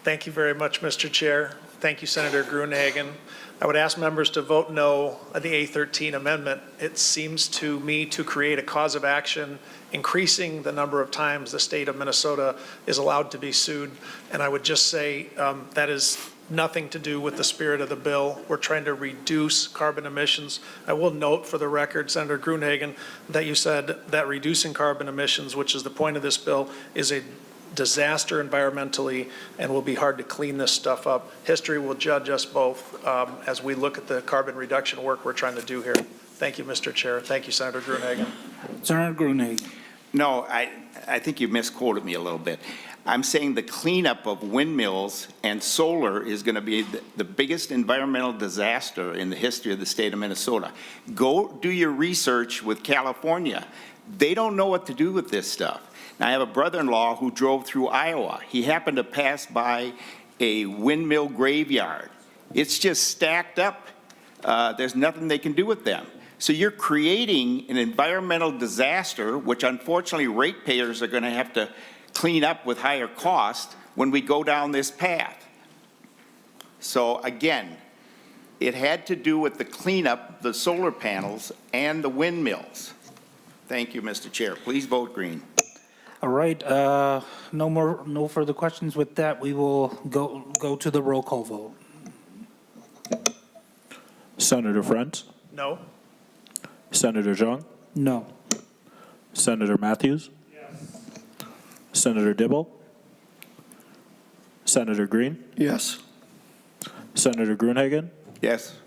Thank you very much, Mr. Chair. Thank you, Senator Gruenhagen. I would ask members to vote no on the A13 amendment. It seems to me to create a cause of action, increasing the number of times the state of Minnesota is allowed to be sued. And I would just say that is nothing to do with the spirit of the bill. We're trying to reduce carbon emissions. I will note for the record, Senator Gruenhagen, that you said that reducing carbon emissions, which is the point of this bill, is a disaster environmentally and will be hard to clean this stuff up. History will judge us both as we look at the carbon reduction work we're trying to do here. Thank you, Mr. Chair. Thank you, Senator Gruenhagen. Senator Gruenhagen. No, I think you misquoted me a little bit. I'm saying the cleanup of windmills and solar is going to be the biggest environmental disaster in the history of the state of Minnesota. Go do your research with California. They don't know what to do with this stuff. Now, I have a brother-in-law who drove through Iowa. He happened to pass by a windmill graveyard. It's just stacked up. There's nothing they can do with them. So you're creating an environmental disaster, which unfortunately ratepayers are going to have to clean up with higher cost when we go down this path. So again, it had to do with the cleanup, the solar panels, and the windmills. Thank you, Mr. Chair. Please vote green. All right. No further questions. With that, we will go to the roll call vote. Senator Frentz? No. Senator Zhang? No. Senator Matthews? Yes. Senator Dibble? Senator Green? Yes. Senator Gruenhagen? Yes.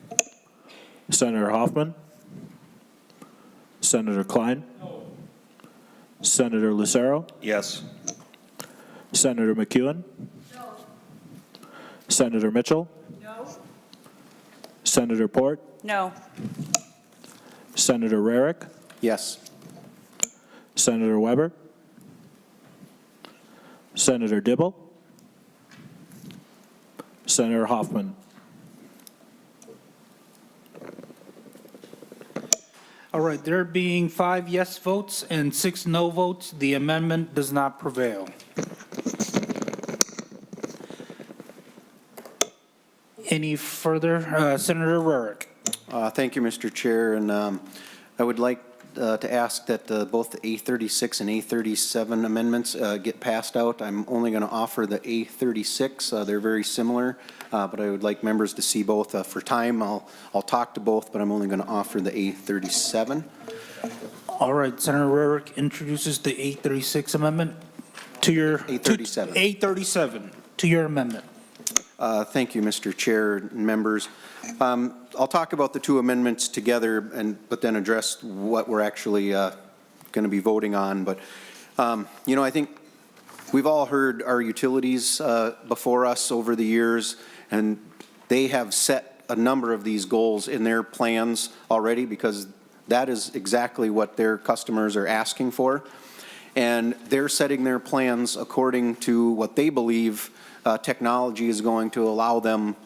Senator Hoffman? Senator Klein? No. Senator Lucero? Yes. Senator McEwen? No. Senator Mitchell? No. Senator Port? No. Senator Rarick? Yes. Senator Weber? Senator Dibble? Senator Hoffman? All right. There being 5 yes votes and 6 no votes, the amendment does not prevail. Any further? Senator Rarick. Thank you, Mr. Chair, and I would like to ask that both the A36 and A37 amendments get passed out. I'm only going to offer the A36. They're very similar, but I would like members to see both. For time, I'll talk to both, but I'm only going to offer the A37. All right, Senator Rarick introduces the 836 amendment to your. A37. 837 to your amendment. Thank you, Mr. Chair and members. I'll talk about the two amendments together, but then address what we're actually going to be voting on. But, I think we've all heard our utilities before us over the years, and they have set a number of these goals in their plans already because that is exactly what their customers are asking for. And they're setting their plans according to what they believe technology is going to allow them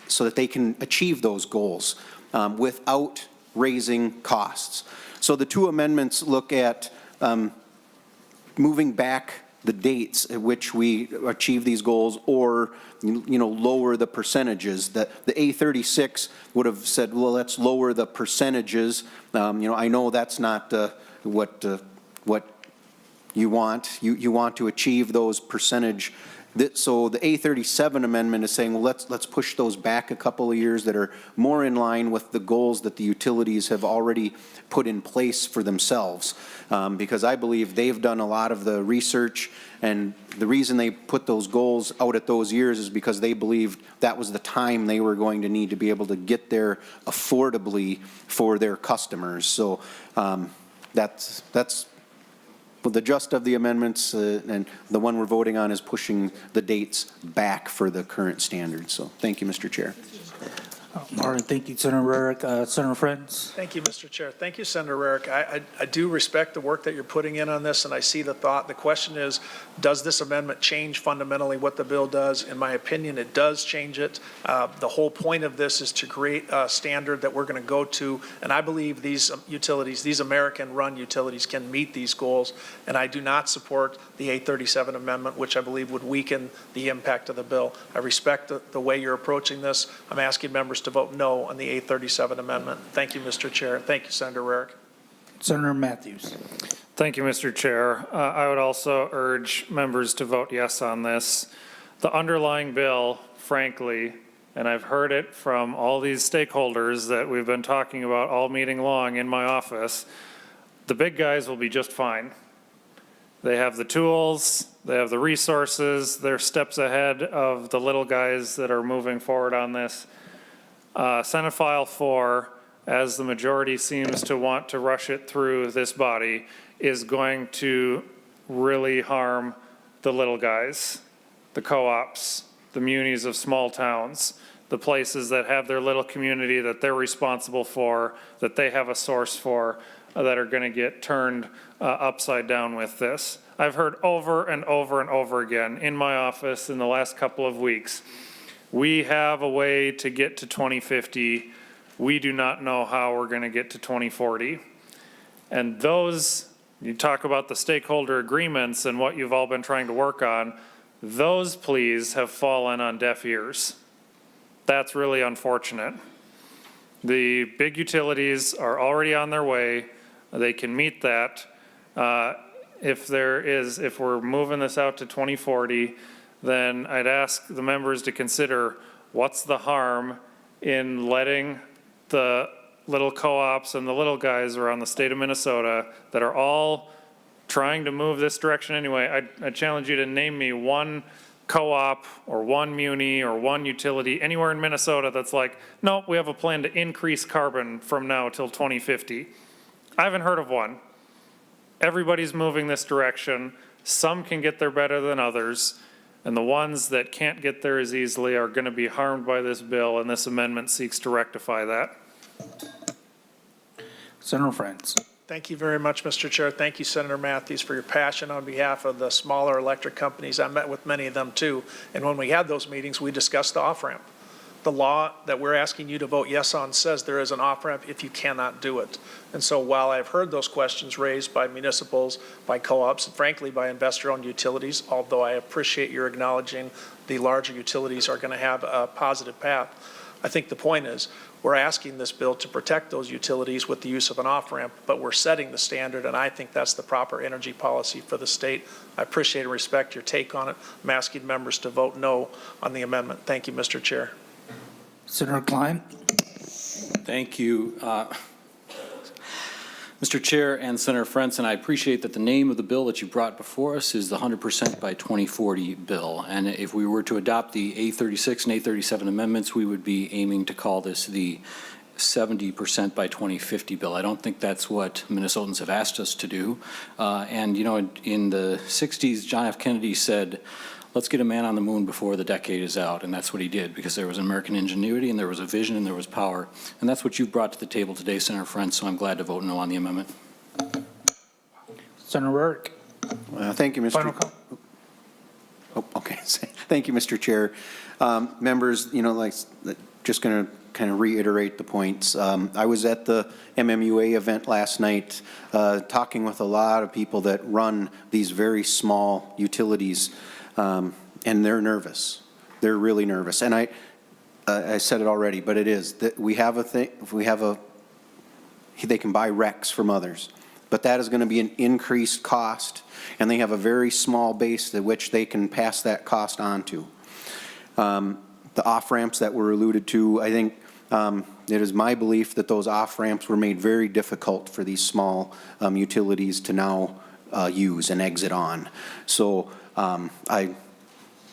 so that they can achieve those goals without raising costs. So the two amendments look at moving back the dates at which we achieve these goals or, lower the percentages. The A36 would have said, well, let's lower the percentages. I know that's not what you want. You want to achieve those percentage. So the A37 amendment is saying, well, let's push those back a couple of years that are more in line with the goals that the utilities have already put in place for themselves. Because I believe they've done a lot of the research, and the reason they put those goals out at those years is because they believed that was the time they were going to need to be able to get there affordably for their customers. So that's the gist of the amendments, and the one we're voting on is pushing the dates back for the current standards. So thank you, Mr. Chair. All right, thank you, Senator Rarick. Senator Frentz. Thank you, Mr. Chair. Thank you, Senator Rarick. I do respect the work that you're putting in on this, and I see the thought. The question is, does this amendment change fundamentally what the bill does? In my opinion, it does change it. The whole point of this is to create a standard that we're going to go to, and I believe these utilities, these American-run utilities, can meet these goals, and I do not support the 837 amendment, which I believe would weaken the impact of the bill. I respect the way you're approaching this. I'm asking members to vote no on the 837 amendment. Thank you, Mr. Chair. Thank you, Senator Rarick. Senator Matthews. Thank you, Mr. Chair. I would also urge members to vote yes on this. The underlying bill, frankly, and I've heard it from all these stakeholders that we've been talking about all meeting long in my office, the big guys will be just fine. They have the tools, they have the resources, they're steps ahead of the little guys that are moving forward on this. Senate File 4, as the majority seems to want to rush it through this body, is going to really harm the little guys, the co-ops, the munis of small towns, the places that have their little community that they're responsible for, that they have a source for, that are going to get turned upside down with this. I've heard over and over and over again in my office in the last couple of weeks, we have a way to get to 2050. We do not know how we're going to get to 2040. And those, you talk about the stakeholder agreements and what you've all been trying to work on, those pleas have fallen on deaf ears. That's really unfortunate. The big utilities are already on their way. They can meet that. If we're moving this out to 2040, then I'd ask the members to consider what's the harm in letting the little co-ops and the little guys around the state of Minnesota that are all trying to move this direction anyway. I challenge you to name me one co-op or one muni or one utility anywhere in Minnesota that's like, no, we have a plan to increase carbon from now till 2050. I haven't heard of one. Everybody's moving this direction. Some can get there better than others. And the ones that can't get there as easily are going to be harmed by this bill, and this amendment seeks to rectify that. Senator Frentz. Thank you very much, Mr. Chair. Thank you, Senator Matthews, for your passion on behalf of the smaller electric companies. I met with many of them too, and when we had those meetings, we discussed the off-ramp. The law that we're asking you to vote yes on says there is an off-ramp if you cannot do it. And so while I've heard those questions raised by municipals, by co-ops, and frankly by investor-owned utilities, although I appreciate your acknowledging the larger utilities are going to have a positive path, I think the point is we're asking this bill to protect those utilities with the use of an off-ramp, but we're setting the standard, and I think that's the proper energy policy for the state. I appreciate and respect your take on it. I'm asking members to vote no on the amendment. Thank you, Mr. Chair. Senator Klein? Thank you. Mr. Chair and Senator Frentz, and I appreciate that the name of the bill that you brought before us is the 100% by 2040 bill. And if we were to adopt the A36 and A37 amendments, we would be aiming to call this the 70% by 2050 bill. I don't think that's what Minnesotans have asked us to do. And, you know, in the 60s, John F. Kennedy said, let's get a man on the moon before the decade is out, and that's what he did, because there was American ingenuity, and there was a vision, and there was power. And that's what you've brought to the table today, Senator Frentz, so I'm glad to vote no on the amendment. Senator Rarick? Thank you, Mr. Final comment? Oh, okay. Thank you, Mr. Chair. Members, you know, like, just going to kind of reiterate the points. I was at the MMUA event last night talking with a lot of people that run these very small utilities, and they're nervous. They're really nervous. And I said it already, but it is that we have a thing. They can buy RECs from others, but that is going to be an increased cost, and they have a very small base to which they can pass that cost on to. The off-ramps that were alluded to, I think it is my belief that those off-ramps were made very difficult for these small utilities to now use and exit on. So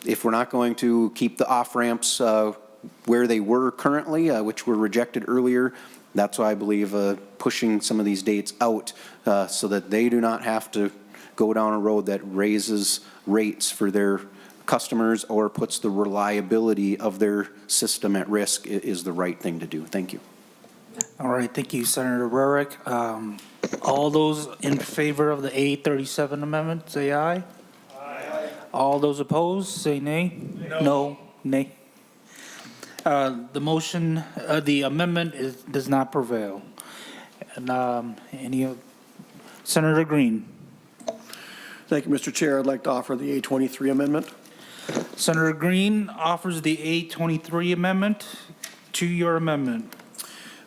if we're not going to keep the off-ramps where they were currently, which were rejected earlier, that's why I believe pushing some of these dates out so that they do not have to go down a road that raises rates for their customers or puts the reliability of their system at risk is the right thing to do. Thank you. All right, thank you, Senator Rarick. All those in favor of the A37 amendment, say aye. Aye. All those opposed, say nay. No. Nay. The motion, the amendment does not prevail. And Senator Green. Thank you, Mr. Chair. I'd like to offer the A23 amendment. Senator Green offers the A23 amendment. To your amendment.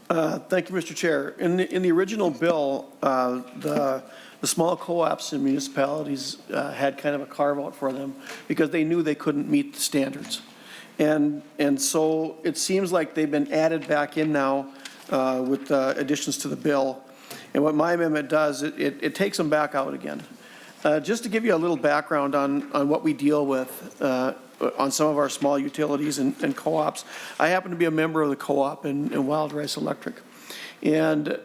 Thank you, Mr. Chair. In the original bill, the small co-ops and municipalities had kind of a carve-out for them because they knew they couldn't meet the standards. And so it seems like they've been added back in now with additions to the bill. And what my amendment does, it takes them back out again. Just to give you a little background on what we deal with on some of our small utilities and co-ops. I happen to be a member of the co-op in Wild Rice Electric. And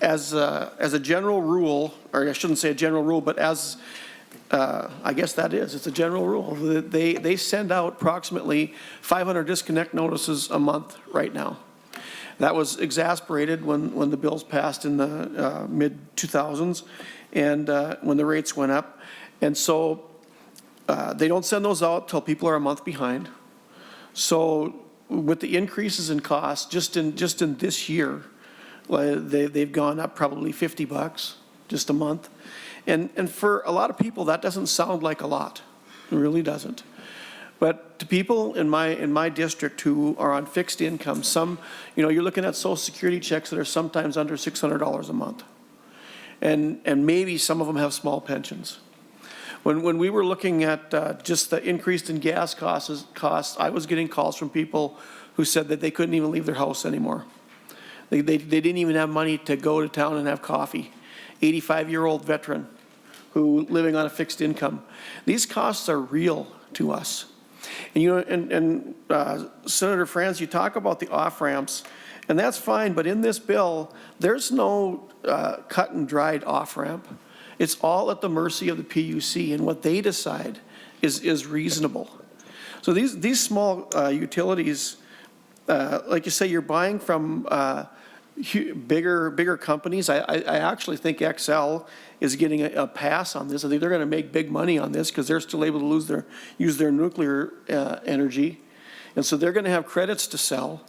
as a general rule, or I shouldn't say a general rule, but as I guess that is, it's a general rule. They send out approximately 500 disconnect notices a month right now. That was exasperated when the bills passed in the mid-2000s and when the rates went up. And so they don't send those out till people are a month behind. So with the increases in cost, just in this year, they've gone up probably $50 just a month. And for a lot of people, that doesn't sound like a lot. It really doesn't. But to people in my district who are on fixed income, some, you're looking at Social Security checks that are sometimes under $600 a month. And maybe some of them have small pensions. When we were looking at just the increase in gas costs, I was getting calls from people who said that they couldn't even leave their house anymore. They didn't even have money to go to town and have coffee. 85-year-old veteran who living on a fixed income. These costs are real to us. And Senator Frentz, you talk about the off-ramps, and that's fine, but in this bill, there's no cut and dried off-ramp. It's all at the mercy of the PUC, and what they decide is reasonable. So these small utilities, like you say, you're buying from bigger companies. I actually think XL is getting a pass on this. I think they're going to make big money on this because they're still able to use their nuclear energy. And so they're going to have credits to sell.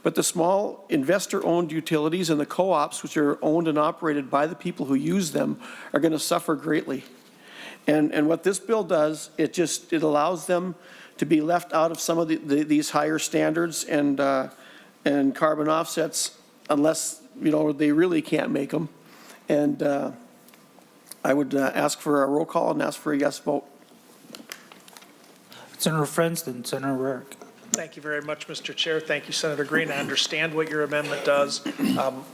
But the small investor-owned utilities and the co-ops, which are owned and operated by the people who use them, are going to suffer greatly. And what this bill does, it allows them to be left out of some of these higher standards and and carbon offsets unless, they really can't make them. And I would ask for a roll call and ask for a yes vote. Senator Frentz, then Senator Rarick. Thank you very much, Mr. Chair. Thank you, Senator Green. I understand what your amendment does.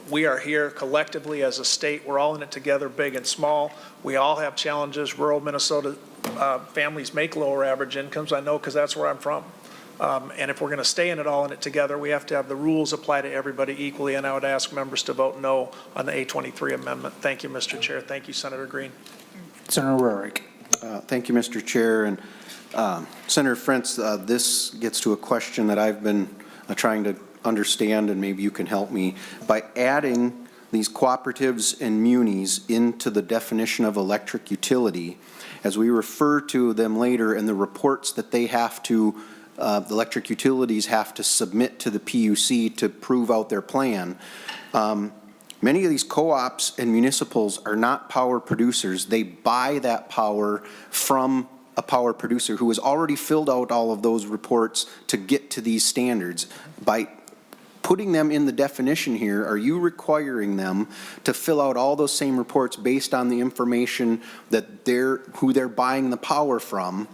We are here collectively as a state. We're all in it together, big and small. We all have challenges. Rural Minnesota families make lower average incomes. I know because that's where I'm from. And if we're going to stay in it together, we have to have the rules apply to everybody equally. And I would ask members to vote no on the A23 amendment. Thank you, Mr. Chair. Thank you, Senator Green. Senator Rarick. Thank you, Mr. Chair. And Senator Frentz, this gets to a question that I've been trying to understand, and maybe you can help me. By adding these cooperatives and munis into the definition of electric utility, as we refer to them later in the reports that they have to, the electric utilities have to submit to the PUC to prove out their plan, many of these co-ops and municipals are not power producers. They buy that power from a power producer who has already filled out all of those reports to get to these standards. By putting them in the definition here, are you requiring them to fill out all those same reports based on the information that who they're buying the power from?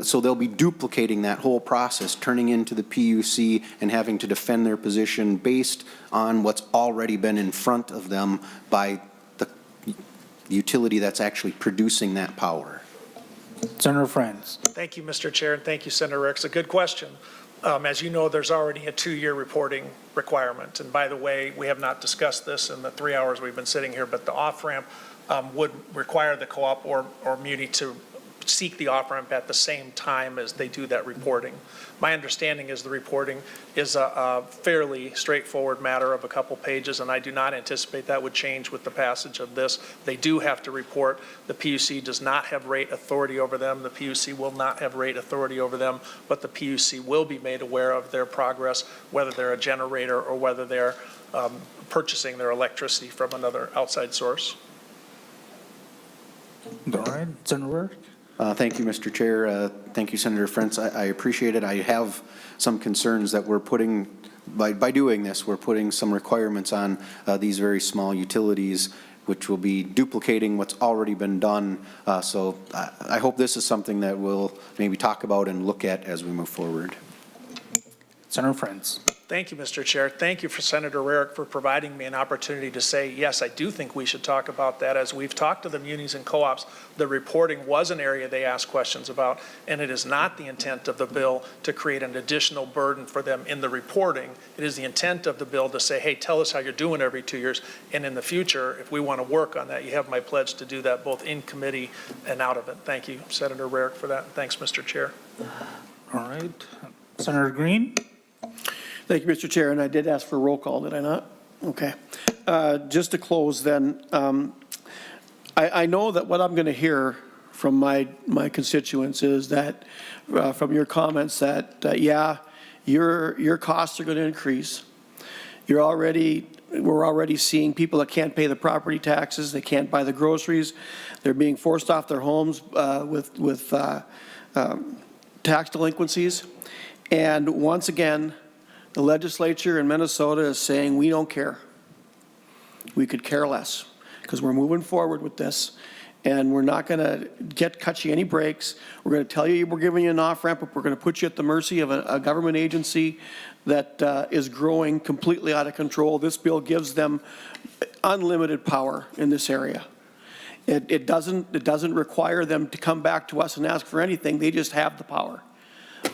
So they'll be duplicating that whole process, turning into the PUC and having to defend their position based on what's already been in front of them by the utility that's actually producing that power. Senator Frentz. Thank you, Mr. Chair, and thank you, Senator Rick. It's a good question. As you know, there's already a 2-year reporting requirement. And by the way, we have not discussed this in the 3 hours we've been sitting here, but the off-ramp would require the co-op or muni to seek the off-ramp at the same time as they do that reporting. My understanding is the reporting is a fairly straightforward matter of a couple pages, and I do not anticipate that would change with the passage of this. They do have to report. The PUC does not have rate authority over them. The PUC will not have rate authority over them, but the PUC will be made aware of their progress, whether they're a generator or whether they're purchasing their electricity from another outside source. All right, Senator Rarick. Thank you, Mr. Chair. Thank you, Senator Frentz. I appreciate it. I have some concerns that we're putting, by doing this, we're putting some requirements on these very small utilities, which will be duplicating what's already been done. So I hope this is something that we'll maybe talk about and look at as we move forward. Senator Frentz. Thank you, Mr. Chair. Thank you for Senator Rarick for providing me an opportunity to say, yes, I do think we should talk about that. As we've talked to the munis and co-ops, the reporting was an area they asked questions about, and it is not the intent of the bill to create an additional burden for them in the reporting. It is the intent of the bill to say, hey, tell us how you're doing every 2 years, and in the future, if we want to work on that, you have my pledge to do that both in committee and out of it. Thank you, Senator Rarick, for that. Thanks, Mr. Chair. All right, Senator Green. Thank you, Mr. Chair, and I did ask for a roll call, did I not? Okay. Just to close then, I know that what I'm going to hear from my constituents is that, from your comments, that, yeah, your costs are going to increase. We're already seeing people that can't pay the property taxes, they can't buy the groceries, they're being forced off their homes with tax delinquencies. And once again, the legislature in Minnesota is saying, we don't care. We could care less because we're moving forward with this and we're not going to cut you any breaks. We're going to tell you we're giving you an off-ramp, but we're going to put you at the mercy of a government agency that is growing completely out of control. This bill gives them unlimited power in this area. It doesn't require them to come back to us and ask for anything. They just have the power.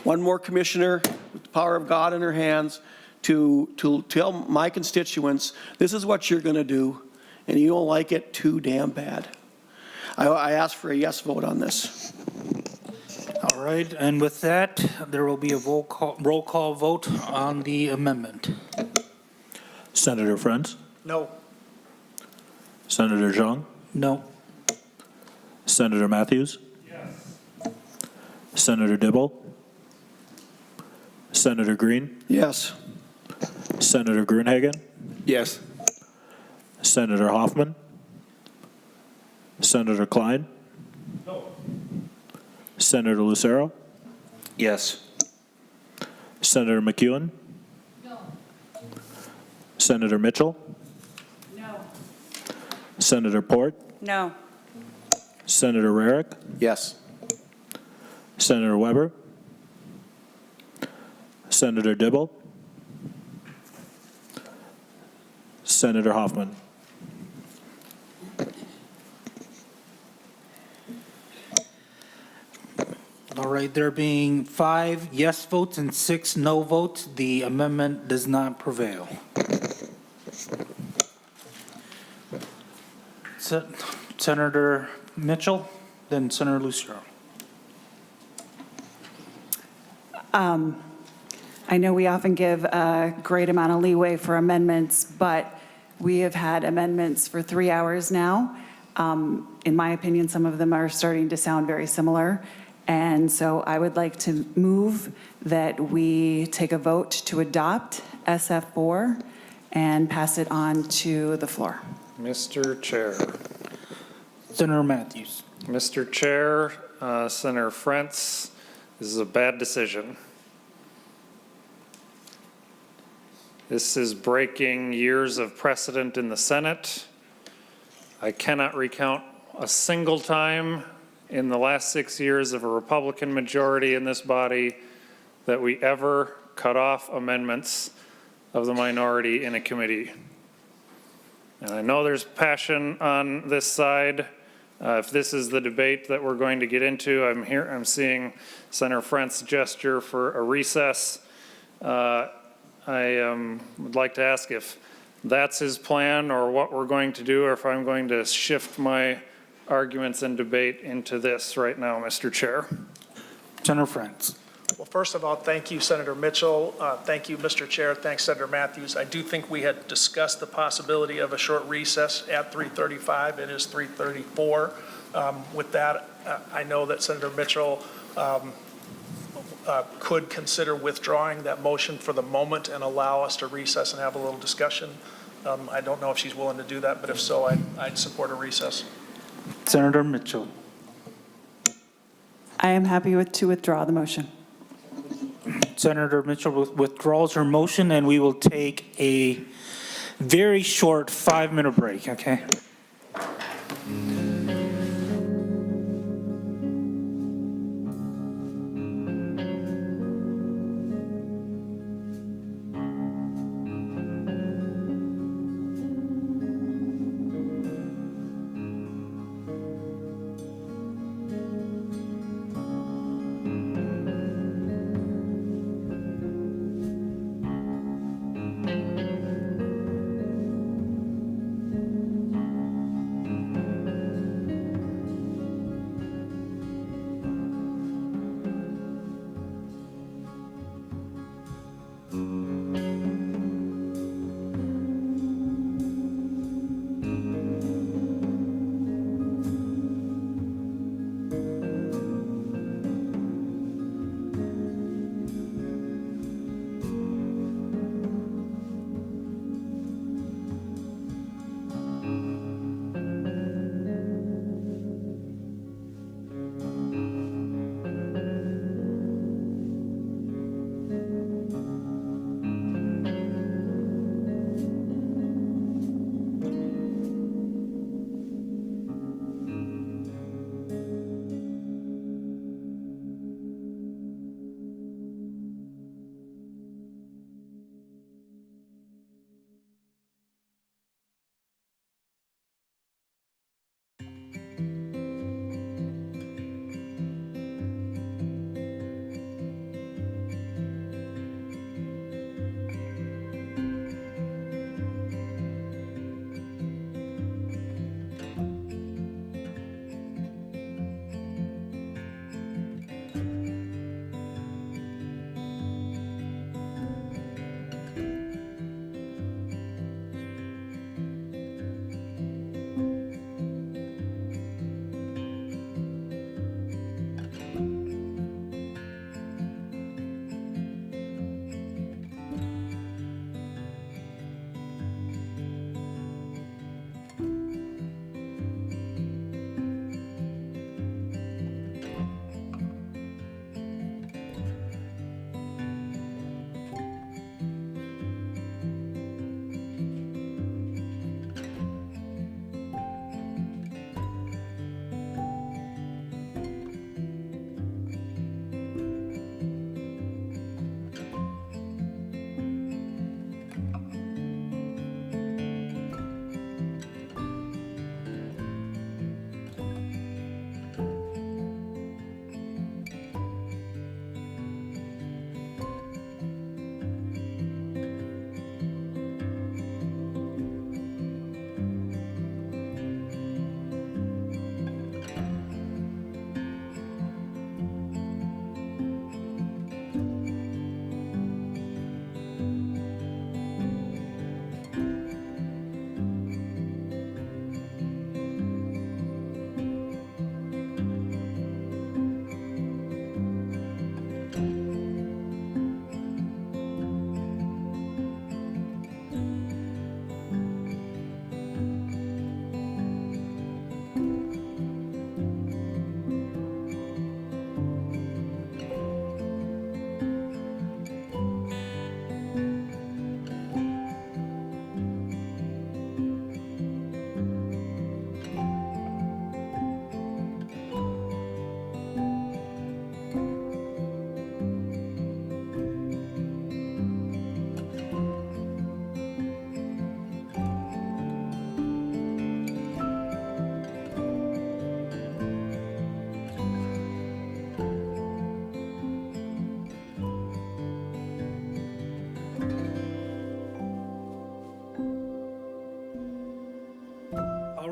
One more commissioner with the power of God in her hands to tell my constituents, this is what you're going to do, and you don't like it too damn bad. I ask for a yes vote on this. All right, and with that, there will be a roll call vote on the amendment. Senator Frentz? No. Senator Zhang? No. Senator Matthews? Yes. Senator Dibble? Senator Green? Yes. Senator Gruenhagen? Yes. Senator Hoffman? Senator Klein? No. Senator Lucero? Yes. Senator McEwen? No. Senator Mitchell? No. Senator Port? No. Senator Rarick? Yes. Senator Weber? Senator Dibble? Senator Hoffman? All right, there being 5 yes votes and 6 no votes, the amendment does not prevail. Senator Mitchell, then Senator Lucero. I know we often give a great amount of leeway for amendments, but we have had amendments for 3 hours now. In my opinion, some of them are starting to sound very similar. And so I would like to move that we take a vote to adopt SF4 and pass it on to the floor. Mr. Chair. Senator Matthews. Mr. Chair, Senator Frentz, this is a bad decision. This is breaking years of precedent in the Senate. I cannot recount a single time in the last 6 years of a Republican majority in this body that we ever cut off amendments of the minority in a committee. And I know there's passion on this side. If this is the debate that we're going to get into, I'm seeing Senator Frentz gesture for a recess. I would like to ask if that's his plan or what we're going to do, or if I'm going to shift my arguments and debate into this right now, Mr. Chair. Senator Frentz. Well, first of all, thank you, Senator Mitchell. Thank you, Mr. Chair. Thanks, Senator Matthews. I do think we had discussed the possibility of a short recess at 3:35. It is 3:34. With that, I know that Senator Mitchell could consider withdrawing that motion for the moment and allow us to recess and have a little discussion. I don't know if she's willing to do that, but if so, I'd support a recess. Senator Mitchell. I am happy to withdraw the motion. Senator Mitchell withdraws her motion, and we will take a very short 5-minute break, okay?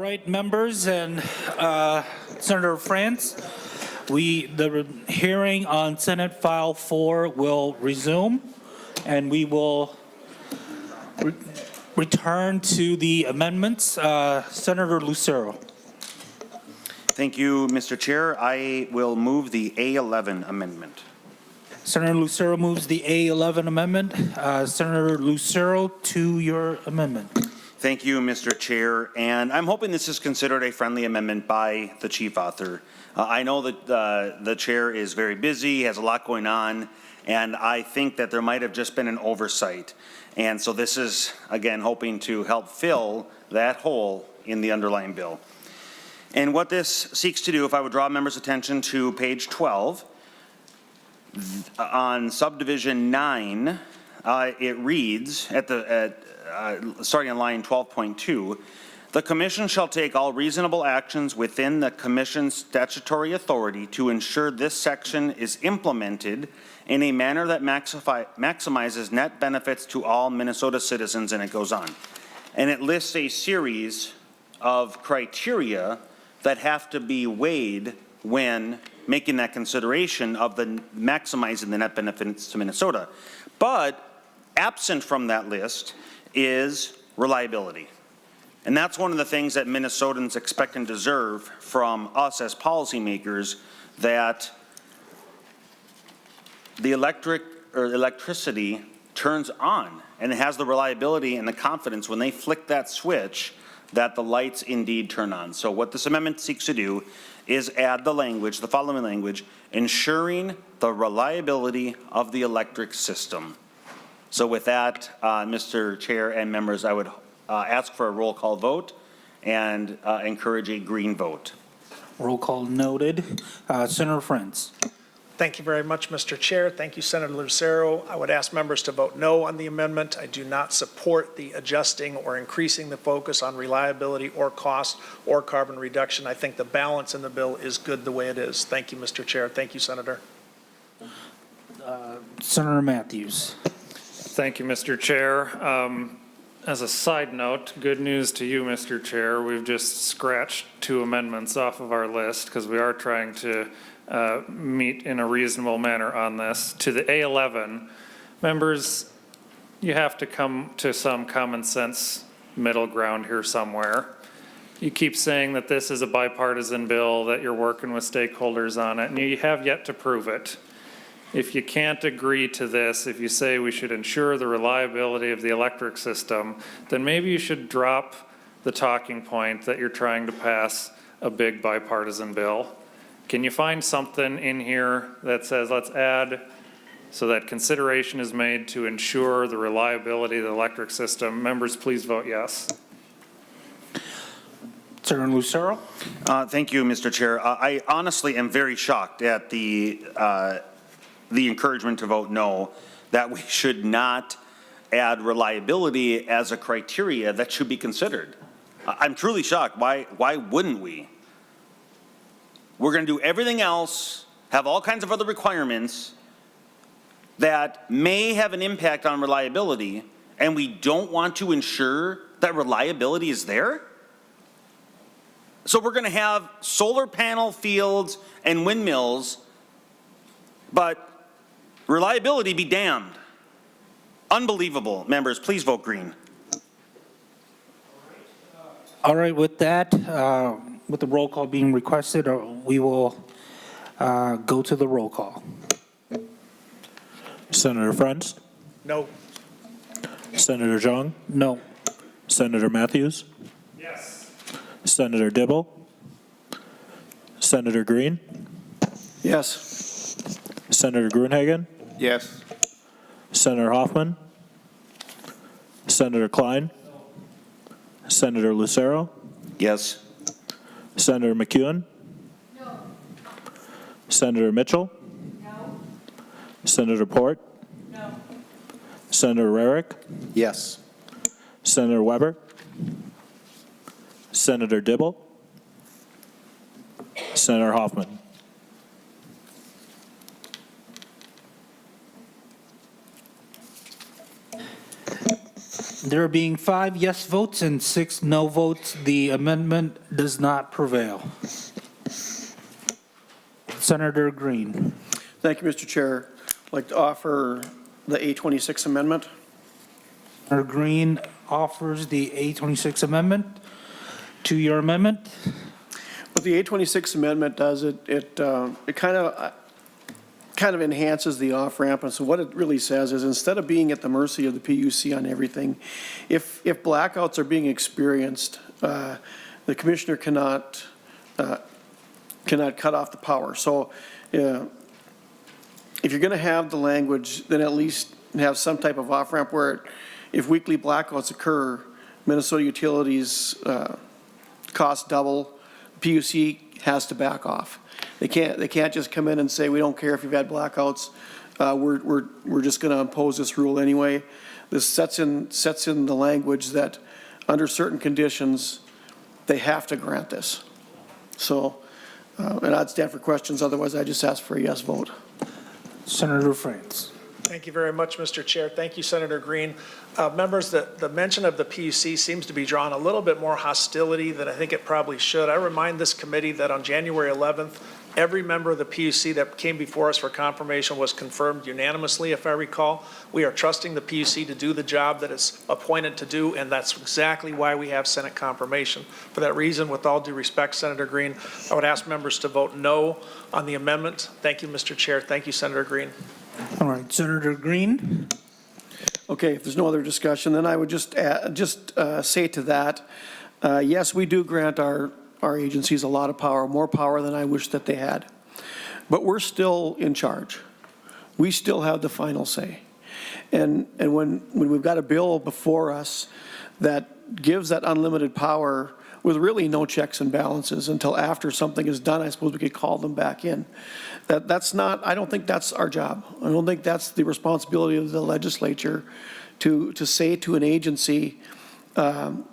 right, members and Senator Frentz, the hearing on Senate File 4 will resume, and we will return to the amendments. Senator Lucero. Thank you, Mr. Chair. I will move the A11 amendment. Senator Lucero moves the A11 amendment. Senator Lucero, to your amendment. Thank you, Mr. Chair, and I'm hoping this is considered a friendly amendment by the chief author. I know that the chair is very busy, has a lot going on, and I think that there might have just been an oversight. And so this is, again, hoping to help fill that hole in the underlying bill. And what this seeks to do, if I would draw members' attention to page 12, on subdivision 9, it reads, starting on line 12.2, the commission shall take all reasonable actions within the commission's statutory authority to ensure this section is implemented in a manner that maximizes net benefits to all Minnesota citizens, and it goes on. And it lists a series of criteria that have to be weighed when making that consideration of the maximizing the net benefits to Minnesota. But absent from that list is reliability. And that's one of the things that Minnesotans expect and deserve from us as policymakers, that the electricity turns on and it has the reliability and the confidence when they flick that switch that the lights indeed turn on. So what this amendment seeks to do is add the language, the following language, ensuring the reliability of the electric system. So with that, Mr. Chair and members, I would ask for a roll call vote and encourage a green vote. Roll call noted. Senator Frentz. Thank you very much, Mr. Chair. Thank you, Senator Lucero. I would ask members to vote no on the amendment. I do not support the adjusting or increasing the focus on reliability or cost or carbon reduction. I think the balance in the bill is good the way it is. Thank you, Mr. Chair. Thank you, Senator. Senator Matthews. Thank you, Mr. Chair. As a side note, good news to you, Mr. Chair. We've just scratched 2 amendments off of our list because we are trying to meet in a reasonable manner on this. To the A11, members, you have to come to some common sense middle ground here somewhere. You keep saying that this is a bipartisan bill, that you're working with stakeholders on it, and you have yet to prove it. If you can't agree to this, if you say we should ensure the reliability of the electric system, then maybe you should drop the talking point that you're trying to pass a big bipartisan bill. Can you find something in here that says let's add so that consideration is made to ensure the reliability of the electric system? Members, please vote yes. Senator Lucero. Thank you, Mr. Chair. I honestly am very shocked at the encouragement to vote no, that we should not add reliability as a criteria that should be considered. I'm truly shocked. Why wouldn't we? We're going to do everything else, have all kinds of other requirements that may have an impact on reliability, and we don't want to ensure that reliability is there? So we're going to have solar panel fields and windmills, but reliability be damned. Unbelievable. Members, please vote green. All right, with that, with the roll call being requested, we will go to the roll call. Senator Frentz? No. Senator Zhang? No. Senator Matthews? Yes. Senator Dibble? Senator Green? Yes. Senator Gruenhagen? Yes. Senator Hoffman? Senator Klein? Senator Lucero? Yes. Senator McEwen? No. Senator Mitchell? No. Senator Port? No. Senator Rarick? Yes. Senator Weber? Senator Dibble? Senator Hoffman? There being 5 yes votes and 6 no votes, the amendment does not prevail. Senator Green. Thank you, Mr. Chair. I'd like to offer the A26 amendment. Senator Green offers the A26 amendment. To your amendment. What the A26 amendment does, it kind of enhances the off-ramp. And so what it really says is, instead of being at the mercy of the PUC on everything, if blackouts are being experienced, the commissioner cannot cut off the power. So if you're going to have the language, then at least have some type of off-ramp where if weekly blackouts occur, Minnesota Utilities costs double, PUC has to back off. They can't just come in and say, we don't care if you've had blackouts, we're just going to impose this rule anyway. This sets in the language that under certain conditions, they have to grant this. So, and I'd stand for questions, otherwise I just ask for a yes vote. Senator Frentz. Thank you very much, Mr. Chair. Thank you, Senator Green. Members, the mention of the PUC seems to be drawing a little bit more hostility than I think it probably should. I remind this committee that on January 11th, every member of the PUC that came before us for confirmation was confirmed unanimously, if I recall. We are trusting the PUC to do the job that it's appointed to do, and that's exactly why we have Senate confirmation. For that reason, with all due respect, Senator Green, I would ask members to vote no on the amendment. Thank you, Mr. Chair. Thank you, Senator Green. All right, Senator Green. Okay, if there's no other discussion, then I would just say to that, yes, we do grant our agencies a lot of power, more power than I wish that they had. But we're still in charge. We still have the final say. And when we've got a bill before us that gives that unlimited power with really no checks and balances until after something is done, I suppose we could call them back in. That's not, I don't think that's our job. I don't think that's the responsibility of the legislature to say to an agency, we're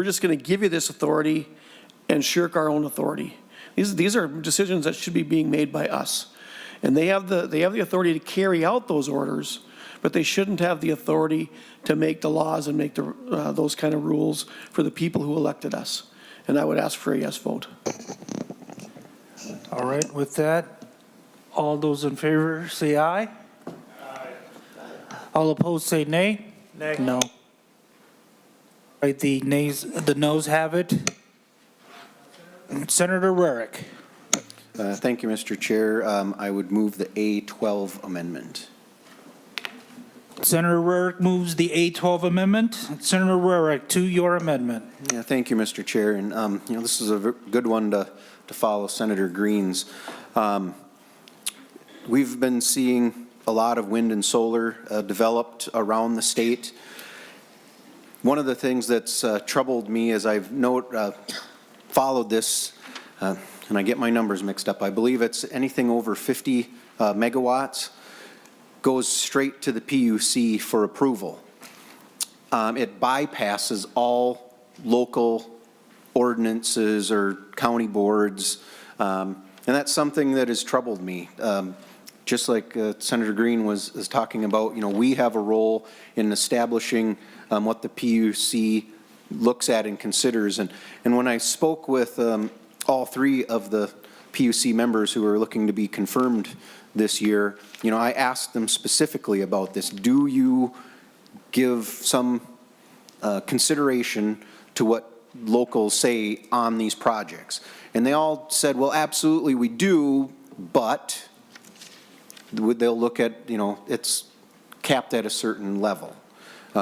just going to give you this authority and shirk our own authority. These are decisions that should be being made by us. And they have the authority to carry out those orders, but they shouldn't have the authority to make the laws and make those kind of rules for the people who elected us. And I would ask for a yes vote. All right, with that, all those in favor say aye. Aye. All opposed say nay. Nay. No. All right, the noes have it. Senator Rarick. Thank you, Mr. Chair. I would move the A12 amendment. Senator Rarick moves the A12 amendment. Senator Rarick, to your amendment. Yeah, thank you, Mr. Chair. And, this is a good one to follow Senator Green's. We've been seeing a lot of wind and solar developed around the state. One of the things that's troubled me as I've followed this, and I get my numbers mixed up, I believe it's anything over 50 megawatts goes straight to the PUC for approval. It bypasses all local ordinances or county boards, and that's something that has troubled me. Just like Senator Green was talking about, we have a role in establishing what the PUC looks at and considers. And when I spoke with all 3 of the PUC members who are looking to be confirmed this year, I asked them specifically about this. Do you give some consideration to what locals say on these projects? And they all said, well, absolutely we do, but they'll look at, it's capped at a certain level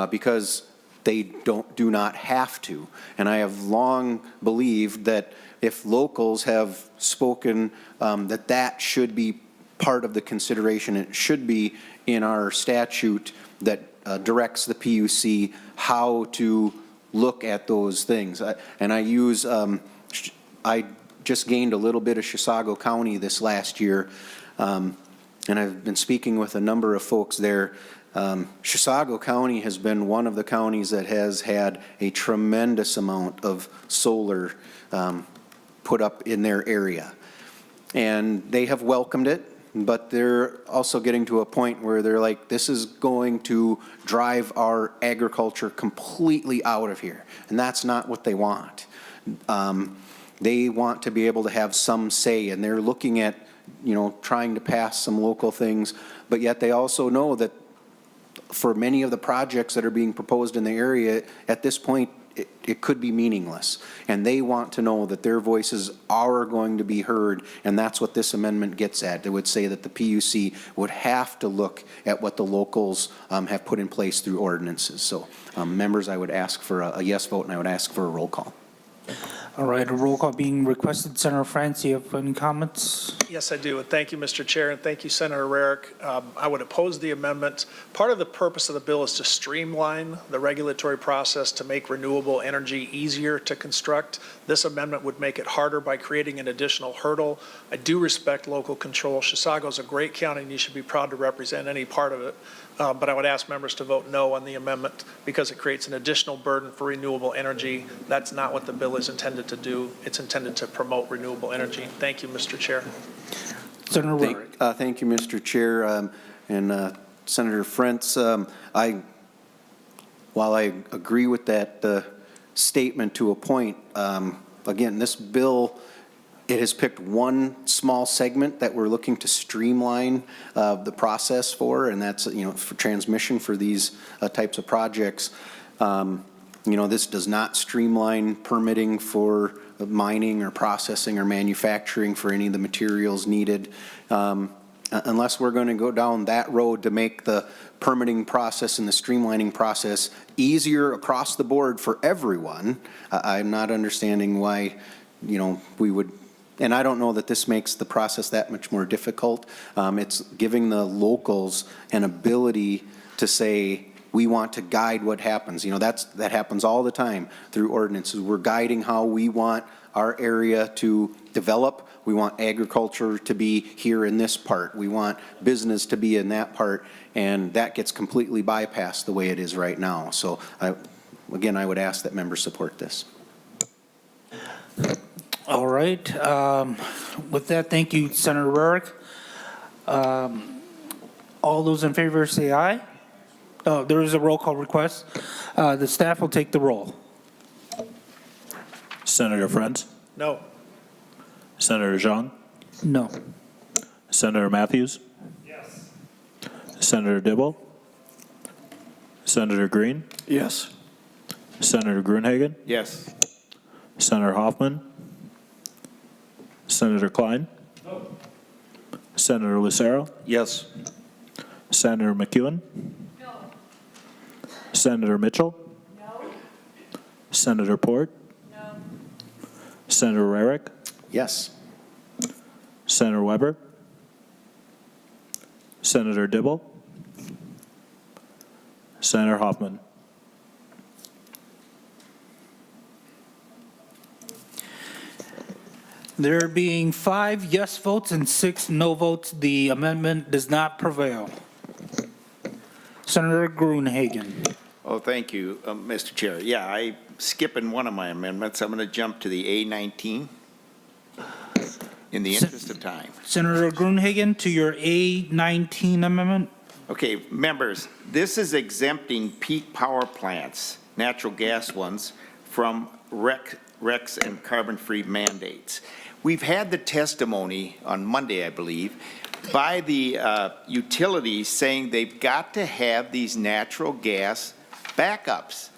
because they do not have to. And I have long believed that if locals have spoken that should be part of the consideration, it should be in our statute that directs the PUC how to look at those things. And I just gained a little bit of Chisago County this last year, and I've been speaking with a number of folks there. Chisago County has been one of the counties that has had a tremendous amount of solar put up in their area. And they have welcomed it. but they're also getting to a point where they're like, this is going to drive our agriculture completely out of here. And that's not what they want. They want to be able to have some say, and they're looking at, trying to pass some local things, but yet they also know that for many of the projects that are being proposed in the area, at this point, it could be meaningless. And they want to know that their voices are going to be heard, and that's what this amendment gets at. It would say that the PUC would have to look at what the locals have put in place through ordinances. So, members, I would ask for a yes vote, and I would ask for a roll call. All right, a roll call being requested. Senator Frentz, you have any comments? Yes, I do. And thank you, Mr. Chair, and thank you, Senator Rarick. I would oppose the amendment. Part of the purpose of the bill is to streamline the regulatory process to make renewable energy easier to construct. This amendment would make it harder by creating an additional hurdle. I do respect local control. Chisago's a great county, and you should be proud to represent any part of it. But I would ask members to vote no on the amendment because it creates an additional burden for renewable energy. That's not what the bill is intended to do. It's intended to promote renewable energy. Thank you, Mr. Chair. Senator Rarick. Thank you, Mr. Chair. And Senator Frentz, while I agree with that statement to a point, again, this bill, it has picked one small segment that we're looking to streamline the process for, and that's, for transmission for these types of projects. This does not streamline permitting for mining or processing or manufacturing for any of the materials needed. Unless we're going to go down that road to make the permitting process and the streamlining process easier across the board for everyone, I'm not understanding why, we would. And I don't know that this makes the process that much more difficult. It's giving the locals an ability to say, we want to guide what happens. That happens all the time through ordinances. We're guiding how we want our area to develop. We want agriculture to be here in this part. We want business to be in that part. And that gets completely bypassed the way it is right now. So, again, I would ask that members support this. All right. With that, thank you, Senator Rarick. All those in favor say aye. Oh, there is a roll call request. The staff will take the roll. Senator Frentz, No. Senator Zhang, No. Senator Matthews. Yes. Senator Dibble, Senator Green, Yes. Senator Gruenhagen, Yes. Senator Hoffman, Senator Klein, Senator Lucero, Yes. Senator McEwen, Senator Mitchell, Senator Port, Senator Rarick, Yes. Senator Weber, Senator Dibble, Senator Hoffman. There being 5 yes votes and 6 no votes, the amendment does not prevail. Senator Gruenhagen. Oh, thank you, Mr. Chair. Yeah, I'm skipping one of my amendments. I'm going to jump to the A19 in the interest of time. Senator Gruenhagen, to your A19 amendment. Okay, members, this is exempting peak power plants, natural gas ones, from RECs and carbon-free mandates. We've had the testimony on Monday, I believe, by the utilities saying they've got to have these natural gas backups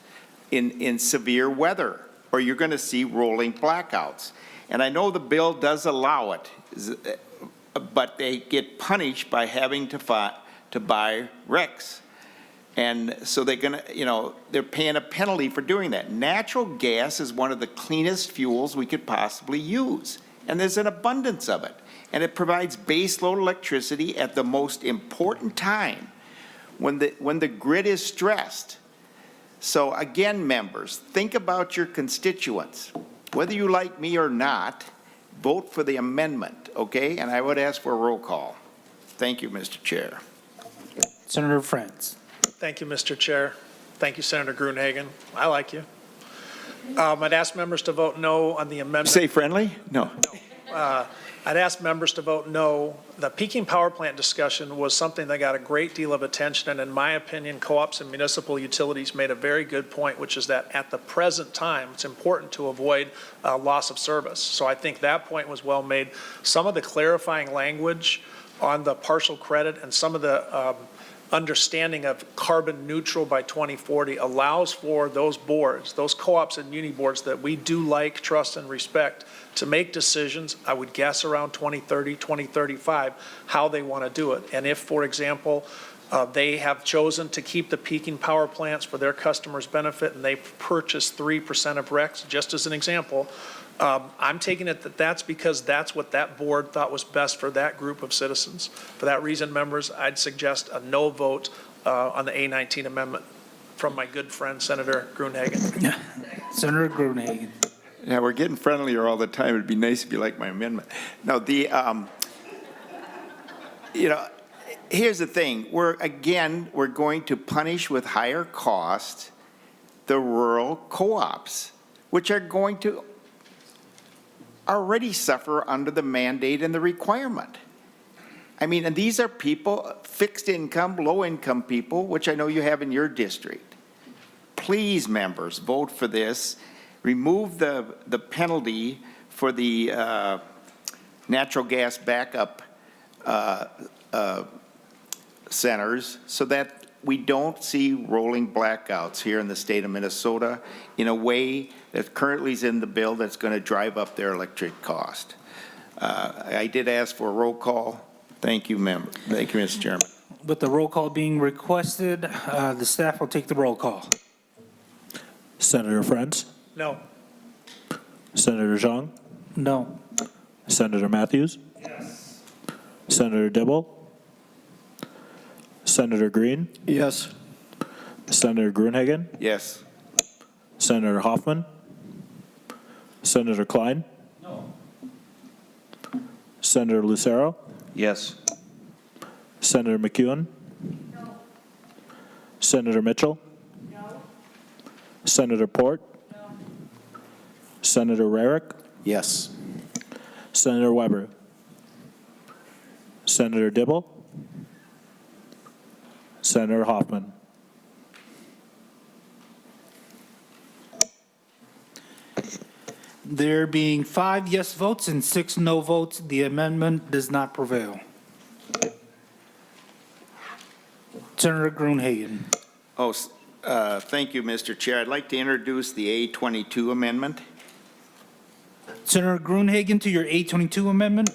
in severe weather, or you're going to see rolling blackouts. And I know the bill does allow it, but they get punished by having to buy RECs. And so they're going to, they're paying a penalty for doing that. Natural gas is one of the cleanest fuels we could possibly use, and there's an abundance of it. And it provides baseload electricity at the most important time when the grid is stressed. So again, members, think about your constituents. Whether you like me or not, vote for the amendment, okay? And I would ask for a roll call. Thank you, Mr. Chair. Senator Frentz. Thank you, Mr. Chair. Thank you, Senator Gruenhagen. I like you. I'd ask members to vote no on the amendment. Say friendly? No. I'd ask members to vote no. The peaking power plant discussion was something that got a great deal of attention, and in my opinion, co-ops and municipal utilities made a very good point, which is that at the present time, it's important to avoid loss of service. So I think that point was well made. Some of the clarifying language on the partial credit and some of the understanding of carbon neutral by 2040 allows for those boards, those co-ops and muni boards that we do like, trust, and respect to make decisions, I would guess around 2030, 2035, how they want to do it. And if, for example, they have chosen to keep the peaking power plants for their customers' benefit and they purchase 3% of RECs, just as an example, I'm taking it that that's because that's what that board thought was best for that group of citizens. For that reason, members, I'd suggest a no vote on the A19 amendment from my good friend, Senator Gruenhagen. Senator Gruenhagen. Yeah, we're getting friendlier all the time. It'd be nice if you liked my amendment. No, here's the thing. We're going to punish with higher cost the rural co-ops, which are going to already suffer under the mandate and the requirement. I mean, and these are people, fixed income, low income people, which I know you have in your district. Please, members, vote for this. Remove the penalty for the natural gas backup centers so that we don't see rolling blackouts here in the state of Minnesota in a way that currently is in the bill that's going to drive up their electric cost. I did ask for a roll call. Thank you, Thank you, Mr. Chairman. With the roll call being requested, the staff will take the roll call. Senator Frentz, No. Senator Zhang, No. Senator Matthews, Yes. Senator Dibble, Senator Green, Yes. Senator Gruenhagen, Yes. Senator Hoffman, Senator Klein, Senator Lucero, Yes. Senator McEwen, Senator Mitchell, Senator Port, Senator Rarick, Yes. Senator Weber, Senator Dibble, Senator Hoffman. There being 5 yes votes and 6 no votes, the amendment does not prevail. Senator Gruenhagen. Oh, thank you, Mr. Chair. I'd like to introduce the A22 amendment. Senator Gruenhagen to your 822 amendment.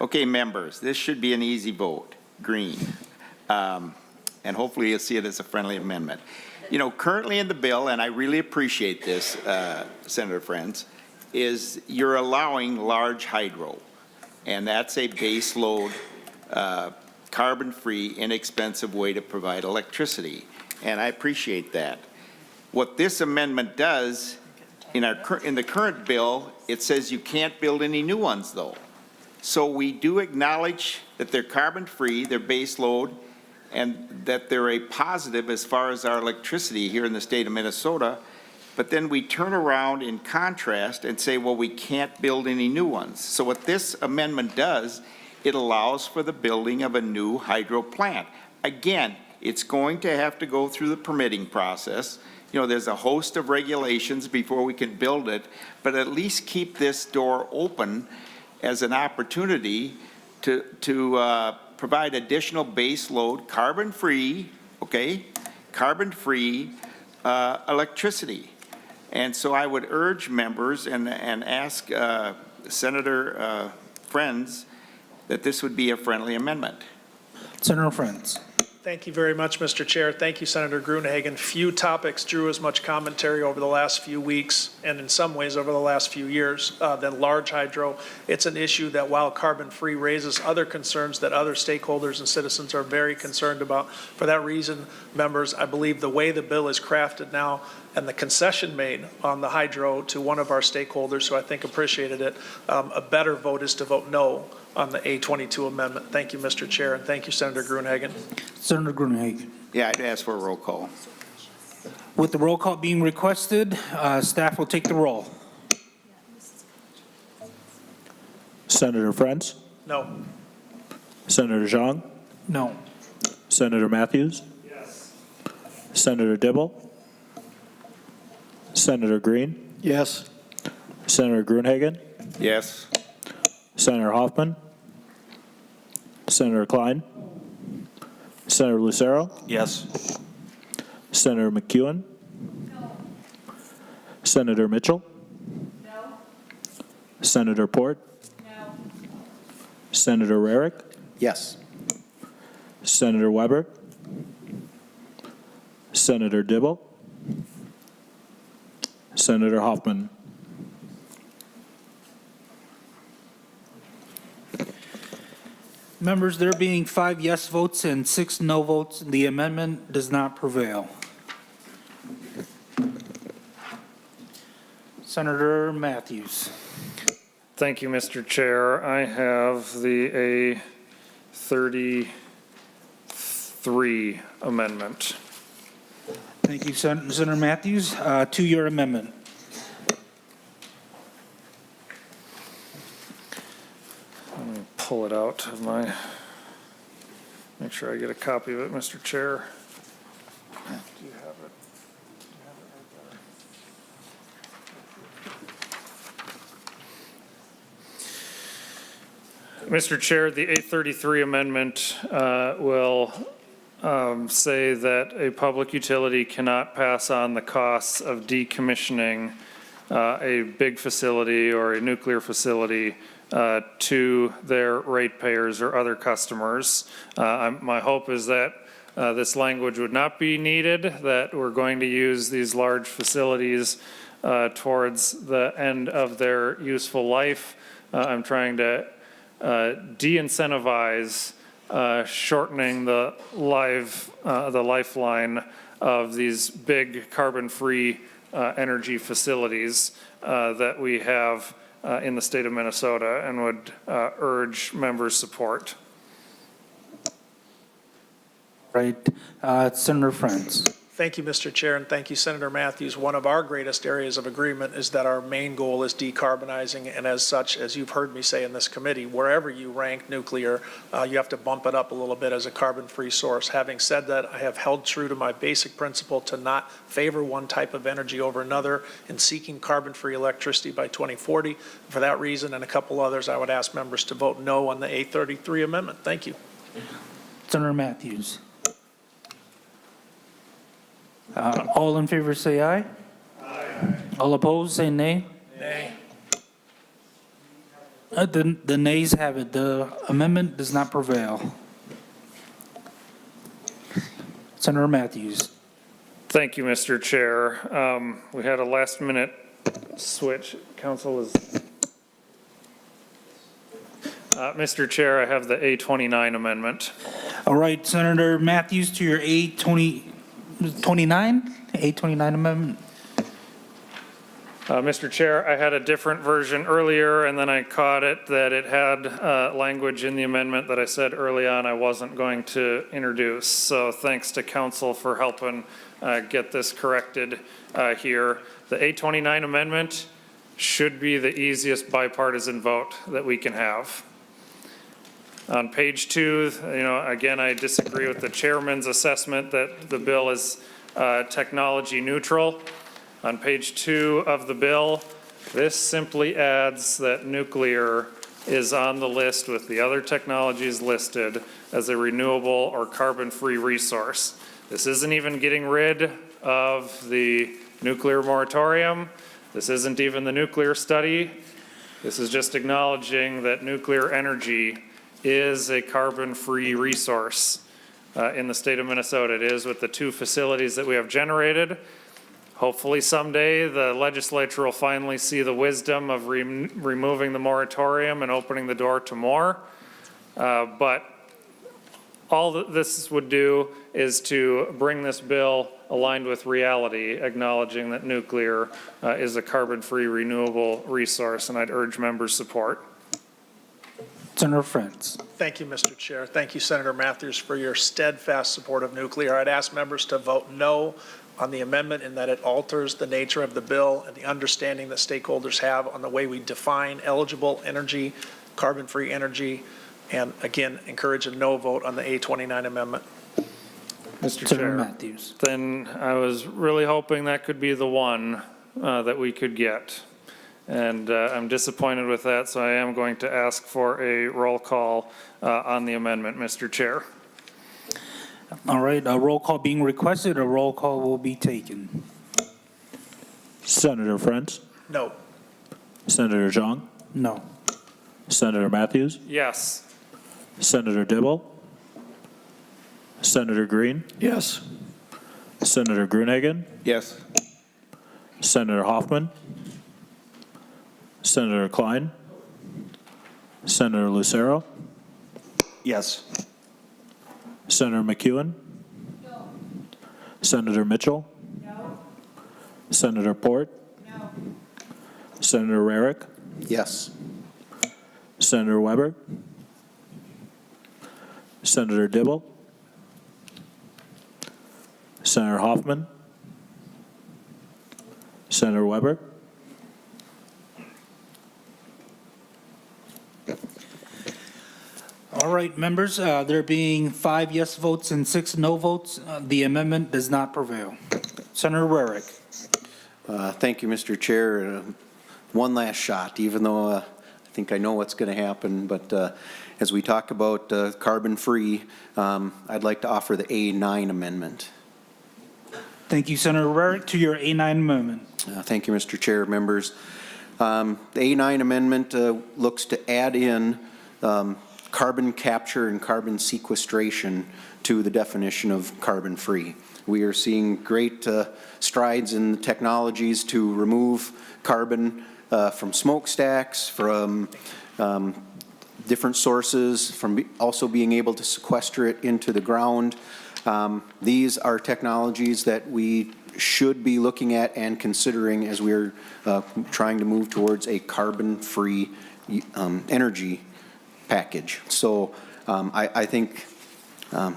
Okay, members, this should be an easy vote, green. And hopefully you'll see it as a friendly amendment. You know, currently in the bill, and I really appreciate this, Senator Frentz, is you're allowing large hydro. And that's a base load, carbon-free, inexpensive way to provide electricity. And I appreciate that. What this amendment does, in the current bill, it says you can't build any new ones, though. So we do acknowledge that they're carbon-free, they're base load, and that they're a positive as far as our electricity here in the state of Minnesota. But then we turn around in contrast and say, well, we can't build any new ones. So what this amendment does, it allows for the building of a new hydro plant. Again, it's going to have to go through the permitting process. You know, there's a host of regulations before we can build it, but at least keep this door open as an opportunity to provide additional base load, carbon-free, okay, carbon-free electricity. And so I would urge members and ask Senator Frentz that this would be a friendly amendment. Senator Frentz. Thank you very much, Mr. Chair. Thank you, Senator Gruenhagen. Few topics drew as much commentary over the last few weeks, and in some ways over the last few years, than large hydro. It's an issue that, while carbon-free, raises other concerns that other stakeholders and citizens are very concerned about. For that reason, members, I believe the way the bill is crafted now and the concession made on the hydro to one of our stakeholders who I think appreciated it, a better vote is to vote no on the A22 amendment. Thank you, Mr. Chair, and thank you, Senator Gruenhagen. Senator Gruenhagen. Yeah, I'd ask for a roll call. With the roll call being requested, staff will take the roll. Senator Frentz, No. Senator Zhang, No. Senator Matthews, Yes. Senator Dibble, Senator Green, Yes. Senator Gruenhagen, Yes. Senator Hoffman, Senator Klein, Senator Lucero, Yes. Senator McEwen, Senator Mitchell, Senator Port, Senator Rarick, Yes. Senator Weber, Senator Dibble, Senator Hoffman. Members, there being 5 yes votes and 6 no votes, the amendment does not prevail. Senator Matthews. Thank you, Mr. Chair. I have the A33 amendment. Thank you, Senator Matthews. To your amendment. Let me pull it out of my, make sure I get a copy of it, Mr. Chair. Do you have it? Mr. Chair, the 833 amendment will say that a public utility cannot pass on the costs of decommissioning a big facility or a nuclear facility to their ratepayers or other customers. My hope is that this language would not be needed, that we're going to use these large facilities towards the end of their useful life. I'm trying to de-incentivize shortening the lifeline of these big carbon-free energy facilities that we have in the state of Minnesota, and would urge members' support. Right. Senator Frentz. Thank you, Mr. Chair, and thank you, Senator Matthews. One of our greatest areas of agreement is that our main goal is decarbonizing, and as such, as you've heard me say in this committee, wherever you rank nuclear, you have to bump it up a little bit as a carbon-free source. Having said that, I have held true to my basic principle to not favor one type of energy over another in seeking carbon-free electricity by 2040. For that reason and a couple others, I would ask members to vote no on the 833 amendment. Thank you. Senator Matthews. All in favor say aye. Aye. All opposed say nay. Nay. The nays have it. The amendment does not prevail. Senator Matthews. Thank you, Mr. Chair. We had a last-minute switch. Council is... Mr. Chair, I have the A29 amendment. All right, Senator Matthews, to your A29 amendment. Mr. Chair, I had a different version earlier, and then I caught it that it had language in the amendment that I said early on I wasn't going to introduce. So thanks to council for helping get this corrected here. The A29 amendment should be the easiest bipartisan vote that we can have. On page 2, again, I disagree with the chairman's assessment that the bill is technology neutral. On page 2 of the bill, this simply adds that nuclear is on the list with the other technologies listed as a renewable or carbon-free resource. This isn't even getting rid of the nuclear moratorium. This isn't even the nuclear study. This is just acknowledging that nuclear energy is a carbon-free resource in the state of Minnesota. It is with the 2 facilities that we have generated. Hopefully someday the legislature will finally see the wisdom of removing the moratorium and opening the door to more. But all that this would do is to bring this bill aligned with reality, acknowledging that nuclear is a carbon-free renewable resource, and I'd urge members' support. Senator Frentz. Thank you, Mr. Chair. Thank you, Senator Matthews, for your steadfast support of nuclear. I'd ask members to vote no on the amendment in that it alters the nature of the bill and the understanding that stakeholders have on the way we define eligible energy carbon-free energy, and again, encourage a no vote on the A29 amendment. Mr. Senator Chair, Matthews. then I was really hoping that could be the one that we could get. And I'm disappointed with that, so I am going to ask for a roll call on the amendment, Mr. Chair. All right, a roll call being requested, a roll call will be taken. Senator Frentz, No. Senator Zhang, No. Senator Matthews, Yes. Senator Dibble, Senator Green, Yes. Senator Gruenhagen, Yes. Senator Hoffman, Senator Klein, Senator Lucero, Yes. Senator McEwen, Senator Mitchell, Senator Port, Senator Rarick, Yes. Senator Weber, Senator Dibble, Senator Hoffman, Senator Weber, All right, members, there being 5 yes votes and 6 no votes, the amendment does not prevail. Senator Rarick. Thank you, Mr. Chair. One last shot, even though I think I know what's going to happen, but as we talk about carbon-free, I'd like to offer the A9 amendment. Thank you, Senator Rarick. To your A9 amendment. Thank you, Mr. Chair, members. The A9 amendment looks to add in carbon capture and carbon sequestration to the definition of carbon-free. We are seeing great strides in the technologies to remove carbon from smokestacks, from different sources, from also being able to sequester it into the ground. These are technologies that we should be looking at and considering as we're trying to move towards a carbon-free energy package. So I think I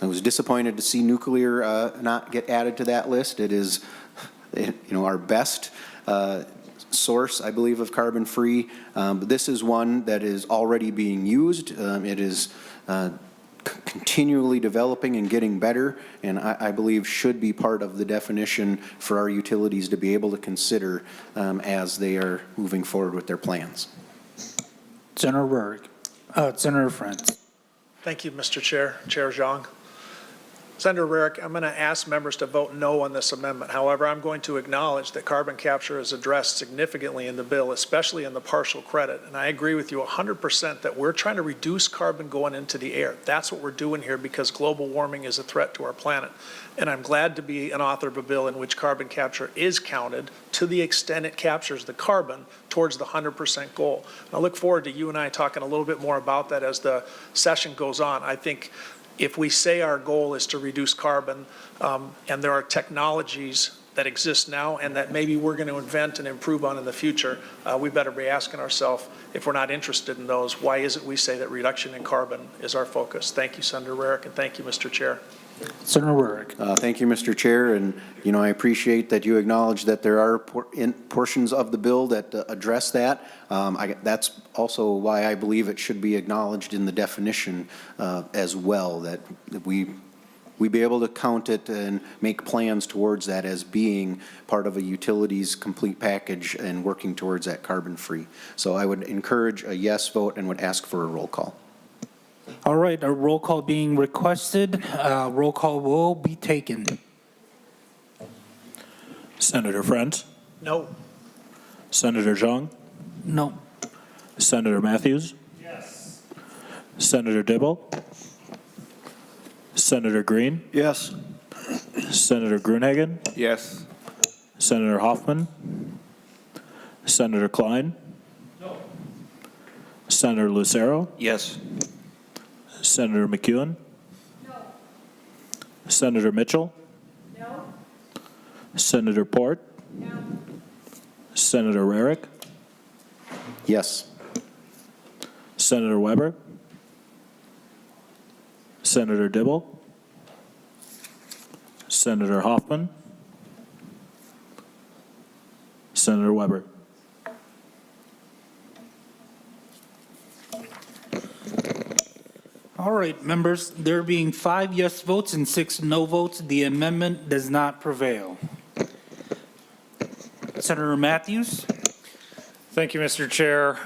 was disappointed to see nuclear not get added to that list. It is, our best source, I believe, of carbon-free. But this is one that is already being used. It is continually developing and getting better, and I believe should be part of the definition for our utilities to be able to consider as they are moving forward with their plans. Senator Rarick. Senator Frentz. Thank you, Mr. Chair, Chair Zhang. Senator Rarick, I'm going to ask members to vote no on this amendment. However, I'm going to acknowledge that carbon capture is addressed significantly in the bill, especially in the partial credit. And I agree with you 100% that we're trying to reduce carbon going into the air. That's what we're doing here because global warming is a threat to our planet. And I'm glad to be an author of a bill in which carbon capture is counted to the extent it captures the carbon towards the 100% goal. And I look forward to you and I talking a little bit more about that as the session goes on. I think if we say our goal is to reduce carbon, and there are technologies that exist now and that maybe we're going to invent and improve on in the future, we better be asking ourselves, if we're not interested in those, why is it we say that reduction in carbon is our focus? Thank you, Senator Rarick, and thank you, Mr. Chair. Senator Rarick. Thank you, Mr. Chair, and I appreciate that you acknowledge that there are portions of the bill that address that. That's also why I believe it should be acknowledged in the definition as well, that we be able to count it and make plans towards that as being part of a utilities complete package and working towards that carbon-free. So I would encourage a yes vote and would ask for a roll call. All right, a roll call being requested. Roll call will be taken. Senator Frentz, No. Senator Zhang, No. Senator Matthews, Yes. Senator Dibble, Senator Green, Yes. Senator Gruenhagen, Yes. Senator Hoffman, Senator Klein, Senator Lucero, Yes. Senator McEwen, Senator Mitchell, Senator Port, Senator Rarick, Yes. Senator Weber, Senator Dibble, Senator Hoffman, Senator Weber. All right, members, there being 5 yes votes and 6 no votes, the amendment does not prevail. Senator Matthews? Thank you, Mr. Chair.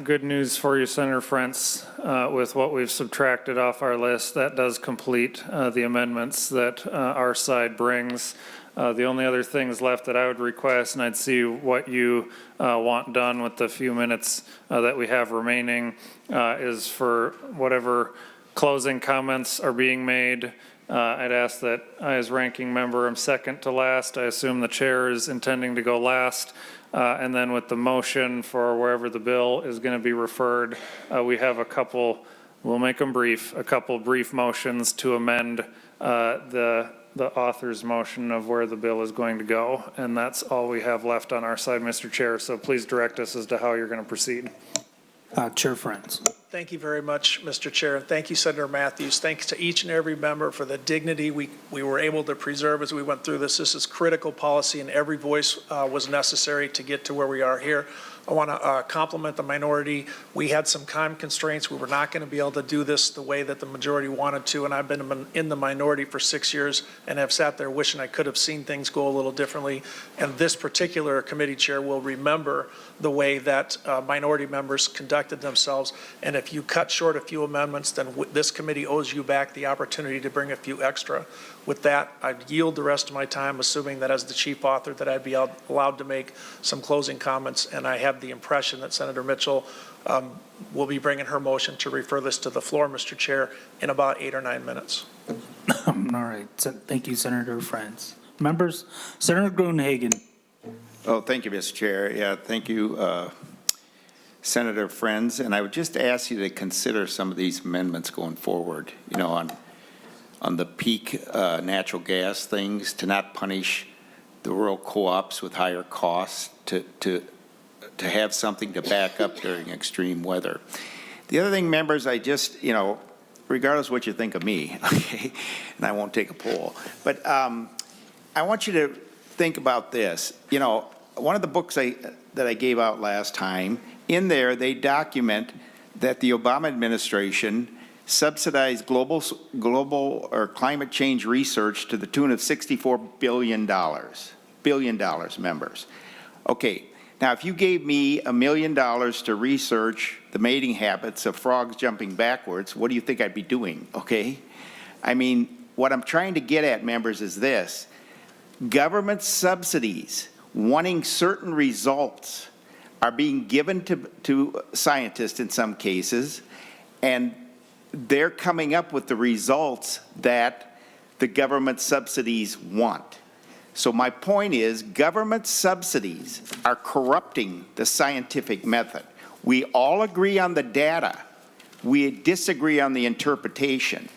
Good news for you, Senator Frentz. With what we've subtracted off our list, that does complete the amendments that our side brings. The only other things left that I would request, and I'd see what you want done with the few minutes that we have remaining, is for whatever closing comments are being made. I'd ask that I, as ranking member, am second to last. I assume the chair is intending to go last. And then with the motion for wherever the bill is going to be referred, we have a couple, we'll make them brief, a couple brief motions to amend the author's motion of where the bill is going to go. And that's all we have left on our side, Mr. Chair. So please direct us as to how you're going to proceed. Chair Frentz. Thank you very much, Mr. Chair, and thank you, Senator Matthews. Thanks to each and every member for the dignity we were able to preserve as we went through this. This is critical policy, and every voice was necessary to get to where we are here. I want to compliment the minority. We had some time constraints. We were not going to be able to do this the way that the majority wanted to, and I've been in the minority for 6 years and have sat there wishing I could have seen things go a little differently. And this particular committee chair will remember the way that minority members conducted themselves. And if you cut short a few amendments, then this committee owes you back the opportunity to bring a few extra. With that, I'd yield the rest of my time, assuming that as the chief author that I'd be allowed to make some closing comments. And I have the impression that Senator Mitchell will be bringing her motion to refer this to the floor, Mr. Chair, in about 8 or 9 minutes. All right. Thank you, Senator Frentz. Members, Senator Gruenhagen. Oh, thank you, Mr. Chair. Yeah, thank you, Senator Frentz. And I would just ask you to consider some of these amendments going forward, you know, on the peak natural gas things, to not punish the rural co-ops with higher costs, to have something to back up during extreme weather. The other thing, members, I just, you know, regardless of what you think of me, okay, and I won't take a poll, but I want you to think about this. You know, one of the books that I gave out last time, in there they document that the Obama administration subsidized global or climate change research to the tune of $64 billion, members. Okay, now if you gave me $1 million to research the mating habits of frogs jumping backwards, what do you think I'd be doing, okay? I mean, what I'm trying to get at, members, is this. Government subsidies wanting certain results are being given to scientists in some cases, and they're coming up with the results that the government subsidies want. So my point is, government subsidies are corrupting the scientific method. We all agree on the data. We disagree on the interpretation.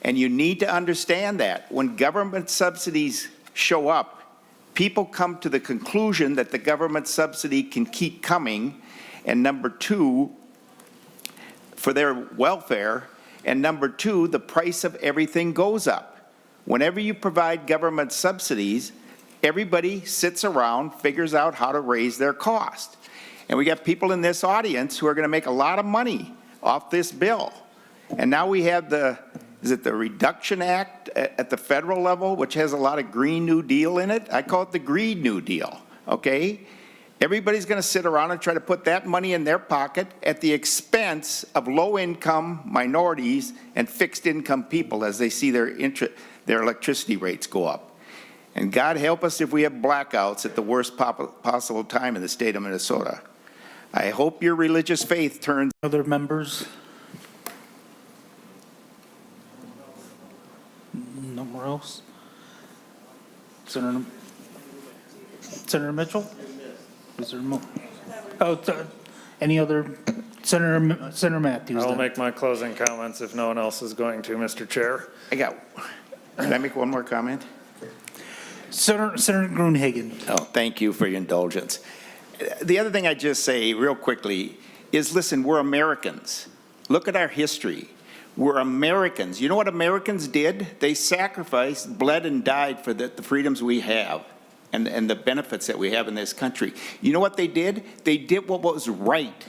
And you need to understand that when government subsidies show up, people come to the conclusion that the government subsidy can keep coming, and number two, for their welfare, and number two, the price of everything goes up. Whenever you provide government subsidies, everybody sits around, figures out how to raise their cost. And we got people in this audience who are going to make a lot of money off this bill. And now we have is it the Reduction Act at the federal level, which has a lot of Green New Deal in it? I call it the Green New Deal, okay? Everybody's going to sit around and try to put that money in their pocket at the expense of low-income minorities and fixed-income people as they see their electricity rates go up. And God help us if we have blackouts at the worst possible time in the state of Minnesota. I hope your religious faith turns. Other members? No more else? Senator Mitchell? Is there more? Any other? Senator Matthews. I will then. make my closing comments if no one else is going to, Mr. Chair. Can I make one more comment? Senator Gruenhagen. Oh, thank you for your indulgence. The other thing I just say real quickly is, listen, we're Americans. Look at our history. We're Americans. You know what Americans did? They sacrificed, bled, and died for the freedoms we have and the benefits that we have in this country. You know what they did? They did what was right,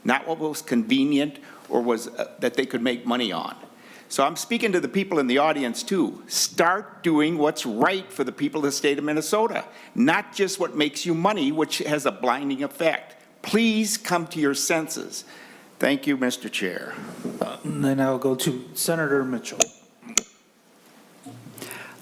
not what was convenient or was that they could make money on. So I'm speaking to the people in the audience too. Start doing what's right for the people of the state of Minnesota, not just what makes you money, which has a blinding effect. Please come to your senses. Thank you, Mr. Chair. And then I'll go to Senator Mitchell.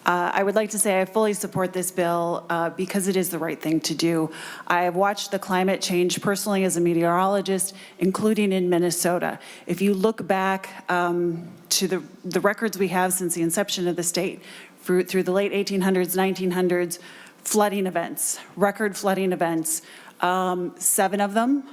I would like to say I fully support this bill because it is the right thing to do. I have watched the climate change personally as a meteorologist, including in Minnesota. If you look back to the records we have since the inception of the state, through the late 1800s, 1900s, flooding events, record flooding events, 7 of them,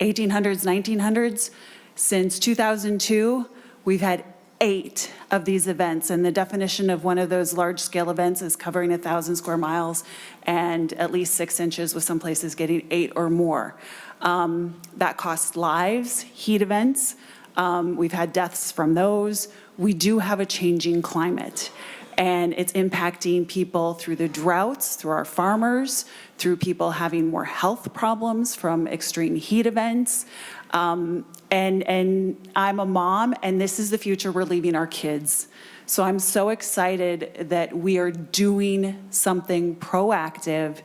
1800s, 1900s. Since 2002, we've had 8 of these events, and the definition of one of those large-scale events is covering 1,000 square miles and at least 6 inches, with some places getting 8 or more. That costs lives. Heat events, we've had deaths from those. We do have a changing climate, and it's impacting people through the droughts, through our farmers, through people having more health problems from extreme heat events. And I'm a mom, and this is the future we're leaving our kids. So I'm so excited that we are doing something proactive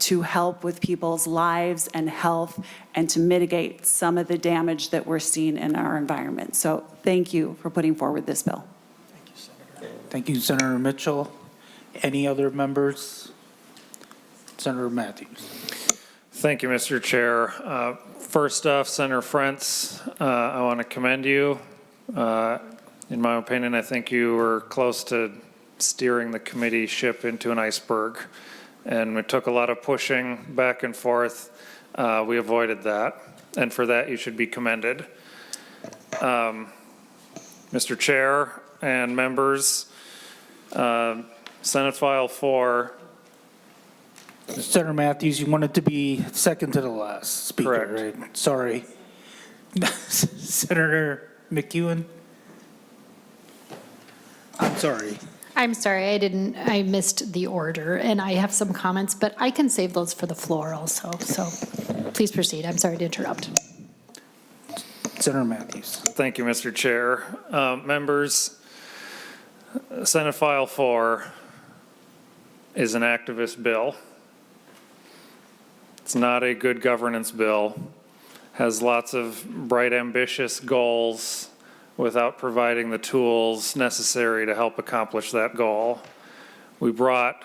to help with people's lives and health and to mitigate some of the damage that we're seeing in our environment. So thank you for putting forward this bill. Thank you, Senator Mitchell. Any other members? Senator Matthews. Thank you, Mr. Chair. First off, Senator Frentz, I want to commend you. In my opinion, I think you were close to steering the committee ship into an iceberg, and it took a lot of pushing back and forth. We avoided that, and for that you should be commended. Mr. Chair and members, Senate File 4. Senator Matthews, you wanted to be second to the last speaker, Correct. right? Sorry. Senator McEwen? I'm sorry. I'm sorry, I missed the order, and I have some comments, but I can save those for the floor also, so please proceed. I'm sorry to interrupt. Senator Matthews. Thank you, Mr. Chair. Members, Senate File 4 is an activist bill. It's not a good governance bill. Has lots of bright, ambitious goals without providing the tools necessary to help accomplish that goal. We brought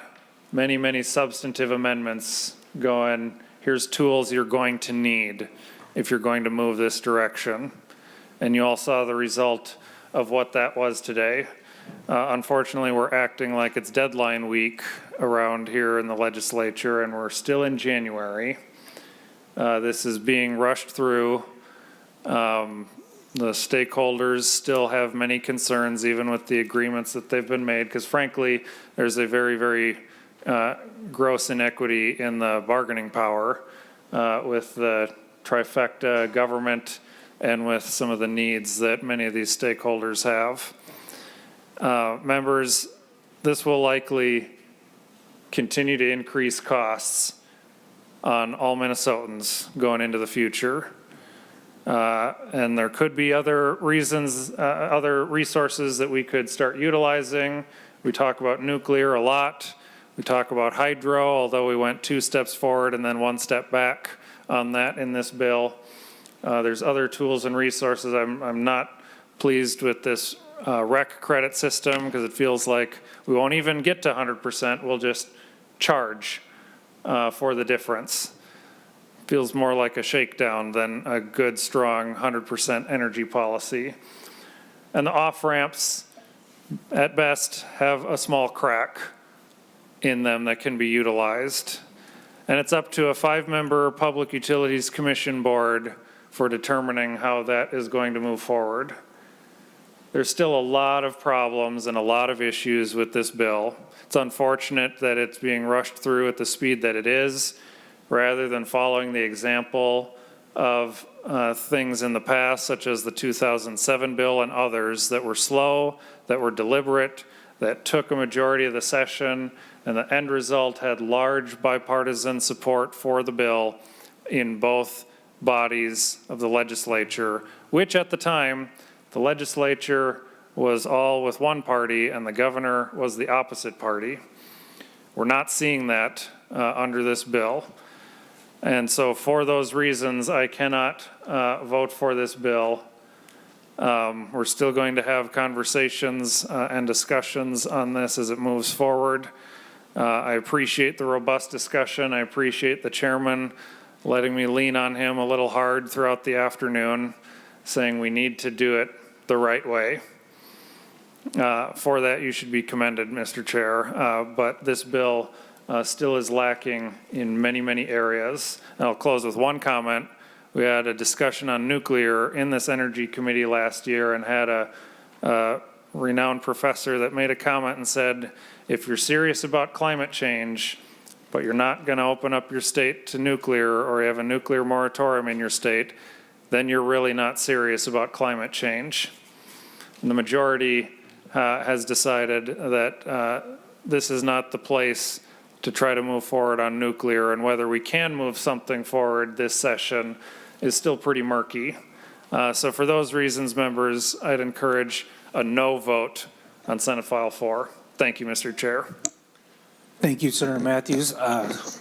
many, many substantive amendments going, here's tools you're going to need if you're going to move this direction. And you all saw the result of what that was today. Unfortunately, we're acting like it's deadline week around here in the legislature, and we're still in January. This is being rushed through. The stakeholders still have many concerns, even with the agreements that they've been made, because frankly, there's a very, very gross inequity in the bargaining power with the trifecta government and with some of the needs that many of these stakeholders have. Members, this will likely continue to increase costs on all Minnesotans going into the future. And there could be other reasons, other resources that we could start utilizing. We talk about nuclear a lot. We talk about hydro, although we went 2 steps forward and then 1 step back on that in this bill. There's other tools and resources. I'm not pleased with this rec credit system because it feels like we won't even get to 100%. We'll just charge for the difference. Feels more like a shakedown than a good, strong 100% energy policy. And the off-ramps, at best, have a small crack in them that can be utilized. And it's up to a 5-member Public Utilities Commission board for determining how that is going to move forward. There's still a lot of problems and a lot of issues with this bill. It's unfortunate that it's being rushed through at the speed that it is, rather than following the example of things in the past, such as the 2007 bill and others that were slow, that were deliberate, that took a majority of the session, and the end result had large bipartisan support for the bill in both bodies of the legislature, which at the time, the legislature was all with one party and the governor was the opposite party. We're not seeing that under this bill. And so for those reasons, I cannot vote for this bill. We're still going to have conversations and discussions on this as it moves forward. I appreciate the robust discussion. I appreciate the chairman letting me lean on him a little hard throughout the afternoon, saying we need to do it the right way. For that, you should be commended, Mr. Chair. But this bill still is lacking in many, many areas. And I'll close with one comment. We had a discussion on nuclear in this Energy Committee last year and had a renowned professor that made a comment and said, if you're serious about climate change, but you're not going to open up your state to nuclear or you have a nuclear moratorium in your state, then you're really not serious about climate change. And the majority has decided that this is not the place to try to move forward on nuclear, and whether we can move something forward this session is still pretty murky. So for those reasons, members, I'd encourage a no vote on Senate File 4. Thank you, Mr. Chair. Thank you, Senator Matthews.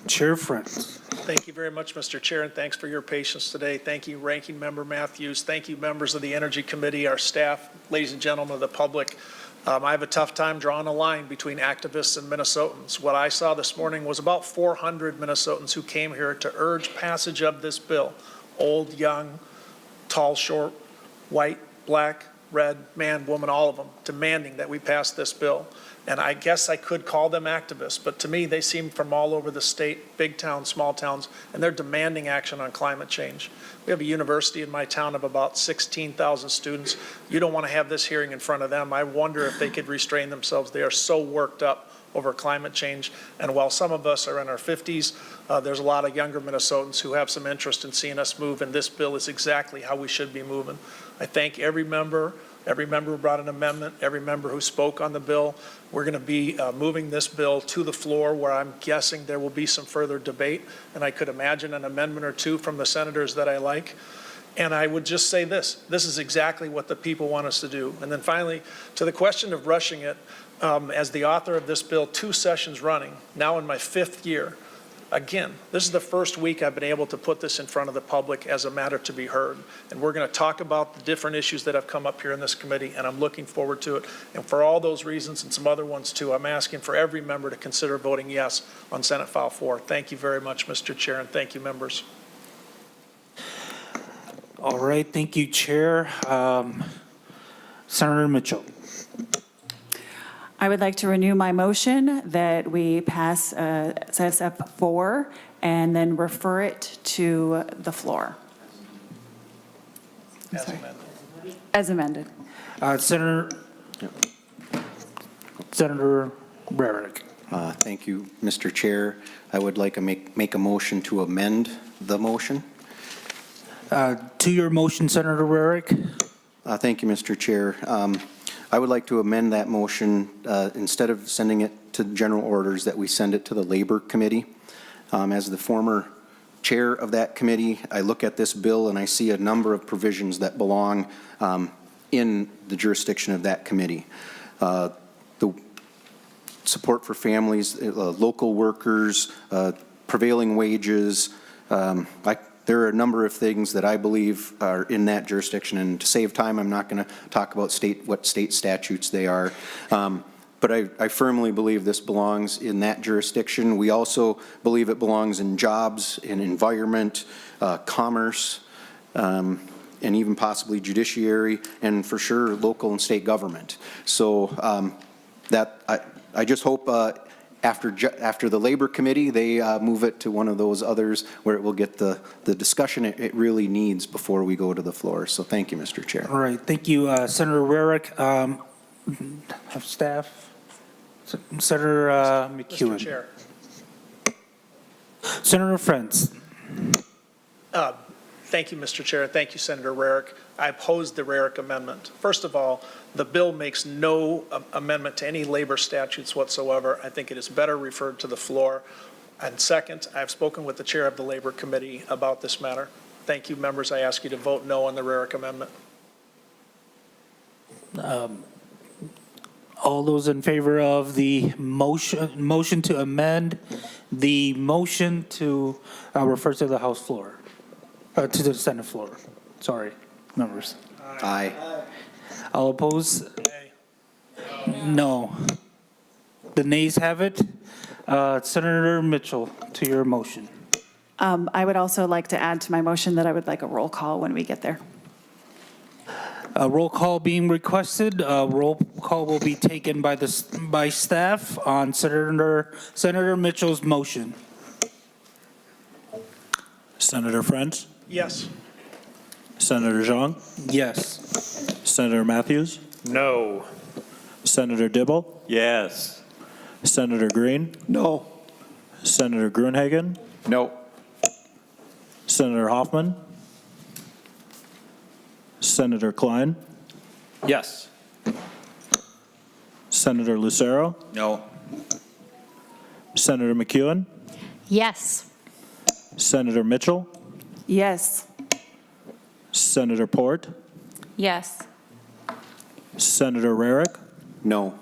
Chair Frentz. Thank you very much, Mr. Chair, and thanks for your patience today. Thank you, Ranking Member Matthews. Thank you, members of the Energy Committee, our staff, ladies and gentlemen of the public. I have a tough time drawing a line between activists and Minnesotans. What I saw this morning was about 400 Minnesotans who came here to urge passage of this bill. Old, young, tall, short, white, black, red, man, woman, all of them, demanding that we pass this bill. And I guess I could call them activists, but to me, they seem from all over the state, big towns, small towns, and they're demanding action on climate change. We have a university in my town of about 16,000 students. You don't want to have this hearing in front of them. I wonder if they could restrain themselves. They are so worked up over climate change. And while some of us are in our 50s, there's a lot of younger Minnesotans who have some interest in seeing us move, and this bill is exactly how we should be moving. I thank every member who brought an amendment, every member who spoke on the bill. We're going to be moving this bill to the floor, where I'm guessing there will be some further debate, and I could imagine an amendment or two from the senators that I like. And I would just say this is exactly what the people want us to do. And then finally, to the question of rushing it, as the author of this bill, 2 sessions running, now in my 5th year, again, this is the first week I've been able to put this in front of the public as a matter to be heard. And we're going to talk about the different issues that have come up here in this committee, and I'm looking forward to it. And for all those reasons and some other ones too, I'm asking for every member to consider voting yes on Senate File 4. Thank you very much, Mr. Chair, and thank you, members. All right, thank you, Chair. Senator Mitchell. I would like to renew my motion that we pass SF 4 and then refer it to the floor. As amended. As amended. Senator Rarick. Thank you, Mr. Chair. I would like to make a motion to amend the motion. To your motion, Senator Rarick. Thank you, Mr. Chair. I would like to amend that motion, instead of sending it to general orders, that we send it to the Labor Committee. As the former chair of that committee, I look at this bill and I see a number of provisions that belong in the jurisdiction of that committee. The support for families, local workers, prevailing wages. There are a number of things that I believe are in that jurisdiction, and to save time, I'm not going to talk about what state statutes they are. But I firmly believe this belongs in that jurisdiction. We also believe it belongs in jobs, in environment, commerce, and even possibly judiciary, and for sure local and state government. So I just hope after the Labor Committee, they move it to one of those others where it will get the discussion it really needs before we go to the floor. So thank you, Mr. Chair. All right, thank you, Senator Rarick. Have staff. Senator McEwen. Mr. Chair. Senator Frentz. Thank you, Mr. Chair. Thank you, Senator Rarick. I oppose the Rarick amendment. First of all, the bill makes no amendment to any labor statutes whatsoever. I think it is better referred to the floor. And second, I've spoken with the chair of the Labor Committee about this matter. Thank you, members. I ask you to vote no on the Rarick amendment. All those in favor of the motion to amend the motion to refer to the House floor, to the Senate floor. Sorry, members. Aye. All opposed? No. The nays have it. Senator Mitchell, to your motion. I would also like to add to my motion that I would like a roll call when we get there. A roll call being requested. Roll call will be taken by staff on Senator Mitchell's motion. Senator Frentz, Yes. Senator Zhang, Yes. Senator Matthews, No. Senator Dibble, Yes. Senator Green, No. Senator Grunhagen, No. Senator Hoffman, Senator Klein, Yes. Senator Lucero, No. Senator McEwen, Yes. Senator Mitchell, Yes. Senator Port, Yes. Senator Rarick, No.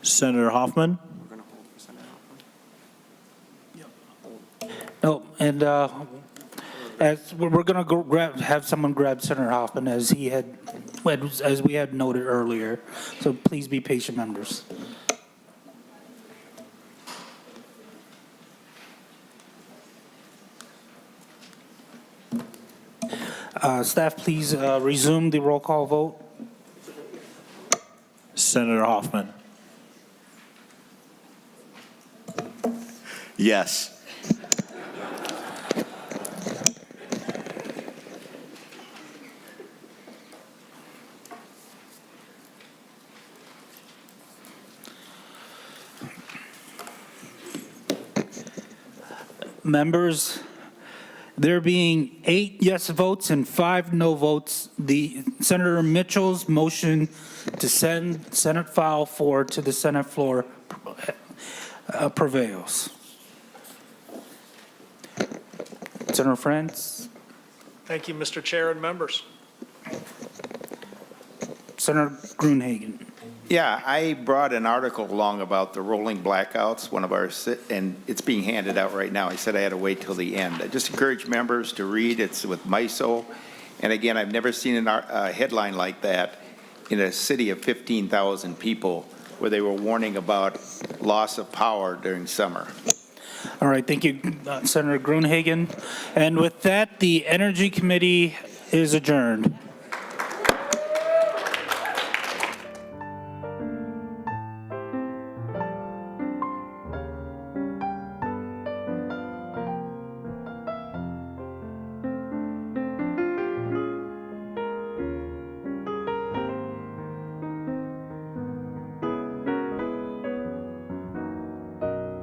Senator Hoffman, No, and as we're going to go have someone grab Senator Hoffman as we had noted earlier. So please be patient, members. Staff, please resume the roll call vote. Senator Hoffman, Yes. Members, there being 8 yes votes and 5 no votes, the Senator Mitchell's motion to send Senate File 4 to the Senate floor prevails. Senator Frentz, Thank you, Mr. Chair and members. Senator Grunhagen. Yeah, I brought an article along about the rolling blackouts, and it's being handed out right now. I said I had to wait till the end. I just encourage members to read. It's with MISO. And again, I've never seen a headline like that in a city of 15,000 people where they were warning about loss of power during summer. All right, thank you, Senator Grunhagen. And with that, the Energy Committee is adjourned.